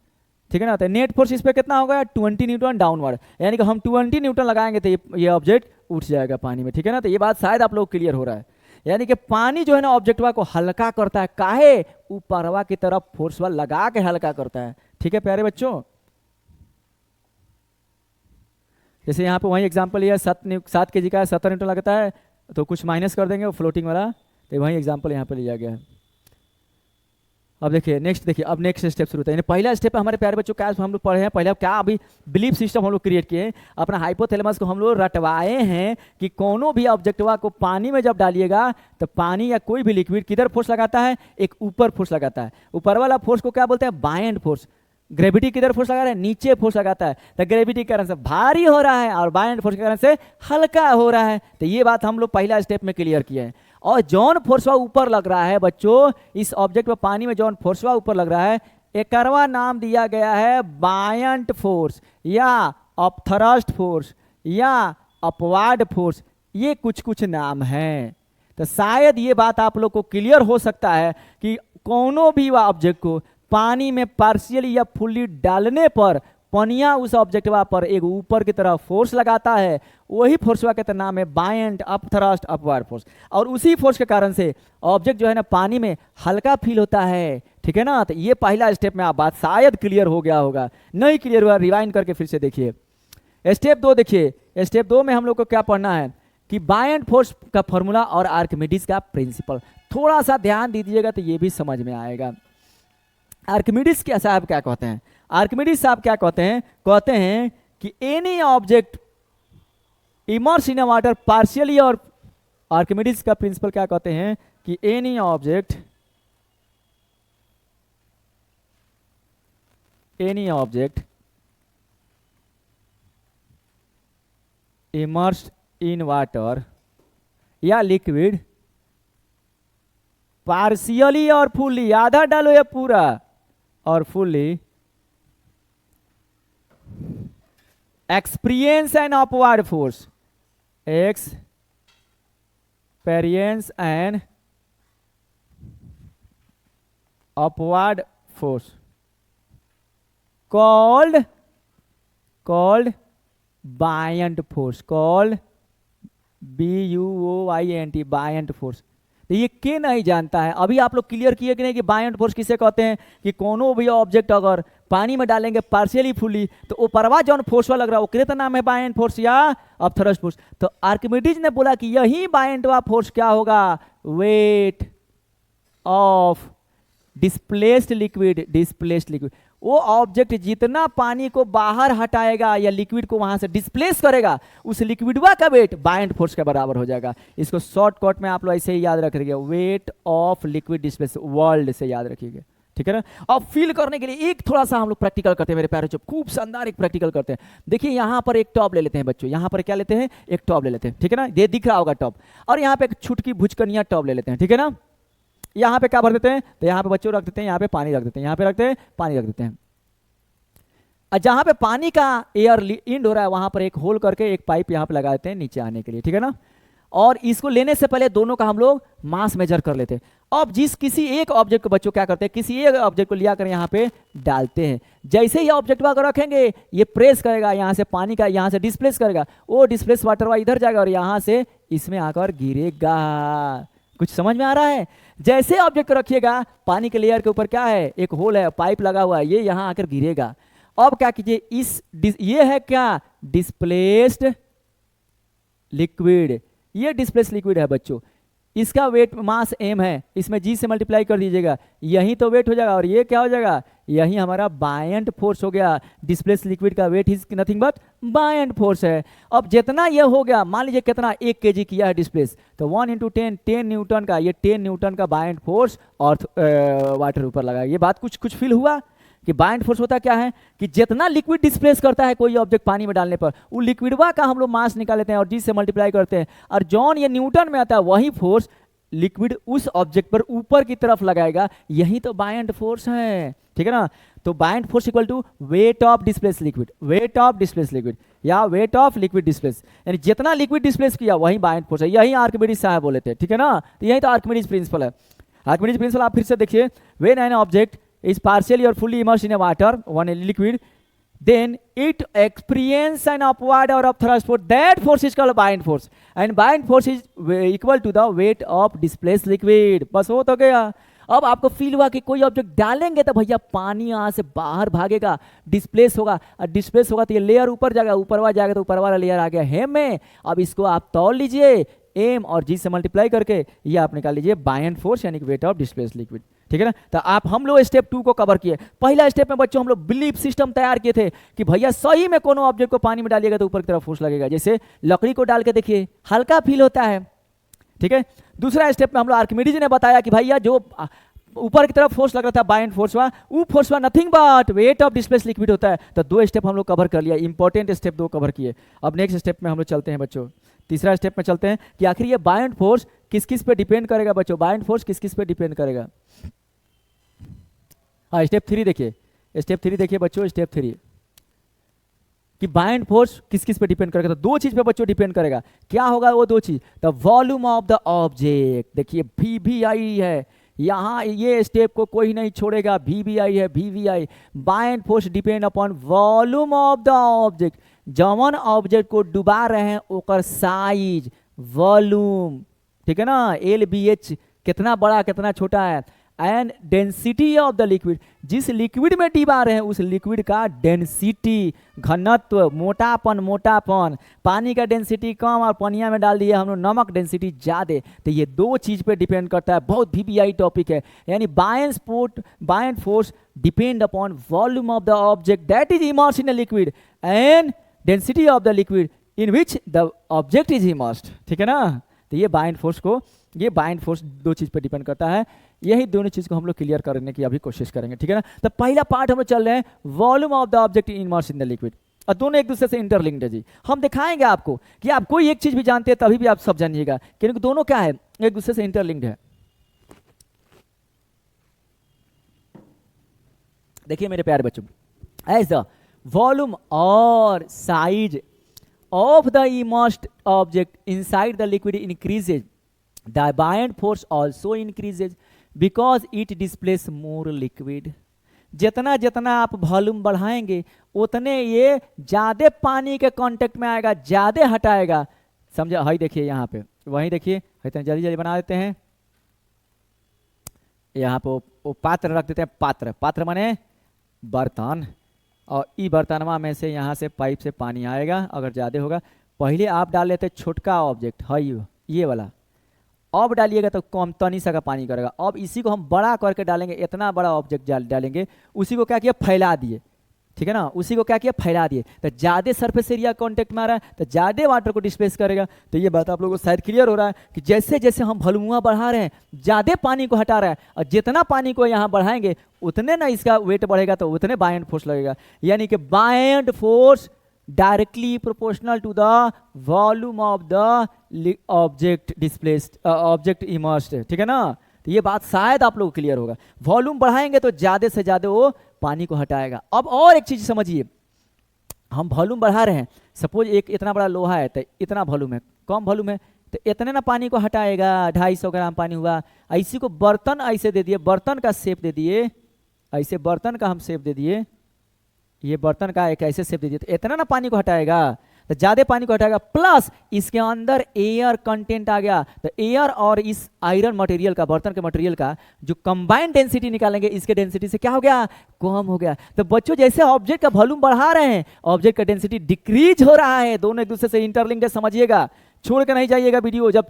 ठीक है ना। तो नेट फोर्स इस पे कितना होगा, 20 न्यूटन डाउनवर्ड। यानी कि हम 20 न्यूटन लगाएंगे तो ये ऑब्जेक्ट उठ जाएगा पानी में, ठीक है ना। तो ये बात शायद आप लोग क्लियर हो रहा है। यानी कि पानी जो है ना ऑब्जेक्टवा को हल्का करता है, काहे, ऊपरवा की तरफ फोर्सवा लगा के हल्का करता है, ठीक है प्यारे बच्चों। जैसे यहाँ पे वही एग्जांपल लिया, 7 kg का 70 न्यूटन लगता है, तो कुछ माइनस कर देंगे वो फ्लोटिंग वाला, तो वही एग्जाम्पल यहाँ पे लिया गया है। अब देखिए नेक्स्ट, देखिए अब नेक्स्ट स्टेप शुरू होता है। यानी पहला स्टेप हमारे प्यारे बच्चों क्या हम लोग पढ़े हैं, पहले क्या अभी बिलीफ सिस्टम हम लोग क्रिएट किए हैं, अपना हाइपोथैलेमस को हम लोग रटवाए हैं कि कोनो भी ऑब्जेक्टिवा को पानी में जब डालिएगा तो पानी या कोई भी लिक्विड किधर फोर्स लगाता है, एक ऊपर फोर्स लगाता है। ऊपर वाला फोर्स को क्या बोलते हैं, बायएंड फोर्स। ग्रेविटी किधर फोर्स लगा रहा है, नीचे फोर्स लगाता है, तो ग्रेविटी के कारण से भारी हो रहा है और बायएंड फोर्स के कारण से हल्का हो रहा है। तो ये बात हम लोग पहला स्टेप में क्लियर किए हैं। और जॉन फोर्सवा ऊपर लग रहा है बच्चों, इस ऑब्जेक्ट में पानी में जॉन फोर्सवा ऊपर लग रहा है, एकरवा नाम दिया गया है बायंट फोर्स या अपथरस्ट फोर्स या अपवार्ड फोर्स। ये कुछ कुछ नाम हैं। तो शायद ये बात आप लोग को क्लियर हो सकता है कि कोनो भी ऑब्जेक्ट को पानी में पार्शियली या फुल्ली डालने पर पनिया उस ऑब्जेक्टवा पर एक ऊपर की तरफ फोर्स लगाता है, वही फोर्सवा के नाम है बायंट, अपथरस्ट, अपवार्ड फोर्स। और उसी फोर्स के कारण से ऑब्जेक्ट जो है ना पानी में हल्का फील होता है, ठीक है ना। तो ये पहला स्टेप में आप बात शायद क्लियर हो गया होगा, नहीं क्लियर हुआ रिवाइंड करके फिर से देखिए। स्टेप 2 देखिए, स्टेप 2 में हम लोग को क्या पढ़ना है कि बायंट फोर्स का फॉर्मूला और आर्किमिडीज का प्रिंसिपल। थोड़ा सा ध्यान दीजिएगा तो ये भी समझ में आएगा। आर्किमिडीज क्या साहब क्या कहते हैं, आर्किमिडीज साहब क्या कहते हैं, कहते हैं कि any object immerse in water partially, और आर्किमिडीज का प्रिंसिपल क्या कहते हैं कि any object immersed in water या लिक्विड पार्शियली और फुल्ली, आधा डालो या पूरा, और fully experience and upward force, experience and upward force called buoyant force, called BUOINT buoyant force. तो ये के नहीं जानता है, अभी आप लोग क्लियर किए कि नहीं कि बायंट फोर्स किसे कहते हैं कि कोनो भी ऑब्जेक्ट अगर पानी में डालेंगे पार्शियली फुल्ली तो ऊपरवा जौन फोर्सवा लग रहा है वो नाम है बायंट फोर्स या अपथरस्ट फोर्स। तो आर्किमिडीज ने बोला कि यही बायंटवा फोर्स क्या होगा, वेट ऑफ डिस्प्लेस्ड लिक्विड। वो ऑब्जेक्ट जितना पानी को बाहर हटाएगा या लिक्विड को वहां से डिस्प्लेस करेगा, उस लिक्विडवा का वेट बायंट फोर्स के बराबर हो जाएगा। इसको शॉर्टकट में आप लोग ऐसे ही याद रखिएगा, wait of liquid displace, world से याद रखिएगा, ठीक है ना। अब फील करने के लिए एक थोड़ा सा हम लोग प्रैक्टिकल करते हैं मेरे प्यारे, खूब शानदार एक प्रैक्टिकल करते हैं। देखिए यहाँ पर एक टॉप ले लेते हैं बच्चों, यहाँ पर क्या लेते हैं, एक टॉप ले लेते हैं, ठीक है ना, ये दिख रहा होगा टॉप, और यहाँ पे एक छुटकी भुचकनिया टॉप ले लेते हैं, ठीक है ना। यहाँ पे क्या भर देते हैं, तो यहाँ पे बच्चों रख देते हैं, यहाँ पे पानी रख देते हैं, यहाँ पे रखते हैं पानी रख देते हैं। और जहाँ पे पानी का एयर इंड हो रहा है वहाँ पर एक होल करके एक पाइप यहाँ पे लगा देते हैं नीचे आने के लिए, ठीक है ना। और इसको लेने से पहले दोनों का हम लोग मास मेजर कर लेते हैं। अब किसी एक ऑब्जेक्ट को बच्चों क्या करते हैं, किसी एक ऑब्जेक्ट को लिया कर यहाँ पे डालते हैं। जैसे ही ऑब्जेक्ट को रखेंगे ये प्रेस करेगा, यहाँ से पानी का यहाँ से डिस्प्लेस करेगा, वो डिस्प्लेस वाटर इधर जाएगा और यहाँ से इसमें आकर गिरेगा। कुछ समझ में आ रहा है। जैसे ऑब्जेक्ट को रखिएगा पानी के लेयर के ऊपर क्या है, एक होल है, पाइप लगा हुआ है, ये यहाँ आकर गिरेगा। अब क्या कीजिए, ये है क्या, डिस्प्लेस्ड लिक्विड, ये डिस्प्लेस्ड लिक्विड है बच्चों, इसका वेट मास m है, इसमें g से मल्टीप्लाई कर दीजिएगा, यही तो वेट हो जाएगा। और ये क्या हो जाएगा, यही हमारा बायंट फोर्स हो गया। डिस्प्लेस्ड लिक्विड का weight is nothing but buoyant force है। अब जितना ये हो गया, मान लीजिए कितना 1 kg किया है डिस्प्लेस, तो 1 × 10 न्यूटन का, ये 10 न्यूटन का बायंट फोर्स और वाटर ऊपर लगा। ये बात कुछ फील हुआ कि बायंट फोर्स होता क्या है कि जितना लिक्विड डिस्प्लेस करता है कोई ऑब्जेक्ट पानी में डालने पर, वो लिक्विडवा का हम लोग मास निकाल लेते हैं और जी से मल्टीप्लाई करते हैं, और जॉन ये न्यूटन में आता है वही फोर्स लिक्विड उस ऑब्जेक्ट पर ऊपर की तरफ लगाएगा, यही तो बायंट फोर्स है, ठीक है ना। तो buoyant force equal to weight of displace liquid, weight of displace liquid या वेट ऑफ लिक्विड डिस्प्लेस, यानी जितना लिक्विड डिस्प्लेस किया वही बायंट फोर्स है। यही आर्किमिडीज साहब बोले थे, ठीक है ना। तो यही तो आर्किमिडीज प्रिंसिपल है। आर्किमिडीज प्रिंसिपल आप फिर से देखिए, when an object is partially or fully immersed in a water, one liquid, then it experience an upward or upthrust force. That force is called buoyant force, and buoyant force is equal to the weight of displaced liquid. बस हो तो गया। अब आपको feel हुआ कि कोई object डालेंगे तो भैया पानी यहाँ से बाहर भागेगा, डिस्प्लेस होगा, और डिस्प्लेस होगा तो ये लेयर ऊपर जाएगा, ऊपर वाला जाएगा तो ऊपर वाला लेयर आ गया है में। अब इसको आप तौल लीजिए, एम और जी से मल्टीप्लाई करके ये आप निकाल लीजिए बायन फोर्स यानी कि वेट ऑफ डिस्प्लेस्ड लिक्विड। ठीक है ना। तो आप हम लोग स्टेप 2 को कवर किए। पहला स्टेप में बच्चों हम लोग बिलीफ सिस्टम तैयार किए थे कि भैया सही में कोनो ऑब्जेक्ट को पानी में डालिएगा तो ऊपर की तरफ फोर्स लगेगा, जैसे लकड़ी को डाल के देखिए हल्का फील होता है। ठीक है। दूसरा स्टेप में हम लोग आर्किमिडीज ने बताया कि भैया जो ऊपर की तरफ फोर्स लग रहा था बायन फोर्स हुआ, वो फोर्स हुआ nothing but weight of displaced liquid होता है। तो 2 स्टेप हम लोग कवर कर लिया, इंपॉर्टेंट स्टेप 2 कवर किए। अब नेक्स्ट स्टेप में हम लोग चलते हैं बच्चों, तीसरा स्टेप में चलते हैं कि आखिर ये बायन फोर्स किस किस पे डिपेंड करेगा बच्चों, बायन फोर्स किस किस पे डिपेंड करेगा। हाँ स्टेप 3 देखिए, स्टेप 3 देखिए बच्चों, स्टेप 3 कि बायन फोर्स किस किस पे डिपेंड करेगा। तो 2 चीज पे बच्चों डिपेंड करेगा। क्या होगा वो 2 चीज, the volume of the object. देखिए VVI है यहाँ, ये स्टेप को कोई नहीं छोड़ेगा, VVI है VVI। Bayern force depend upon volume of the object, जवन ऑब्जेक्ट को डुबा रहे हैं ओकर साइज वॉल्यूम। ठीक है ना, LBH कितना बड़ा कितना छोटा है, and density of the liquid, जिस लिक्विड में डुबा रहे हैं उस लिक्विड का डेंसिटी, घनत्व, मोटापन। पानी का डेंसिटी कम और पनिया में डाल दिया हम लोग नमक, डेंसिटी ज़्यादा। तो ये 2 चीज़ पे डिपेंड करता है, बहुत VVI टॉपिक है। यानी Bayern force depend upon volume of the object that is immersed in the liquid and density of the liquid in which the object is immersed. ठीक है ना। तो ये बायन फोर्स 2 चीज़ पे डिपेंड करता है। यही दोनों चीज को हम लोग क्लियर करने की अभी कोशिश करेंगे। ठीक है ना। तो पहला पार्ट हम लोग चल रहे हैं volume of the object immersed in the liquid, और दोनों एक दूसरे से इंटरलिंक्ड है जी। हम दिखाएंगे आपको कि आप कोई एक चीज भी जानते हैं तभी भी आप सब जानिएगा, क्योंकि दोनों क्या है, एक दूसरे से इंटरलिंक्ड है। देखिए मेरे प्यारे बच्चों, एज द वॉल्यूम और size of the immersed object inside the liquid increases, the buoyant force also increases because it displaces more liquid। जितना जितना आप वॉल्यूम बढ़ाएंगे उतने ये ज्यादा पानी के कांटेक्ट में आएगा, ज्यादा हटाएगा। समझे, हाई देखिए यहाँ पे, वहीं देखिए, जल्दी जल्दी बना देते हैं। यहाँ पे वो पात्र रख देते हैं, पात्र माने बर्तन, और ई बर्तनवा में से यहाँ से पाइप से पानी आएगा अगर ज़्यादा होगा। पहले आप डाल लेते छोटका ऑब्जेक्ट है ये वाला, अब डालिएगा तो कम तनी सा का पानी करेगा। अब इसी को हम बड़ा करके डालेंगे, इतना बड़ा ऑब्जेक्ट डालेंगे, उसी को क्या किया फैला दिए। ठीक है ना, उसी को क्या किया फैला दिए, तो ज़्यादा सरफेस एरिया कांटेक्ट में आ रहा है तो ज़्यादा वाटर को डिस्प्लेस करेगा। तो ये बात आप लोगों को शायद क्लियर हो रहा है कि जैसे जैसे हम वॉल्यूम बढ़ा रहे हैं ज़्यादा पानी को हटा रहा है, और जितना पानी को यहाँ बढ़ाएंगे उतने ना इसका वेट बढ़ेगा, तो उतने बायंट फोर्स लगेगा। यानी कि buoyant force directly proportional to the volume of the object displaced, object immersed. ठीक है ना। तो ये बात शायद आप लोगों को क्लियर होगा। वॉल्यूम बढ़ाएंगे तो ज़्यादा से ज़्यादा वो पानी को हटाएगा। अब और एक चीज़ समझिए, हम वॉल्यूम बढ़ा रहे हैं, सपोज एक इतना बड़ा लोहा है तो इतना वॉल्यूम है, कम वॉल्यूम है तो इतने ना पानी को हटाएगा, 250 ग्राम पानी हुआ। इसी को बर्तन ऐसे दे दिए, बर्तन का शेप दे दिए, ऐसे बर्तन का हम शेप दे दिए, ये बर्तन का एक ऐसे शेप दे दिए, तो इतना ना पानी को हटाएगा, तो ज़्यादा पानी को हटाएगा। प्लस इसके अंदर एयर कंटेंट आ गया, तो एयर और इस आयरन मटेरियल का, बर्तन के मटेरियल का जो कंबाइंड डेंसिटी निकालेंगे, इसके डेंसिटी से क्या हो गया, कम हो गया। तो बच्चों जैसे ऑब्जेक्ट का वॉल्यूम बढ़ा रहे हैं ऑब्जेक्ट का डेंसिटी डिक्रीज हो रहा है। दोनों एक दूसरे से इंटरलिंक्ड है, समझिएगा, छोड़ के नहीं जाइएगा वीडियो, जब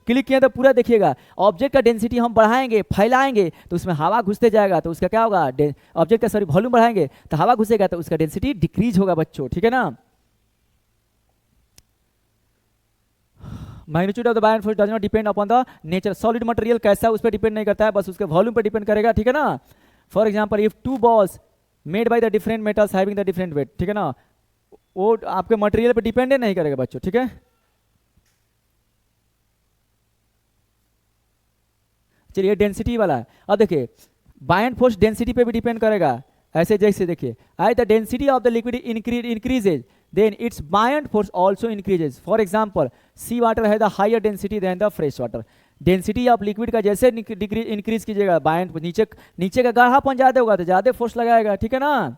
क्लिक किया तो पूरा देखिएगा। ऑब्जेक्ट का डेंसिटी हम बढ़ाएंगे, फैलाएंगे तो उसमें हवा घुसते जाएगा, तो उसका क्या होगा, ऑब्जेक्ट का वॉल्यूम बढ़ाएंगे तो हवा घुसेगा तो उसका डेंसिटी डिक्रीज होगा बच्चों। ठीक है ना। Magnitude of the buoyant force does not depend upon the nature, solid material कैसा उस पर डिपेंड नहीं करता है, बस उसके वॉल्यूम पर डिपेंड करेगा। ठीक है ना। For example if 2 balls made by the different metals having the different weight, ठीक है ना, वो आपके मटेरियल पर डिपेंड नहीं करेगा बच्चों। ठीक है। चलिए डेंसिटी वाला है। अब देखिए बायंट फोर्स डेंसिटी पे भी डिपेंड करेगा, ऐसे जैसे देखिए as the density of the liquid increases then its buoyant force also increases. For example, sea water has a higher density than the fresh water. Density of liquid का जैसे degree increase कीजिएगा, buoyant नीचे का गाढ़ापन ज्यादा होगा तो ज्यादा force लगाएगा। ठीक है ना।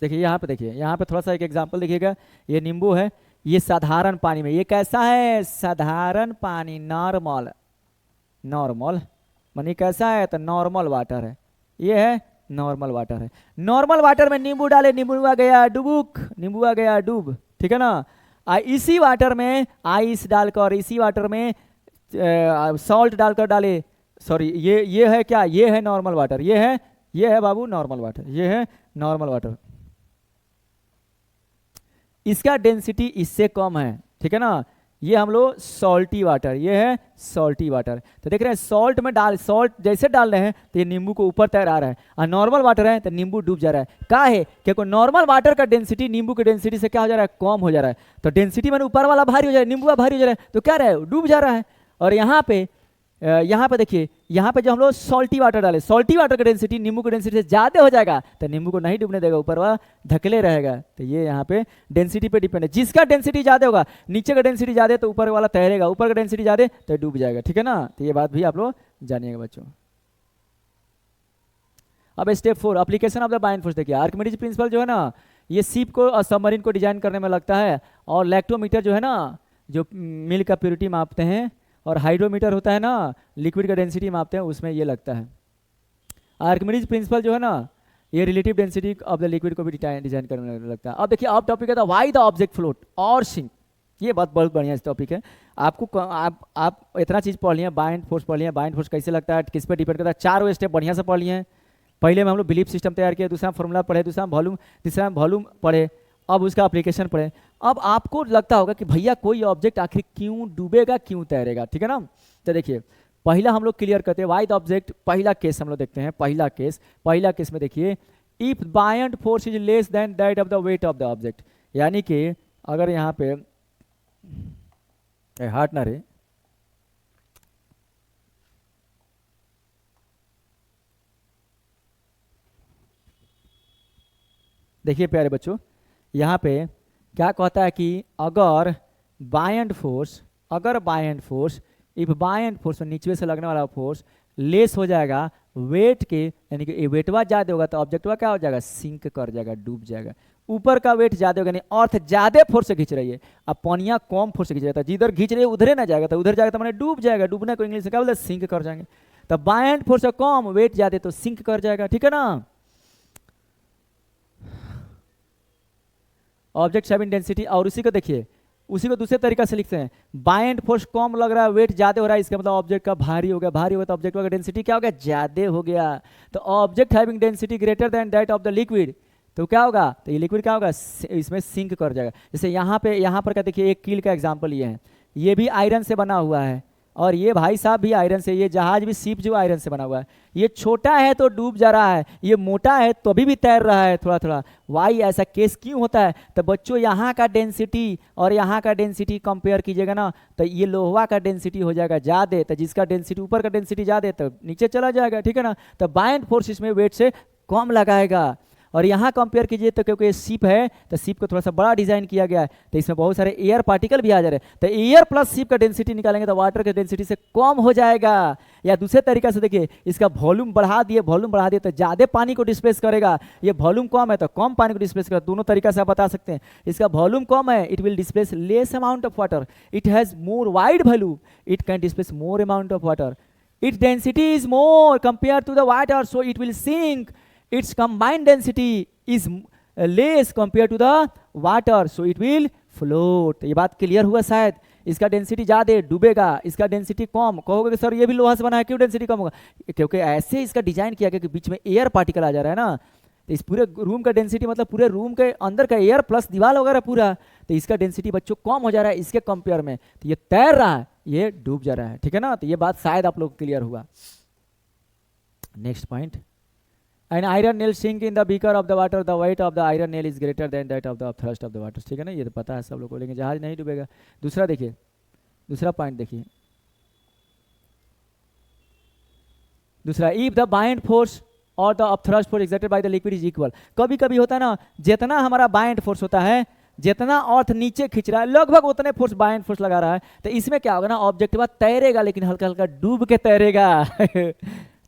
देखिए यहाँ पे, देखिए यहाँ पे थोड़ा सा एक एग्जांपल देखिएगा, ये नींबू है, ये साधारण पानी में, ये कैसा है, साधारण पानी, नॉर्मल मानी कैसा है, तो नॉर्मल वाटर है, ये है नॉर्मल वाटर है। नॉर्मल वाटर में नींबू डाले, नींबू आ गया डुबुक, नींबू आ गया डूब, ठीक है ना। इसी वाटर में आइस डालकर, इसी वाटर में सॉल्ट डालकर डाले, सॉरी ये है क्या, ये है नॉर्मल वाटर, ये है बाबू नॉर्मल वाटर, ये है नॉर्मल वाटर। इसका डेंसिटी इससे कम है, ठीक है ना। ये हम लोग सॉल्टी वाटर, ये है सॉल्टी वाटर। तो देख रहे हैं सॉल्ट में सॉल्ट जैसे डाल रहे हैं तो ये नींबू को ऊपर तैर आ रहा है, और नॉर्मल वाटर है तो नींबू डूब जा रहा है। क्या है, क्योंकि नॉर्मल वाटर का डेंसिटी नींबू की डेंसिटी से क्या हो जा रहा है, कम हो जा रहा है। तो डेंसिटी मैंने ऊपर वाला भारी हो जा रहा है, नींबू भारी हो जा रहा है, तो क्या रहा है, डूब जा रहा है। और यहाँ पे देखिए, यहाँ पे जो हम लोग सॉल्टी वाटर डाले, सॉल्टी वाटर का डेंसिटी नींबू की डेंसिटी से ज्यादा हो जाएगा, तो नींबू को नहीं डूबने देगा, ऊपर वाला ढकले रहेगा। तो ये यहाँ पे डेंसिटी पे डिपेंड है, जिसका डेंसिटी ज्यादा होगा, नीचे का डेंसिटी ज्यादा तो ऊपर वाला तैरेगा, ऊपर का डेंसिटी ज्यादा तो डूब जाएगा, ठीक है ना। तो ये बात भी आप लोग जानिएगा बच्चों। अब step 4 application of the bind force. देखिए आर्किमिडीज प्रिंसिपल जो है ना, ये शिप को और सबमरीन को डिजाइन करने में लगता है, और लैक्टोमीटर जो है ना, जो मिल्क का प्योरिटी मापते हैं, और हाइड्रोमीटर होता है ना, लिक्विड का डेंसिटी मापते हैं, उसमें ये लगता है। आर्किमिडीज प्रिंसिपल जो है ना, ये relative density of the liquid को भी डिजाइन करने में लगता है। अब देखिए अब टॉपिक है था व्हाई द ऑब्जेक्ट फ्लोट और सिंक। ये बहुत बढ़िया इस टॉपिक है। आपको आप इतना चीज़ पढ़ लिए, बाइंड फोर्स पढ़ लिए, बाइंड फोर्स कैसे लगता है, किस पे डिपेंड करता है, चारों स्टेप बढ़िया से पढ़ लिए हैं। पहले में हम लोग बिलीफ सिस्टम तैयार किया, दूसरा फॉर्मूला पढ़े, दूसरा वॉल्यूम, तीसरा वॉल्यूम पढ़े, अब उसका एप्लीकेशन पढ़े। अब आपको लगता होगा कि भैया कोई ऑब्जेक्ट आखिर क्यों डूबेगा, क्यों तैरेगा, ठीक है ना। तो देखिए पहला हम लोग क्लियर करते हैं व्हाई द ऑब्जेक्ट। पहला केस हम लोग देखते हैं, पहला केस में देखिए, if buoyant force is less than that of the weight of the object, यानी कि अगर यहाँ पे हार्ट ना रहे, देखिए प्यारे बच्चों, यहाँ पे क्या कहता है कि अगर buoyant force if buoyant force नीचे से लगने वाला फोर्स लेस हो जाएगा वेट के, यानी कि वेटवा ज्यादा होगा तो ऑब्जेक्टवा क्या हो जाएगा, सिंक कर जाएगा, डूब जाएगा। ऊपर का वेट ज्यादा होगा, यानी अर्थ ज्यादा फोर्स से खींच रही है, अब पानिया कम फोर्स से खींच रहा है, जिधर खींच रही है उधरे ना जाएगा, तो उधर जाएगा तो मैंने डूब जाएगा। डूबने को इंग्लिश में क्या बोलते हैं, सिंक कर जाएंगे। तो बायंट फोर्स कम, वेट ज्यादा तो सिंक कर जाएगा, ठीक है ना। ऑब्जेक्ट हैविंग डेंसिटी, और उसी को देखिए, उसी को दूसरे तरीका से लिखते हैं, बायंट फोर्स कम लग रहा है, वेट ज्यादा हो रहा है, इसका मतलब ऑब्जेक्ट का भारी हो गया, भारी हो गया तो ऑब्जेक्ट का डेंसिटी क्या हो गया, ज्यादा हो गया। तो object having density greater than that of the liquid, तो क्या होगा, तो ये लिक्विड क्या होगा, इसमें सिंक कर जाएगा। जैसे यहाँ पर क्या देखिए, एक कील का एग्जाम्पल ये है, ये भी आयरन से बना हुआ है, और ये भाई साहब भी आयरन से, ये जहाज भी शिप जो आयरन से बना हुआ है। ये छोटा है तो डूब जा रहा है, ये मोटा है तो अभी भी तैर रहा है थोड़ा थोड़ा। वाई ऐसा केस क्यों होता है, तो बच्चों यहाँ का डेंसिटी और यहाँ का डेंसिटी कंपेयर कीजिएगा ना, तो ये लोहा का डेंसिटी हो जाएगा ज़्यादा, तो जिसका डेंसिटी ऊपर का डेंसिटी ज़्यादा तो नीचे चला जाएगा, ठीक है ना। तो बायंट फोर्स इसमें वेट से कम लगाएगा। और यहाँ कंपेयर कीजिए तो क्योंकि ये शिप है तो शिप को थोड़ा सा बड़ा डिजाइन किया गया है, तो इसमें बहुत सारे एयर पार्टिकल भी आ जा रहे हैं, तो एयर प्लस शिप का डेंसिटी निकालेंगे तो वाटर के डेंसिटी से कम हो जाएगा। या दूसरे तरीके से देखिए, इसका वॉल्यूम बढ़ा दिए तो ज़्यादा पानी को डिस्प्लेस करेगा, ये वॉल्यूम कम है तो कम पानी को डिस्प्लेस करेगा। दोनों तरीका से आप बता सकते हैं। इसका वॉल्यूम कम है, it will displace less amount of water, it has more wide value, it can displace more amount of water, its density is more compare to the water, so it will sink, its combined density is less compared to the water, so it will float। ये बात clear हुआ शायद। इसका density ज़्यादा डूबेगा, इसका density कम। कहोगे कि sir ये भी लोहा से बना है, क्यों डेंसिटी कम होगा, क्योंकि ऐसे इसका डिजाइन किया गया कि बीच में एयर पार्टिकल आ जा रहा है ना, तो इस पूरे रूम का डेंसिटी मतलब पूरे रूम के अंदर का एयर प्लस दीवार वगैरह पूरा, तो इसका डेंसिटी बच्चों कम हो जा रहा है इसके कंपेयर में, तो ये तैर रहा है, ये डूब जा रहा है, ठीक है ना। तो ये बात शायद आप लोग क्लियर हुआ। Next point, An iron nail sink in the beaker of the water, the weight of the iron nail is greater than that of the thrust of the water, ठीक है ना। ये तो पता है सब लोग को, लेकिन जहाज नहीं डूबेगा। दूसरा देखिए, दूसरा पॉइंट देखिए, दूसरा, इफ द बाइंड फोर्स और the upthrust force exerted by the liquid is equal. कभी कभी होता है ना, जितना हमारा बाइंड फोर्स होता है, जितना अर्थ नीचे खींच रहा है लगभग उतने फोर्स बाइंड फोर्स लगा रहा है, तो इसमें क्या होगा ना, ऑब्जेक्ट तैरेगा लेकिन हल्का हल्का डूब के तैरेगा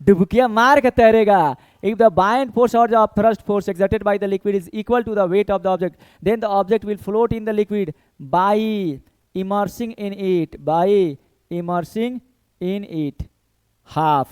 डुबकिया मार के तैरेगा। If the buoyant force or the upthrust force exerted by the liquid is equal to the weight of the object, then the object will float in the liquid by immersing in it, half,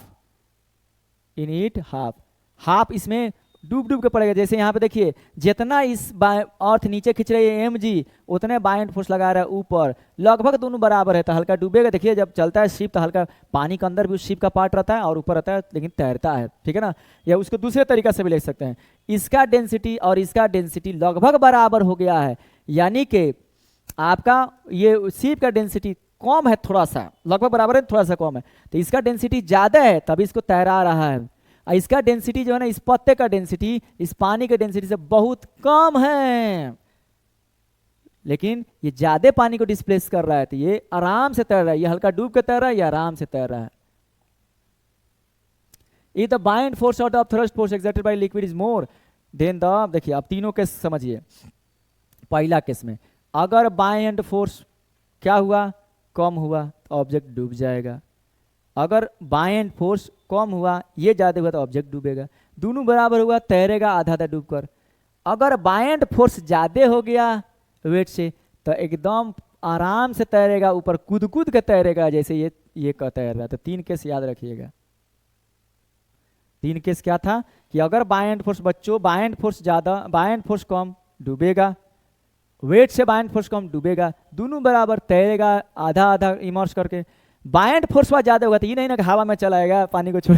half इसमें डूब डूब के पड़ेगा। जैसे यहाँ पे देखिए, जितना इस अर्थ नीचे खींच रही है mg, उतने बाइंड फोर्स लगा रहा है ऊपर, लगभग दोनों बराबर है, तो हल्का डूबेगा। देखिए जब चलता है शिप तो हल्का पानी के अंदर भी उस शिप का पार्ट रहता है और ऊपर रहता है, लेकिन तैरता है, ठीक है ना। या उसको दूसरे तरीका से भी लिख सकते हैं, इसका डेंसिटी और इसका डेंसिटी लगभग बराबर हो गया है, यानी कि आपका ये शिप का डेंसिटी कम है, थोड़ा सा, लगभग बराबर है, थोड़ा सा कम है, तो इसका डेंसिटी ज़्यादा है तभी इसको तैरा रहा है। इसका डेंसिटी जो है ना, इस पत्ते का डेंसिटी इस पानी के डेंसिटी से बहुत कम है, लेकिन ये ज्यादा पानी को डिस्प्लेस कर रहा है, तो ये आराम से तैर रहा है। ये हल्का डूब के तैर रहा है, ये आराम से तैर रहा है। If the bind force out of thrust force exerted by liquid is more than the, देखिए अब तीनों केस समझिए। पहला केस में अगर बाइंड फोर्स क्या हुआ, कम हुआ, तो ऑब्जेक्ट डूब जाएगा। अगर बाइंड फोर्स कम हुआ, ये ज़्यादा हुआ, तो ऑब्जेक्ट डूबेगा। दोनों बराबर हुआ, तैरेगा आधा आधा डूबकर। अगर बाइंड फोर्स ज़्यादा हो गया वेट से, तो एकदम आराम से तैरेगा, ऊपर कूद कूद के तैरेगा, जैसे ये का तैर रहा है। तो तीन केस याद रखिएगा। तीन केस क्या था कि अगर बाइंड फोर्स, बच्चों बाइंड फोर्स ज़्यादा, बाइंड फोर्स कम, डूबेगा। वेट से बाइंड फोर्स कम, डूबेगा। दोनों बराबर, तैरेगा आधा आधा इमर्स करके। बाइंड फोर्स वह ज़्यादा होगा तो ये नहीं ना कि हवा में चलाएगा पानी को छोड़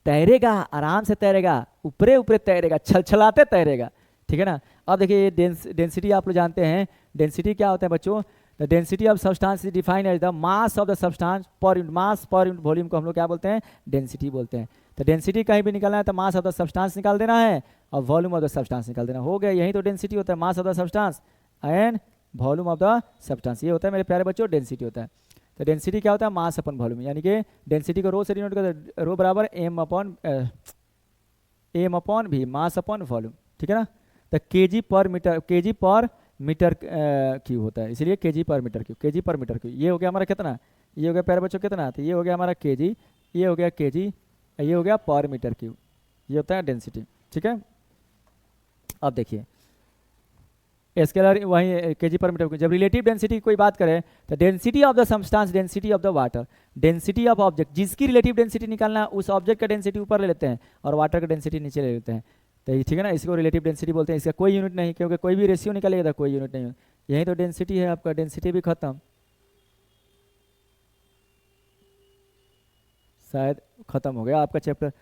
तैरेगा, आराम से तैरेगा, ऊपरे ऊपरे तैरेगा, छलछलाते तैरेगा, ठीक है ना। अब देखिए ये डेंसिटी आप लोग जानते हैं। डेंसिटी क्या होता है बच्चों, the density of substance is defined as the mass of the substance per unit, mass per unit volume को हम लोग क्या बोलते हैं, डेंसिटी बोलते हैं। तो डेंसिटी कहीं भी निकालना है तो मास ऑफ द सब्सटेंस निकाल देना है और वॉल्यूम ऑफ द सब्सटेंस निकाल देना, हो गया। यही तो डेंसिटी होता है, mass of the substance and volume of the substance, ये होता है मेरे प्यारे बच्चों डेंसिटी होता है। तो डेंसिटी क्या होता है, मास अपन वॉल्यूम, यानी कि डेंसिटी को रो से डिनोट करते, रो बराबर एम अपॉन भी, मास अपॉन वॉल्यूम, ठीक है ना। तो केजी पर मीटर क्यूब होता है, इसलिए केजी पर मीटर क्यूब। ये हो गया हमारा कितना, ये हो गया प्यारे बच्चों कितना, तो ये हो गया हमारा केजी, ये हो गया केजी, ये हो गया पर मीटर क्यूब, ये होता है डेंसिटी, ठीक है। अब देखिए स्केलर वही केजी पर मीटर क्यूब। जब रिलेटिव डेंसिटी की कोई बात करें तो density of the substance, density of the water, density of object, जिसकी रिलेटिव डेंसिटी निकालना है उस ऑब्जेक्ट का डेंसिटी ऊपर ले लेते हैं और वाटर का डेंसिटी नीचे ले लेते हैं, तो ये ठीक है ना। इसको रिलेटिव डेंसिटी बोलते हैं। इसका कोई यूनिट नहीं, क्योंकि कोई भी रेशियो निकालेगा तो कोई यूनिट नहीं, यही तो डेंसिटी है आपका। डेंसिटी भी खत्म, शायद खत्म हो गया आपका चैप्टर।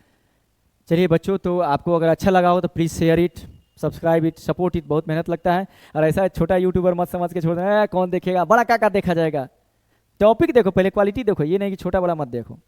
चलिए बच्चों, तो आपको अगर अच्छा लगा हो तो please share it, subscribe it, support it. बहुत मेहनत लगता है, और ऐसा छोटा यूट्यूबर मत समझ के छोड़ देना, कौन देखेगा, बड़ा क्या देखा जाएगा। टॉपिक देखो पहले, क्वालिटी देखो, ये नहीं कि छोटा बड़ा मत देखो।